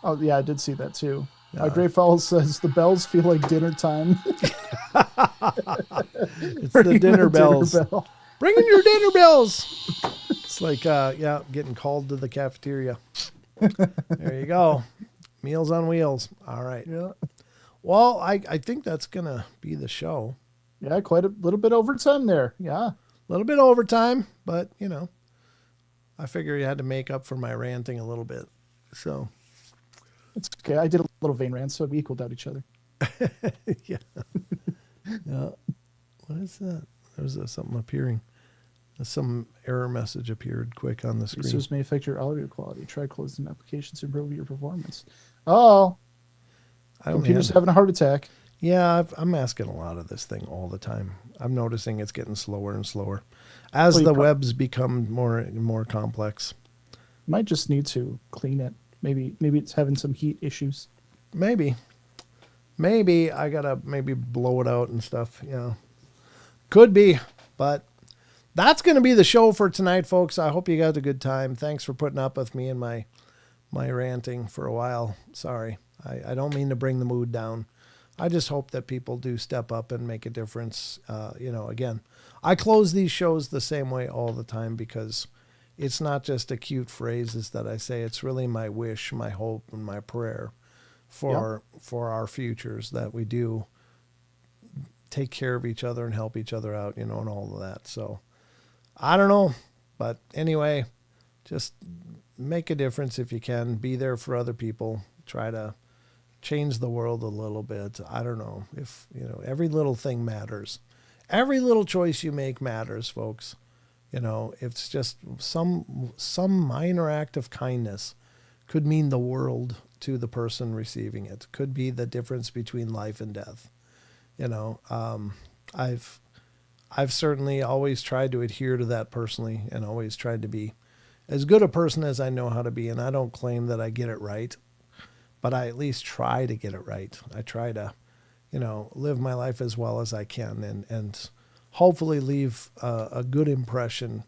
Oh yeah, I did see that too. Yeah. Grey Fowl says the bells feel like dinner time. It's the dinner bells. bell. Bring in your dinner bells. It's like, getting called to the cafeteria. There you go. Meals on wheels. All right. Yeah. Well, I think that's going to be the show. Yeah, quite a little bit overtime there. Yeah. A little bit overtime, but, I figure you had to make up for my ranting a little bit. So, It's okay. I did a little vein rant, so we equaled out each other. yeah. Yeah. What is that? There's something appearing. Some error message appeared quick on the screen. Users may affect your audio quality. Try closing applications to improve your performance. Oh, computer's having a heart attack. Yeah, I'm asking a lot of this thing all the time. I'm noticing it's getting slower and slower as the webs become more and more complex. Might just need to clean it. Maybe it's having some heat issues. Maybe I gotta blow it out and stuff. Yeah, could be, but that's gonna be the show for tonight, folks. I hope you got a good time. Thanks for putting up with me and my ranting for a while. Sorry, I don't mean to bring the mood down. I just hope that people do step up and make a difference. Again, I close these shows the same way all the time because it's not just a cute phrases that I say. It's really my wish, my hope, and my prayer for our futures, that we do take care of each other and help each other out, and all of that. So I don't know, but anyway, just make a difference if you can. Be there for other people. Try to change the world a little bit. I don't know if, every little thing matters. Every little choice you make matters, folks. It's just some minor act of kindness could mean the world to the person receiving it. Could be the difference between life and death. I've certainly always tried to adhere to that personally, and always tried to be as good a person as I know how to be. And I don't claim that I get it right, but I at least try to get it right. I try to, live my life as well as I can, and hopefully leave a good impression,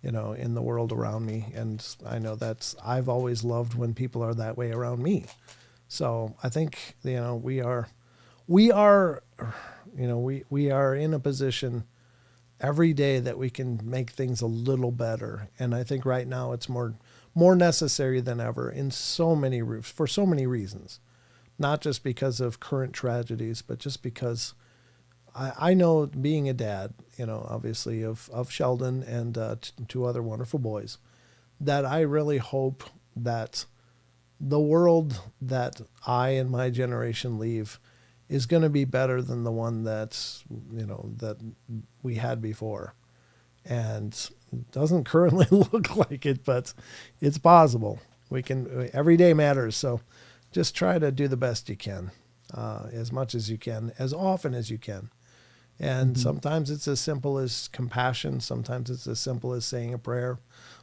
in the world around me. And I know I've always loved when people are that way around me. So I think, we are in a position every day that we can make things a little better. And I think right now it's more necessary than ever for so many reasons, not just because of current tragedies, but just because I know, being a dad, obviously of Sheldon and two other wonderful boys, that I really hope that the world that I and my generation leave is going to be better than the one that we had before. And it doesn't currently look like it, but it's possible. Every day matters. So just try to do the best you can, as much as you can, as often as you can. And sometimes it's as simple as compassion. Sometimes it's as simple as saying a prayer.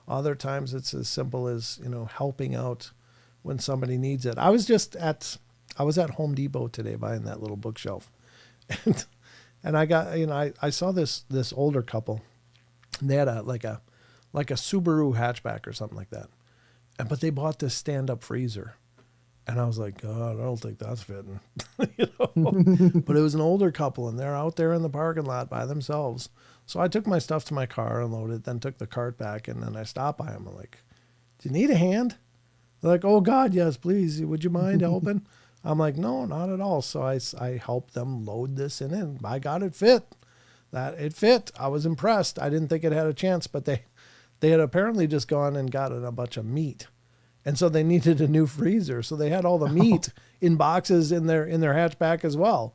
Other times it's as simple as, helping out when somebody needs it. I was at Home Depot today buying that little bookshelf. And I got, I saw this older couple. They had like a Subaru hatchback or something like that. But they bought this stand-up freezer. And I was like, God, I don't think that's fitting. But it was an older couple, and they're out there in the parking lot by themselves. So I took my stuff to my car, unloaded, then took the cart back, and then I stopped by them. I'm like, do you need a hand? They're like, oh, God, yes, please. Would you mind helping? I'm like, no, not at all. So I helped them load this in, and by God, it fit. that it fit. I was impressed. I didn't think it had a chance, but they had apparently just gone and gotten a bunch of meat. And so they needed a new freezer. So they had all the meat in boxes in their hatchback as well.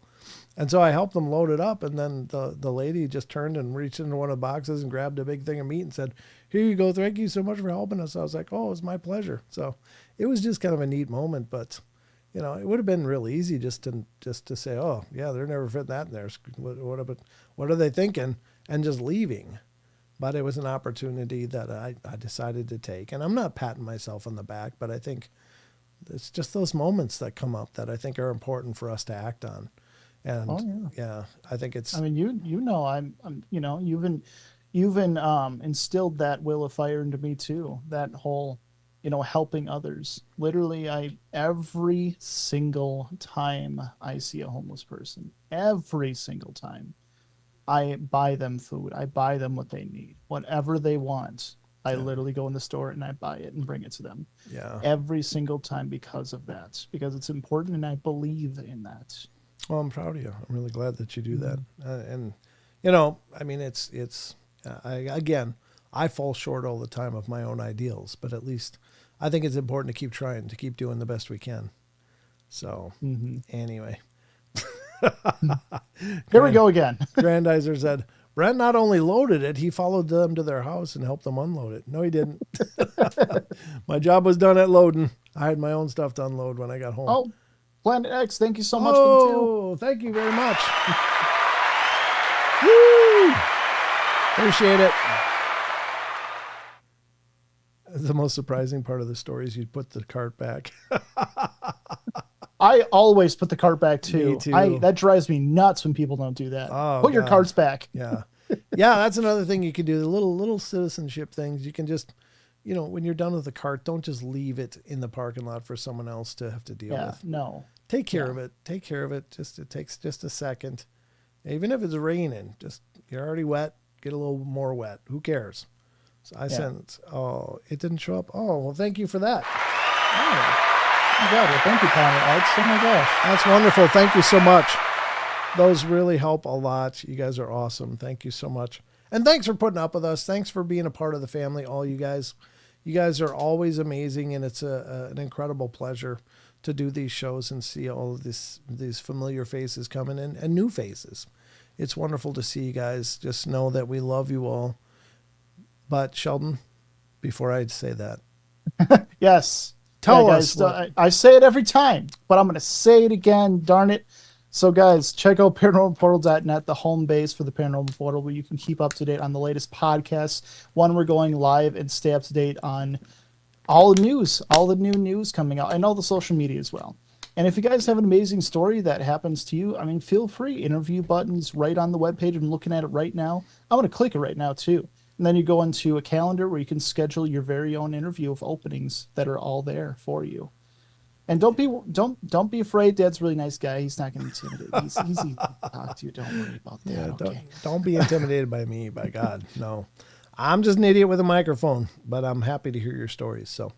And so I helped them load it up. And then the lady just turned and reached into one of the boxes and grabbed a big thing of meat and said, "Here you go. Thank you so much for helping us." I was like, "Oh, it's my pleasure." So it was just kind of a neat moment, but you know, it would have been real easy just to say, "Oh yeah, they're never fitting that in there. What are they thinking?" And just leaving. But it was an opportunity that I decided to take. And I'm not patting myself on the back, but I think it's just those moments that come up that I think are important for us to act on. And yeah, I think it's. I mean, I'm you know, you've instilled that will of fire into me too. That whole, you know, helping others. Literally, every single time I see a homeless person, every single time, I buy them food. I buy them what they need, whatever they want. I literally go in the store and I buy it and bring it to them. Yeah. Every single time because of that, because it's important and I believe in that. Well, I'm proud of you. I'm really glad that you do that. And, you know, I mean, I fall short all the time of my own ideals, but at least I think it's important to keep trying, to keep doing the best we can. So anyway. Here we go again. Grandizer said, "Brent not only loaded it, he followed them to their house and helped them unload it." No, he didn't. My job was done at loading. I had my own stuff to unload when I got home. Oh, Planet X, thank you so much for the two. Oh, thank you very much. Woo! Appreciate it. The most surprising part of the story is you put the cart back. I always put the cart back too. Me too. That drives me nuts when people don't do that. Oh, put your carts back. Yeah. Yeah, that's another thing you can do. The little citizenship things. You can just, you know, when you're done with the cart, don't just leave it in the parking lot for someone else to have to deal with. No. Take care of it. Take care of it. It takes just a second. Even if it's raining, you're already wet, get a little more wet. Who cares? So I sent, it didn't show up. Oh, well, thank you for that. Oh my God, well, thank you, Planet X. Oh my gosh. That's wonderful. Thank you so much. Those really help a lot. You guys are awesome. Thank you so much. And thanks for putting up with us. Thanks for being a part of the family, all you guys. You guys are always amazing, and it's an incredible pleasure to do these shows and see all of these familiar faces coming in and new faces. It's wonderful to see you guys. Just know that we love you all. But Sheldon, before I say that, yes, tell us. I say it every time, but I'm going to say it again. Darn it. So guys, check out paranormalportal.net, the home base for the Paranormal Portal, where you can keep up to date on the latest podcasts, when we're going live, and stay up to date on all the news, all the new news coming out, and all the social media as well. And if you guys have an amazing story that happens to you, I mean, feel free. Interview buttons right on the webpage. I'm looking at it right now. I'm going to click it right now too. And then you go into a calendar where you can schedule your very own interview of openings that are all there for you. And don't be afraid. Dad's a really nice guy. He's not going to intimidate. He's easy to talk to. Don't worry about that. Yeah, okay. don't be intimidated by me. By God, no. I'm just an idiot with a microphone, but I'm happy to hear your stories. So,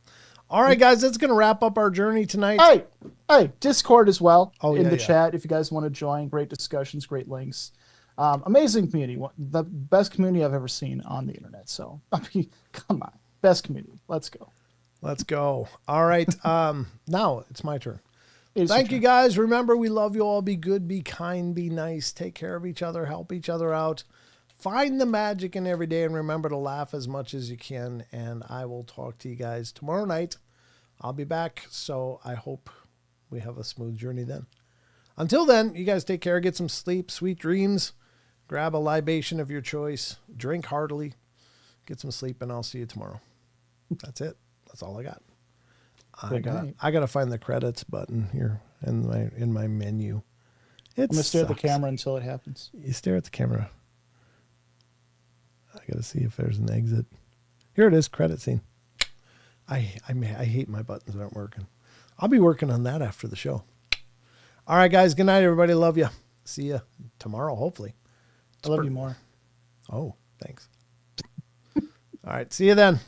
all right, guys, that's going to wrap up our journey tonight. Hey, Discord as well in the chat if you guys want to join. Great discussions, great links. Amazing community. The best community I've ever seen on the internet. So, I mean, come on. Best community. Let's go. Let's go. All right. Now it's my turn. Thank you, guys. Remember, we love you all. Be good, be kind, be nice. Take care of each other. Help each other out. Find the magic in every day, and remember to laugh as much as you can. And I will talk to you guys tomorrow night. I'll be back, so I hope we have a smooth journey then. Until then, you guys take care. Get some sleep, sweet dreams. Grab a libation of your choice. Drink heartily. Get some sleep, and I'll see you tomorrow. That's it. That's all I got. I gotta find the credits button here in my menu. I'm gonna stare at the camera until it happens. You stare at the camera. I gotta see if there's an exit. Here it is, credit scene. I hate my buttons that aren't working. I'll be working on that after the show. All right, guys. Good night, everybody. Love you. See you tomorrow, hopefully. I love you more. Oh, thanks. All right. See you then.